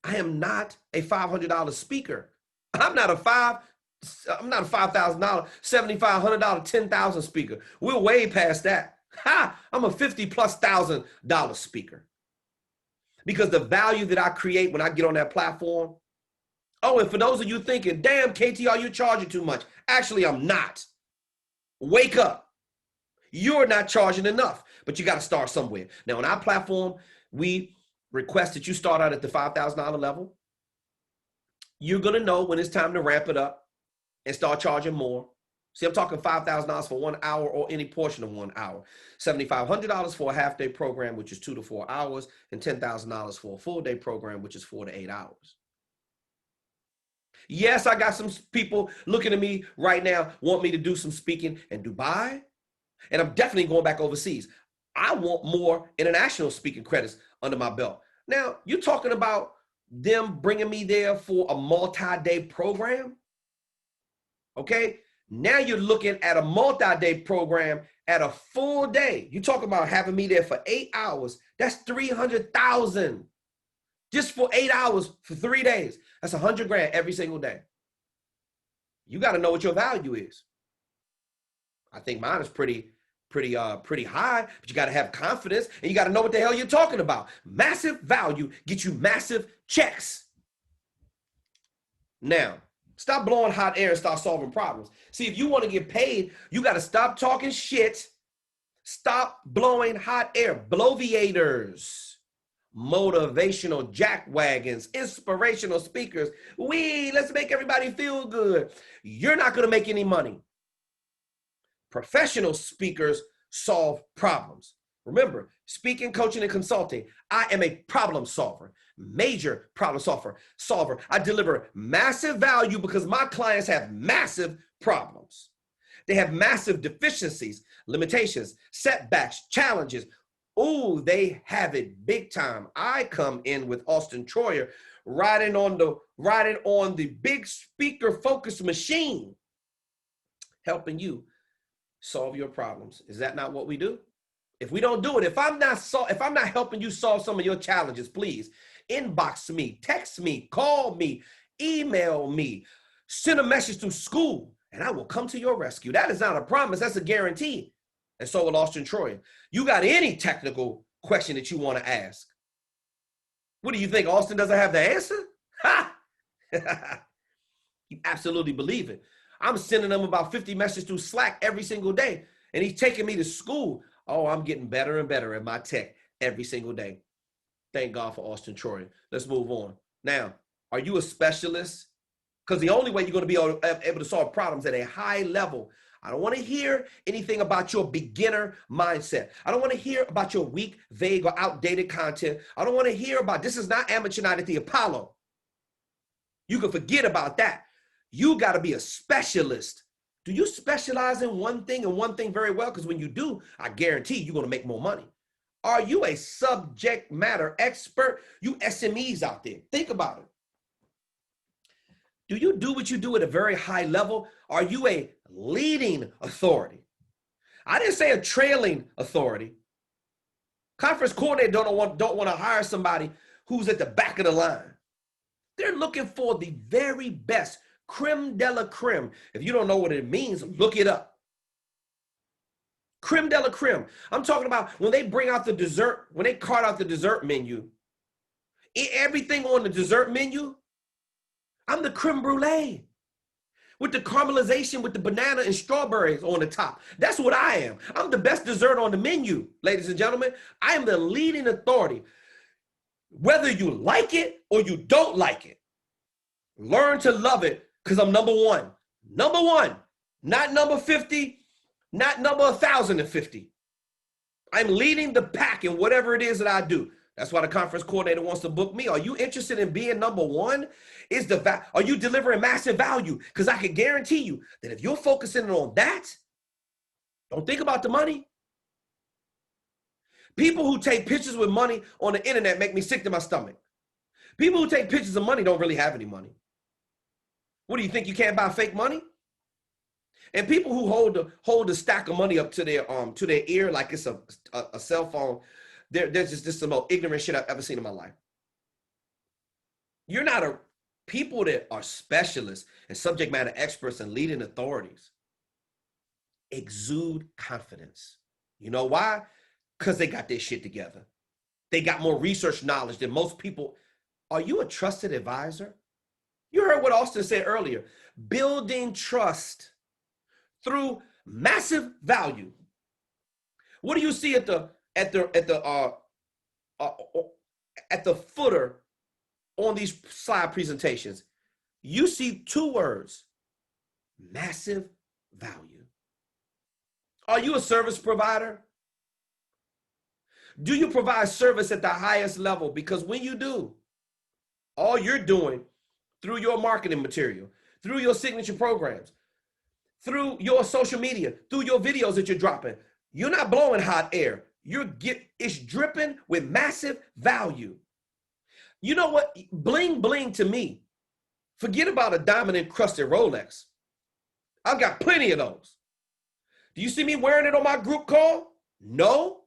I am not a $500 speaker. I'm not a $5,000, $7,500, $10,000 speaker. We're way past that. I'm a $50,000+ speaker. Because the value that I create when I get on that platform. Oh, and for those of you thinking, damn, KTR, you're charging too much. Actually, I'm not. Wake up. You're not charging enough, but you got to start somewhere. Now, on our platform, we request that you start out at the $5,000 level. You're going to know when it's time to ramp it up and start charging more. See, I'm talking $5,000 for 1 hour or any portion of 1 hour. $7,500 for a half-day program, which is 2 to 4 hours, and $10,000 for a full-day program, which is 4 to 8 hours. Yes, I got some people looking at me right now, want me to do some speaking in Dubai, and I'm definitely going back overseas. I want more international speaking credits under my belt. Now, you're talking about them bringing me there for a multi-day program, okay? Now you're looking at a multi-day program at a full day. You're talking about having me there for 8 hours. That's $300,000 just for 8 hours for 3 days. That's $100,000 every single day. You got to know what your value is. I think mine is pretty high, but you got to have confidence and you got to know what the hell you're talking about. Massive value gets you massive checks. Now, stop blowing hot air and start solving problems. See, if you want to get paid, you got to stop talking shit. Stop blowing hot air. Bloviators, motivational jackwagons, inspirational speakers. Let's make everybody feel good. You're not going to make any money. Professional speakers solve problems. Remember, speaking, coaching, and consulting, I am a problem solver, major problem solver. I deliver massive value because my clients have massive problems. They have massive deficiencies, limitations, setbacks, challenges. Oh, they have it big time. I come in with Auston Troyer riding on the big speaker focus machine, helping you solve your problems. Is that not what we do? If we don't do it, if I'm not helping you solve some of your challenges, please inbox me, text me, call me, email me, send a message to school, and I will come to your rescue. That is not a promise, that's a guarantee. And so will Auston Troyer. You got any technical question that you want to ask? What do you think, Auston doesn't have the answer? Ha! You absolutely believe it. I'm sending them about 50 messages through Slack every single day, and he's taking me to school. Oh, I'm getting better and better at my tech every single day. Thank God for Auston Troyer. Let's move on. Now, are you a specialist? Because the only way you're going to be able to solve problems at a high level. I don't want to hear anything about your beginner mindset. I don't want to hear about your weak, vague, or outdated content. I don't want to hear about, this is not amateur night at the Apollo. You can forget about that. You got to be a specialist. Do you specialize in one thing and one thing very well? Because when you do, I guarantee you're going to make more money. Are you a subject matter expert? You SMEs out there, think about it. Do you do what you do at a very high level? Are you a leading authority? I didn't say a trailing authority. Conference coordinator don't want to hire somebody who's at the back of the line. They're looking for the very best, creme de la creme. If you don't know what it means, look it up. Creme de la creme. I'm talking about when they bring out the dessert, when they cart out the dessert menu, everything on the dessert menu, I'm the creme brulee with the caramelization with the banana and strawberries on the top. That's what I am. I'm the best dessert on the menu, ladies and gentlemen. I am the leading authority. Whether you like it or you don't like it, learn to love it because I'm number one. Number one, not number 50, not number 1,050. I'm leading the pack in whatever it is that I do. That's why the conference coordinator wants to book me. Are you interested in being number one? Are you delivering massive value? Because I can guarantee you that if you're focusing on that, don't think about the money. People who take pictures with money on the internet make me sick to my stomach. People who take pictures of money don't really have any money. What do you think? You can't buy fake money? And people who hold a stack of money up to their ear like it's a cell phone, there's just the most ignorant shit I've ever seen in my life. You're not people that are specialists and subject matter experts and leading authorities exude confidence. You know why? Because they got their shit together. They got more research knowledge than most people. Are you a trusted advisor? You heard what Auston said earlier. Building trust through massive value. What do you see at the footer on these slide presentations? you see two words: massive value. Are you a service provider? Do you provide service at the highest level? Because when you do, all you're doing through your marketing material, through your signature programs, through your social media, through your videos that you're dropping, you're not blowing hot air. It's dripping with massive value. You know what? Bling bling to me. Forget about a diamond encrusted Rolex. I've got plenty of those. Do you see me wearing it on my group call? No.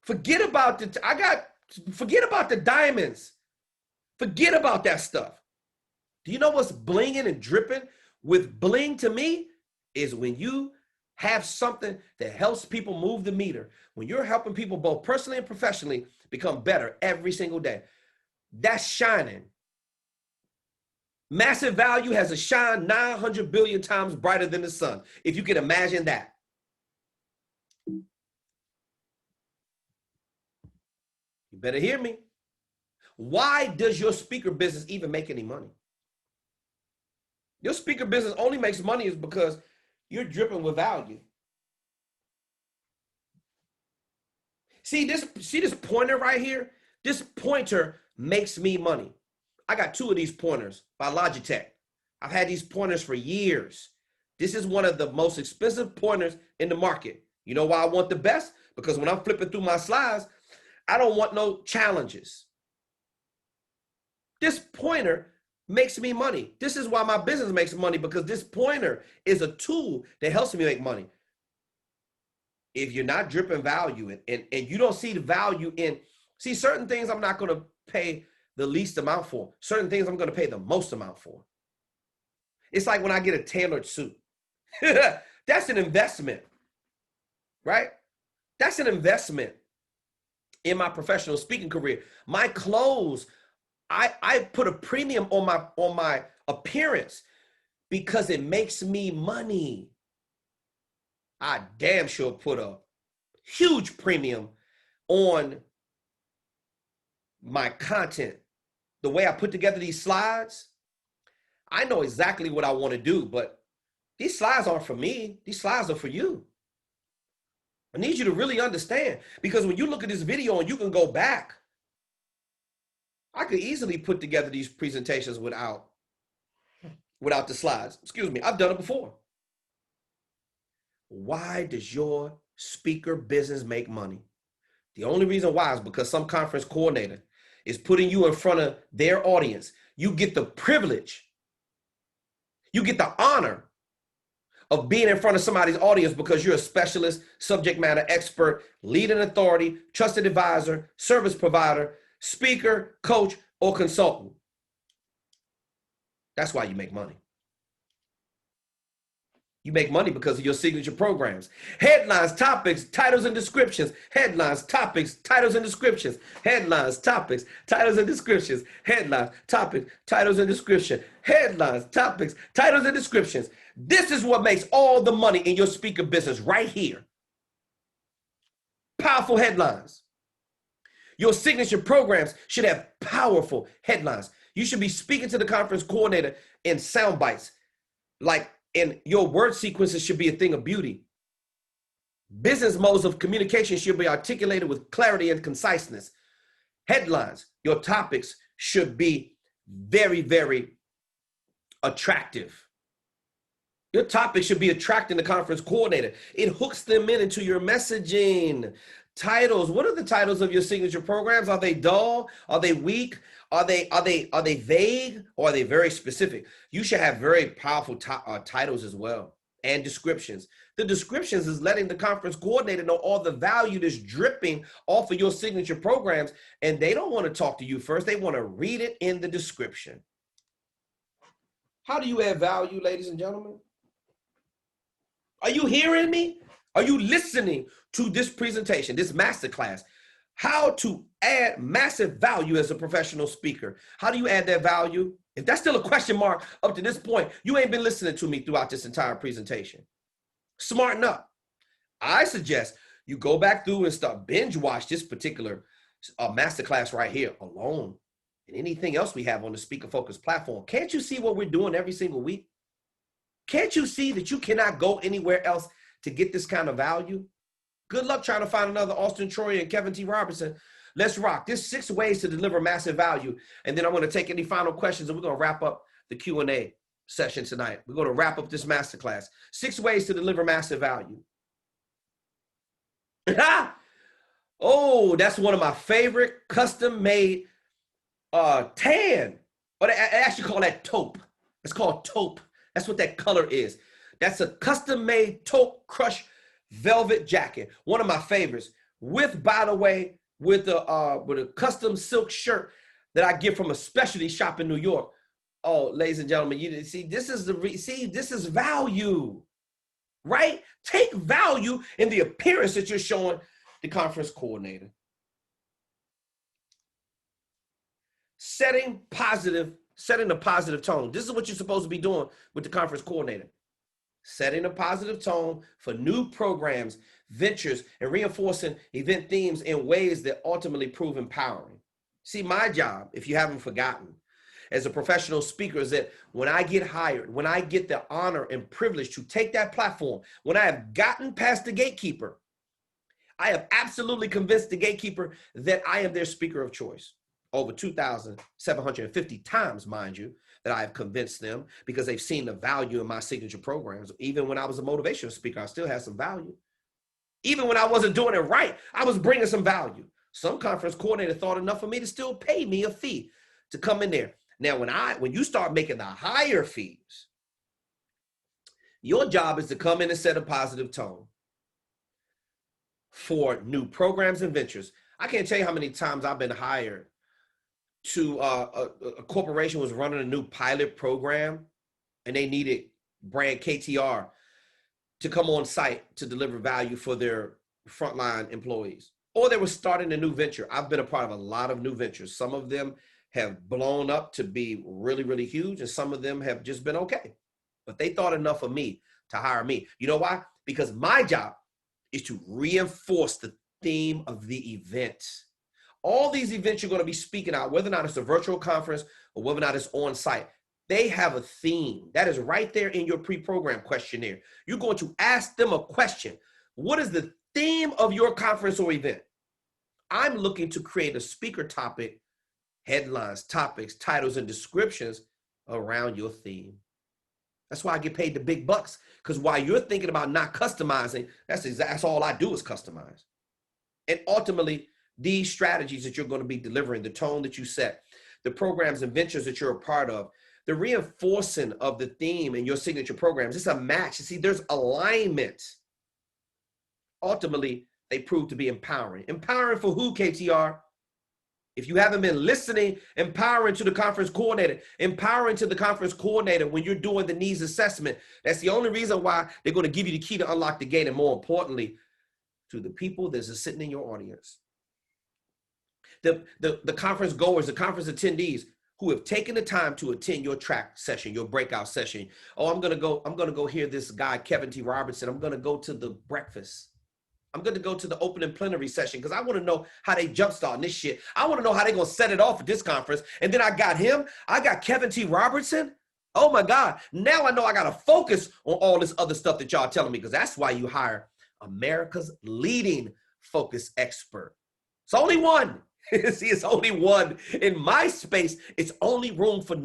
Forget about the diamonds. Forget about that stuff. Do you know what's blinging and dripping with bling to me? Is when you have something that helps people move the meter. When you're helping people both personally and professionally become better every single day. That's shining. Massive value has a shine 900 billion times brighter than the sun, if you can imagine that. You better hear me. Why does your speaker business even make any money? Your speaker business only makes money is because you're dripping with value. See this pointer right here? This pointer makes me money. I got two of these pointers by Logitech. I've had these pointers for years. This is one of the most expensive pointers in the market. You know why I want the best? Because when I'm flipping through my slides, I don't want no challenges. This pointer makes me money. This is why my business makes money, because this pointer is a tool that helps me make money. If you're not dripping value and you don't see the value in, see, certain things I'm not going to pay the least amount for. Certain things I'm going to pay the most amount for. It's like when I get a tailored suit. That's an investment, right? That's an investment in my professional speaking career. My clothes, I put a premium on my appearance because it makes me money. I damn sure put a huge premium on my content. The way I put together these slides, I know exactly what I want to do, but these slides aren't for me. These slides are for you. I need you to really understand, because when you look at this video and you can go back, I could easily put together these presentations without the slides. Excuse me, I've done it before. Why does your speaker business make money? The only reason why is because some conference coordinator is putting you in front of their audience. You get the privilege, you get the honor of being in front of somebody's audience because you're a specialist, subject matter expert, leading authority, trusted advisor, service provider, speaker, coach, or consultant. That's why you make money. You make money because of your signature programs. Headlines, topics, titles, and descriptions. Headlines, topics, titles, and descriptions. Headlines, topics, titles, and descriptions. Headlines, topics, titles, and description. Headlines, topics, titles, and descriptions. This is what makes all the money in your speaker business right here. Powerful headlines. Your signature programs should have powerful headlines. You should be speaking to the conference coordinator in sound bites, and your word sequences should be a thing of beauty. Business modes of communication should be articulated with clarity and conciseness. Headlines, your topics should be very, very attractive. Your topic should be attracting the conference coordinator. It hooks them into your messaging. Titles, what are the titles of your signature programs? Are they dull? Are they weak? Are they vague, or are they very specific? You should have very powerful titles as well, and descriptions. The descriptions is letting the conference coordinator know all the value that's dripping off of your signature programs, and they don't want to talk to you first. They want to read it in the description. How do you add value, ladies and gentlemen? Are you hearing me? Are you listening to this presentation, this masterclass? How to add massive value as a professional speaker. How do you add that value? If that's still a question mark up to this point, you ain't been listening to me throughout this entire presentation. Smarten up. I suggest you go back through and start binge watch this particular masterclass right here alone. and anything else we have on the Speaker Focus platform. Can't you see what we're doing every single week? Can't you see that you cannot go anywhere else to get this kind of value? Good luck trying to find another Auston Troyer and Kevin T. Robertson. Let's rock. There's 6 ways to deliver massive value. And then I'm going to take any final questions, and we're going to wrap up the Q&A session tonight. We're going to wrap up this masterclass. 6 ways to deliver massive value. Oh, that's one of my favorite custom-made tan. Or they actually call that taupe. It's called taupe. That's what that color is. That's a custom-made taupe crush velvet jacket. One of my favorites. With, by the way, with a custom silk shirt that I get from a specialty shop in New York. Oh, ladies and gentlemen, you see, this is this is value, right? Take value in the appearance that you're showing the conference coordinator. Setting a positive tone. This is what you're supposed to be doing with the conference coordinator. Setting a positive tone for new programs, ventures, and reinforcing event themes in ways that ultimately prove empowering. See, my job, if you haven't forgotten, as a professional speaker is that when I get hired, when I get the honor and privilege to take that platform, when I have gotten past the gatekeeper, I have absolutely convinced the gatekeeper that I am their speaker of choice. Over 2,750 times, mind you, that I have convinced them because they've seen the value in my signature programs. Even when I was a motivational speaker, I still had some value. Even when I wasn't doing it right, I was bringing some value. Some conference coordinator thought enough for me to still pay me a fee to come in there. Now, when you start making the higher fees, your job is to come in and set a positive tone for new programs and ventures. I can't tell you how many times I've been hired to a corporation was running a new pilot program and they needed brand KTR to come on site to deliver value for their frontline employees. Or they were starting a new venture. I've been a part of a lot of new ventures. Some of them have blown up to be really, really huge, and some of them have just been okay. But they thought enough of me to hire me. You know why? Because my job is to reinforce the theme of the event. All these events you're going to be speaking out, whether or not it's a virtual conference or whether or not it's on site, they have a theme. That is right there in your pre-program questionnaire. You're going to ask them a question. What is the theme of your conference or event? I'm looking to create a speaker topic, headlines, topics, titles, and descriptions around your theme. That's why I get paid the big bucks, because while you're thinking about not customizing, that's all I do is customize. And ultimately, these strategies that you're going to be delivering, the tone that you set, the programs and ventures that you're a part of, the reinforcing of the theme in your signature programs, it's a match. You see, there's alignment. Ultimately, they prove to be empowering. Empowering for who, KTR? If you haven't been listening, empowering to the conference coordinator, empowering to the conference coordinator when you're doing the needs assessment. That's the only reason why they're going to give you the key to unlock the gate, and more importantly, to the people that's sitting in your audience. The conference goers, the conference attendees who have taken the time to attend your track session, your breakout session. Oh, I'm gonna go hear this guy, Kevin T. Robertson. I'm gonna go to the breakfast. I'm going to go to the opening plenary session because I want to know how they jumpstart this shit. I want to know how they're going to set it off at this conference. And then I got him. I got Kevin T. Robertson. Oh, my God. Now I know I got to focus on all this other stuff that y'all telling me, because that's why you hire America's leading focus expert. It's only one. See, it's only one. In my space, it's only room for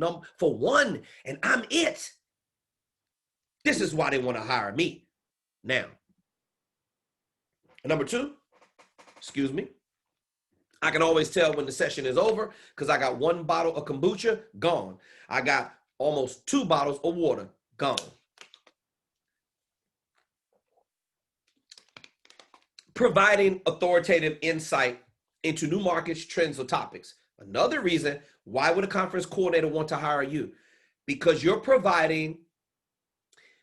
one, and I'm it. This is why they want to hire me. Now, number 2, excuse me, I can always tell when the session is over because I got 1 bottle of kombucha, gone. I got almost 2 bottles of water, gone. Providing authoritative insight into new markets, trends, or topics. Another reason why would a conference coordinator want to hire you? Because you're providing,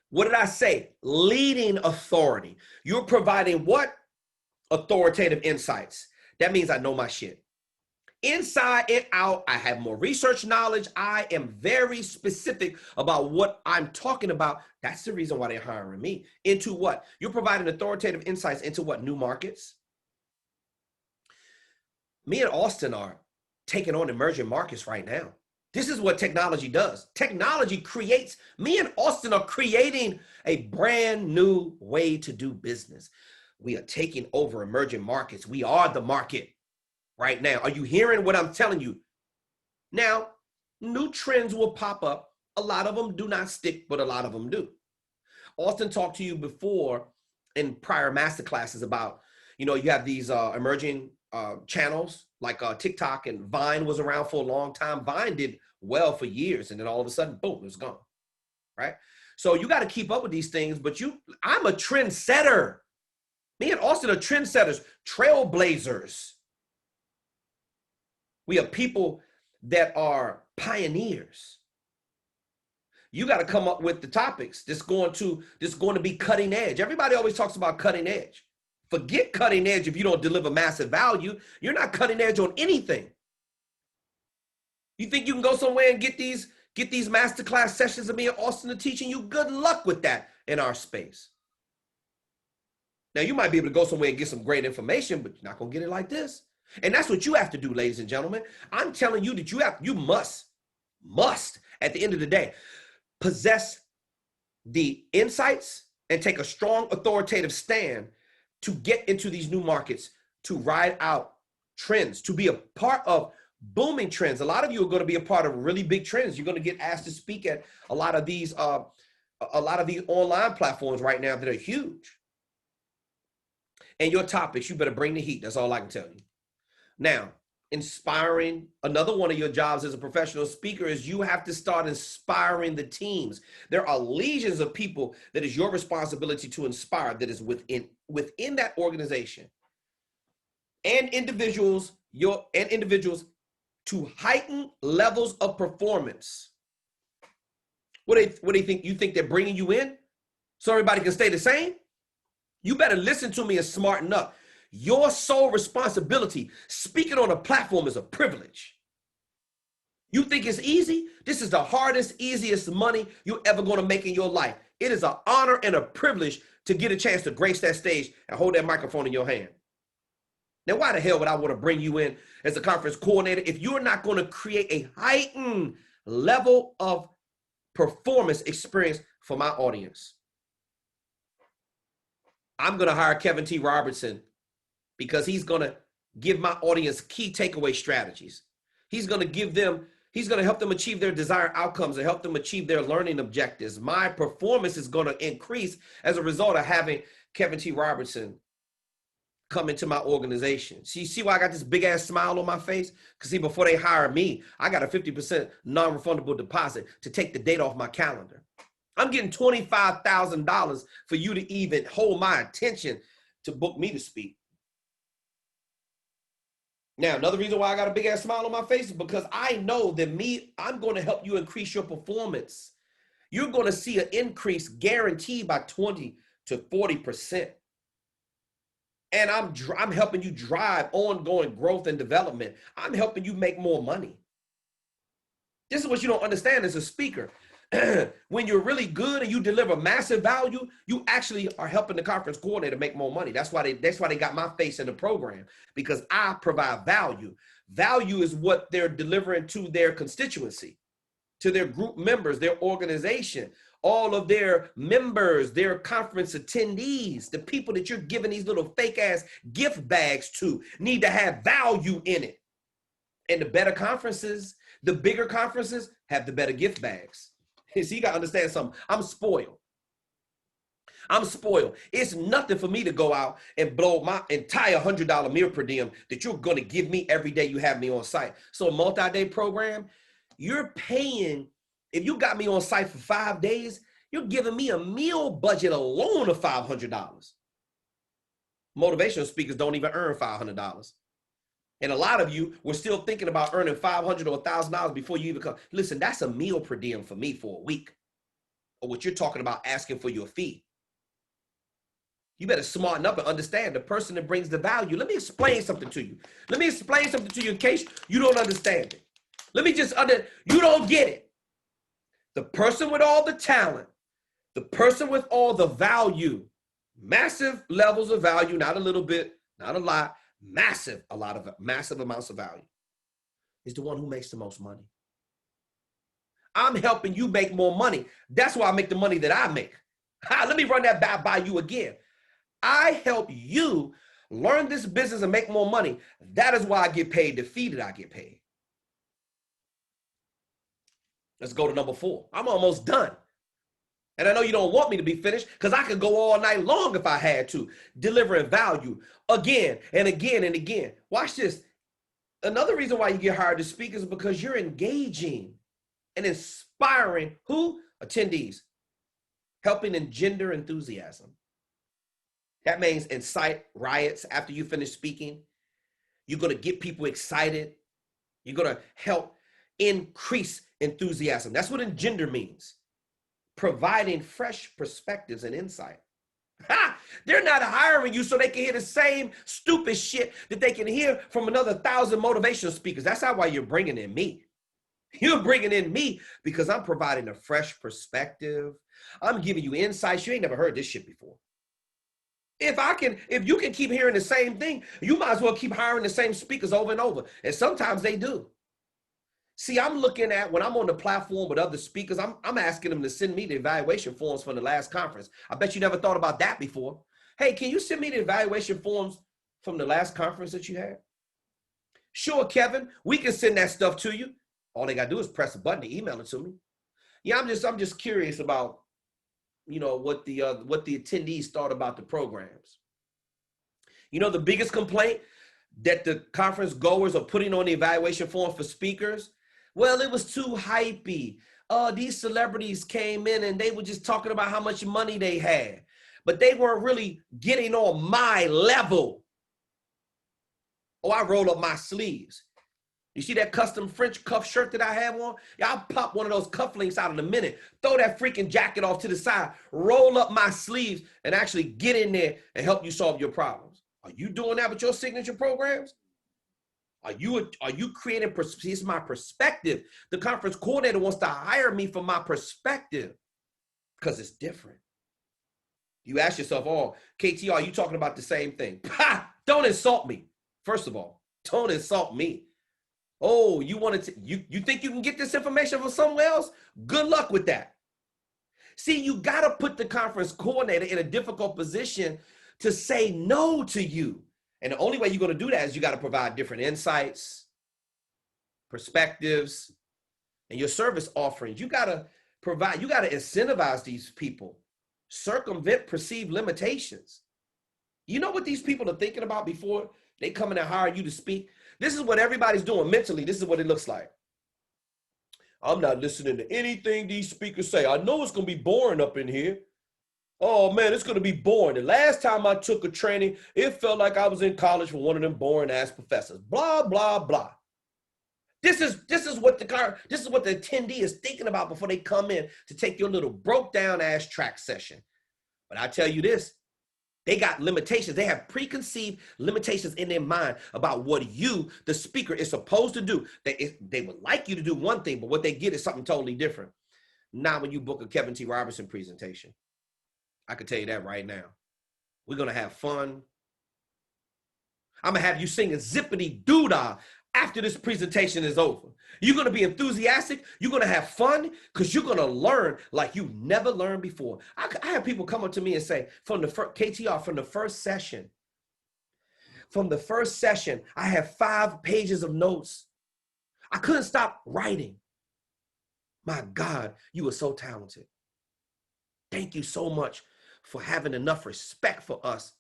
what did I say? Leading authority. You're providing what? Authoritative insights. That means I know my shit. Inside and out, I have more research knowledge. I am very specific about what I'm talking about. That's the reason why they're hiring me. Into what? You're providing authoritative insights into what? New markets. Me and Austin are taking on emerging markets right now. This is what technology does. Technology creates, me and Austin are creating a brand new way to do business. We are taking over emerging markets. We are the market right now. Are you hearing what I'm telling you? Now, new trends will pop up. A lot of them do not stick, but a lot of them do. Austin talked to you before in prior masterclasses about, you have these emerging channels like TikTok, and Vine was around for a long time. Vine did well for years, and then all of a sudden, boom, it's gone, right? So you got to keep up with these things, but I'm a trendsetter. Me and Austin are trendsetters, trailblazers. We are people that are pioneers. You got to come up with the topics that's going to be cutting edge. Everybody always talks about cutting edge. Forget cutting edge if you don't deliver massive value. You're not cutting edge on anything. You think you can go somewhere and get these masterclass sessions of me and Austin are teaching you? Good luck with that in our space. Now, you might be able to go somewhere and get some great information, but you're not going to get it like this. And that's what you have to do, ladies and gentlemen. I'm telling you that you must, at the end of the day, possess the insights and take a strong authoritative stand to get into these new markets, to ride out trends, to be a part of booming trends. A lot of you are going to be a part of really big trends. You're going to get asked to speak at a lot of these online platforms right now that are huge. And your topics, you better bring the heat. That's all I can tell you. Now, inspiring, another one of your jobs as a professional speaker is you have to start inspiring the teams. There are legions of people that is your responsibility to inspire, that is within that organization, and individuals to heighten levels of performance. What do you think? You think they're bringing you in so everybody can stay the same? You better listen to me and smarten up. Your sole responsibility, speaking on a platform, is a privilege. You think it's easy? This is the hardest, easiest money you're ever going to make in your life. It is an honor and a privilege to get a chance to grace that stage and hold that microphone in your hand. Now, why the hell would I want to bring you in as a conference coordinator if you're not going to create a heightened level of performance experience for my audience? I'm going to hire Kevin T. Robertson because he's going to give my audience key takeaway strategies. He's going to help them achieve their desired outcomes and help them achieve their learning objectives. My performance is going to increase as a result of having Kevin T. Robertson come into my organization. See why I got this big ass smile on my face? Because see, before they hire me, I got a 50% non-refundable deposit to take the date off my calendar. I'm getting $25,000 for you to even hold my attention to book me to speak. Now, another reason why I got a big ass smile on my face is because I know that I'm going to help you increase your performance. You're going to see an increase guaranteed by 20 to 40%. And I'm helping you drive ongoing growth and development. I'm helping you make more money. This is what you don't understand as a speaker. When you're really good and you deliver massive value, you actually are helping the conference coordinator make more money. That's why they got my face in the program, because I provide value. Value is what they're delivering to their constituency, to their group members, their organization, all of their members, their conference attendees. The people that you're giving these little fake ass gift bags to need to have value in it. And the better conferences, the bigger conferences have the better gift bags. So you got to understand something. I'm spoiled. It's nothing for me to go out and blow my entire $100 meal per diem that you're going to give me every day you have me on site. So a multi-day program, you're paying, if you got me on site for 5 days, you're giving me a meal budget alone of $500. Motivational speakers don't even earn $500. And a lot of you were still thinking about earning $500 or $1,000 before you even come. Listen, that's a meal per diem for me for a week. Or what you're talking about asking for your fee. You better smarten up and understand the person that brings the value. Let me explain something to you. In case you don't understand it. You don't get it. The person with all the talent, the person with all the value, massive levels of value, not a little bit, not a lot, massive amounts of value. is the one who makes the most money. I'm helping you make more money. That's why I make the money that I make. Let me run that back by you again. I help you learn this business and make more money. That is why I get paid the fee that I get paid. Let's go to number 4. I'm almost done. And I know you don't want me to be finished because I could go all night long if I had to, delivering value again and again and again. Watch this. Another reason why you get hired to speak is because you're engaging and inspiring who? Attendees. Helping engender enthusiasm. That means incite riots after you finish speaking. You're going to get people excited. You're going to help increase enthusiasm. That's what engender means. Providing fresh perspectives and insight. They're not hiring you so they can hear the same stupid shit that they can hear from another 1,000 motivational speakers. That's not why you're bringing in me. You're bringing in me because I'm providing a fresh perspective. I'm giving you insights. You ain't never heard this shit before. If you can keep hearing the same thing, you might as well keep hiring the same speakers over and over. And sometimes they do. See, I'm looking at when I'm on the platform with other speakers, I'm asking them to send me the evaluation forms from the last conference. I bet you never thought about that before. Hey, can you send me the evaluation forms from the last conference that you had? Sure, Kevin, we can send that stuff to you. All they gotta do is press a button to email it to me. Yeah, I'm just curious about, what the attendees thought about the programs. The biggest complaint that the conference goers are putting on the evaluation form for speakers, well, it was too hypey. These celebrities came in and they were just talking about how much money they had, but they weren't really getting on my level. Oh, I roll up my sleeves. You see that custom French cuff shirt that I have on? Yeah, I'll pop one of those cufflinks out in a minute, throw that freaking jacket off to the side, roll up my sleeves, and actually get in there and help you solve your problems. Are you doing that with your signature programs? Are you creating, it's my perspective. The conference coordinator wants to hire me for my perspective because it's different. You ask yourself, oh, KT, are you talking about the same thing? Don't insult me. First of all, don't insult me. Oh, you think you can get this information from somewhere else? Good luck with that. See, you got to put the conference coordinator in a difficult position to say no to you. And the only way you're going to do that is you got to provide different insights, perspectives, and your service offerings. You got to incentivize these people, circumvent perceived limitations. You know what these people are thinking about before they come in and hire you to speak? This is what everybody's doing mentally. This is what it looks like. I'm not listening to anything these speakers say. I know it's going to be boring up in here. Oh man, it's going to be boring. The last time I took a training, it felt like I was in college for one of them boring ass professors. Blah, blah, blah. This is what the attendee is thinking about before they come in to take your little broke down ass track session. But I tell you this, they got limitations. They have preconceived limitations in their mind about what you, the speaker, is supposed to do. They would like you to do one thing, but what they get is something totally different. Not when you book a Kevin T. Robertson presentation. I can tell you that right now. We're going to have fun. I'm going to have you singing zippity doo-dah after this presentation is over. You're going to be enthusiastic. You're going to have fun because you're going to learn like you've never learned before. I have people come up to me and say, from the first session, I have 5 pages of notes. I couldn't stop writing. My God, you were so talented. Thank you so much for having enough respect for us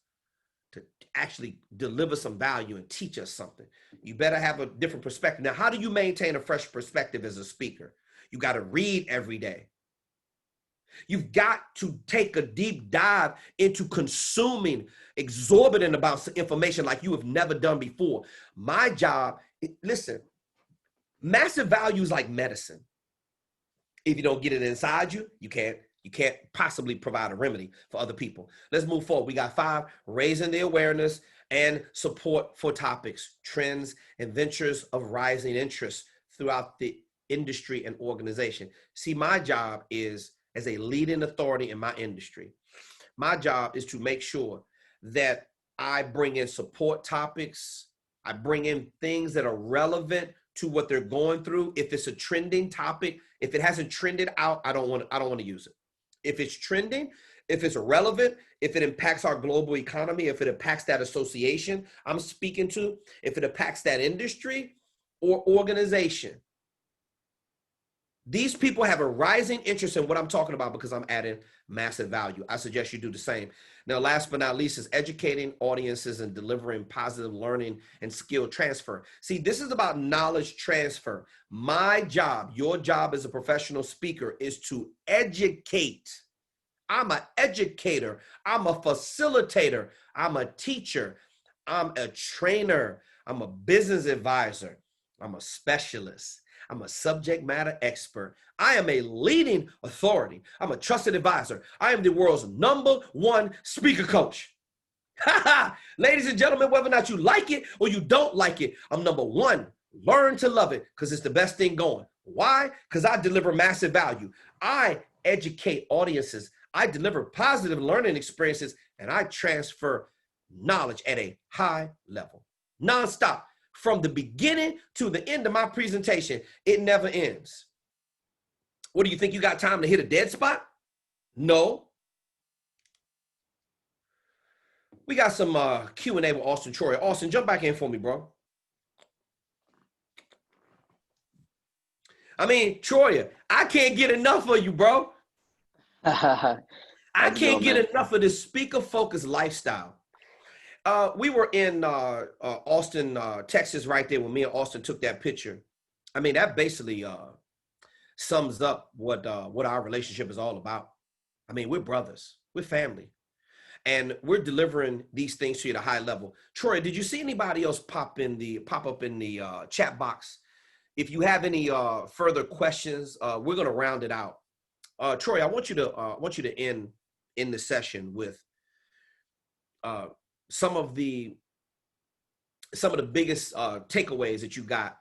to actually deliver some value and teach us something. You better have a different perspective. Now, how do you maintain a fresh perspective as a speaker? You got to read every day. You've got to take a deep dive into consuming exorbitant amounts of information like you have never done before. My job, listen, massive value is like medicine. If you don't get it inside you, you can't possibly provide a remedy for other people. Let's move forward. We got 5, raising the awareness and support for topics, trends, and ventures of rising interest throughout the industry and organization. See, my job is, as a leading authority in my industry, my job is to make sure that I bring in support topics. I bring in things that are relevant to what they're going through. If it's a trending topic, if it hasn't trended out, I don't want to use it. If it's trending, if it's relevant, if it impacts our global economy, if it impacts that association I'm speaking to, if it impacts that industry or organization, these people have a rising interest in what I'm talking about because I'm adding massive value. I suggest you do the same. Now, last but not least is educating audiences and delivering positive learning and skill transfer. See, this is about knowledge transfer. My job, your job as a professional speaker is to educate. I'm an educator. I'm a facilitator. I'm a teacher. I'm a trainer. I'm a business advisor. I'm a specialist. I'm a subject matter expert. I am a leading authority. I'm a trusted advisor. I am the world's #1 speaker coach. Ladies and gentlemen, whether or not you like it or you don't like it, I'm #1. Learn to love it because it's the best thing going. Why? Because I deliver massive value. I educate audiences. I deliver positive learning experiences, and I transfer knowledge at a high level, nonstop. From the beginning to the end of my presentation, it never ends. What do you think? You got time to hit a dead spot? No. We got some Q&A with Auston Troyer. Auston, jump back in for me, bro. I mean, Troyer, I can't get enough of you, bro. I can't get enough of this speaker focused lifestyle. We were in Austin, Texas, right there when me and Austin took that picture. I mean, that basically sums up what our relationship is all about. I mean, we're brothers, we're family, and we're delivering these things to you at a high level. Troy, did you see anybody else pop up in the chat box? If you have any further questions, we're going to round it out. Troy, I want you to end the session with some of the biggest takeaways that you got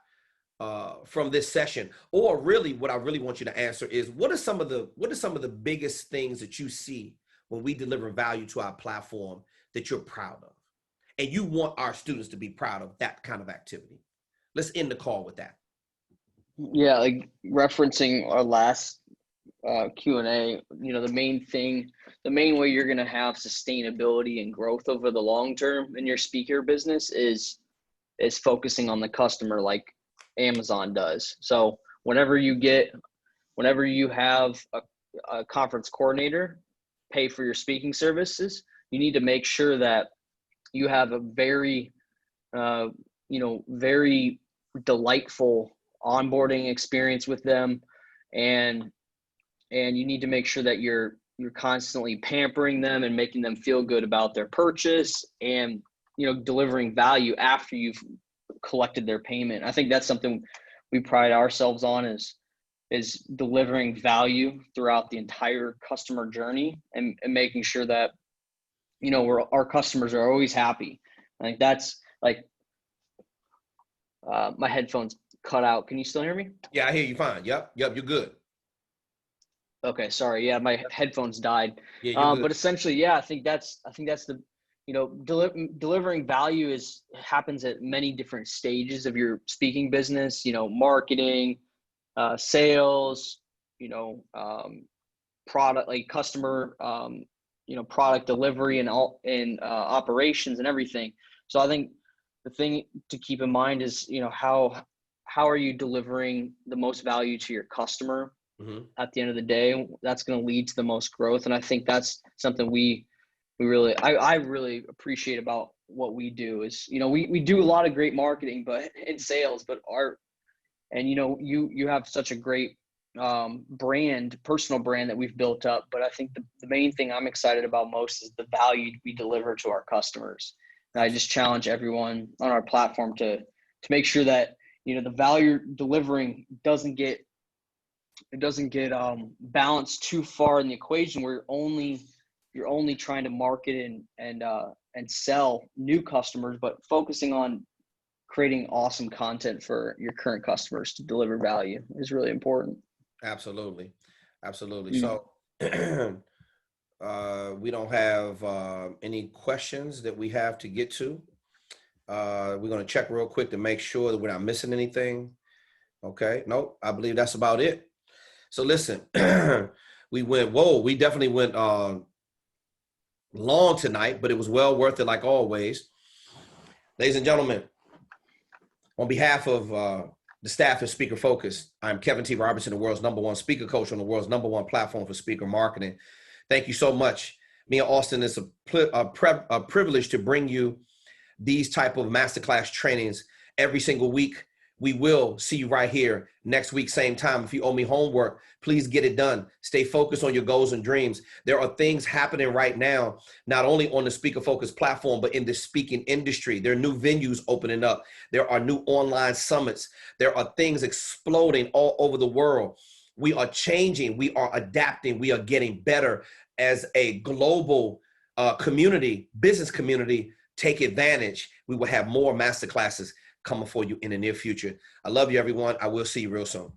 from this session, or really what I really want you to answer is what are some of the biggest things that you see when we deliver value to our platform that you're proud of, and you want our students to be proud of that kind of activity. Let's end the call with that. Yeah, like referencing our last Q&A, the main way you're going to have sustainability and growth over the long term in your speaker business is focusing on the customer like Amazon does. So whenever you have a conference coordinator pay for your speaking services, you need to make sure that you have a very very delightful onboarding experience with them, and you need to make sure that you're constantly pampering them and making them feel good about their purchase, and delivering value after you've collected their payment. I think that's something we pride ourselves on is delivering value throughout the entire customer journey, and making sure that our customers are always happy. I think that's like my headphones cut out. Can you still hear me? Yeah, I hear you fine. Yep, you're good. Okay, sorry. Yeah, my headphones died. Yeah, but essentially, yeah, I think that's the delivering value happens at many different stages of your speaking business. Marketing, sales, product, like customer, product delivery, and all in operations and everything. So I think the thing to keep in mind is how are you delivering the most value to your customer? Mm-hmm. At the end of the day, that's going to lead to the most growth. And I think that's something I really appreciate about what we do is, we do a lot of great marketing, but in sales, but you have such a great personal brand that we've built up. But I think the main thing I'm excited about most is the value we deliver to our customers. And I just challenge everyone on our platform to make sure that, the value you're delivering doesn't get balanced too far in the equation where you're only trying to market and sell new customers, but focusing on creating awesome content for your current customers to deliver value is really important. Absolutely. So we don't have any questions that we have to get to. We're going to check real quick to make sure that we're not missing anything. Okay, no, I believe that's about it. So listen, we definitely went long tonight, but it was well worth it like always. Ladies and gentlemen, on behalf of the staff of Speaker Focus, I'm Kevin T. Robertson, the world's #1 speaker coach on the world's #1 platform for speaker marketing. Thank you so much. Me and Austin, it's a privilege to bring you these type of masterclass trainings every single week. We will see you right here next week, same time. If you owe me homework, please get it done. Stay focused on your goals and dreams. There are things happening right now, not only on the Speaker Focus platform, but in the speaking industry. There are new venues opening up. There are new online summits. There are things exploding all over the world. We are changing. We are adapting. We are getting better as a global community, business community. Take advantage. We will have more masterclasses coming for you in the near future. I love you, everyone. I will see you real soon.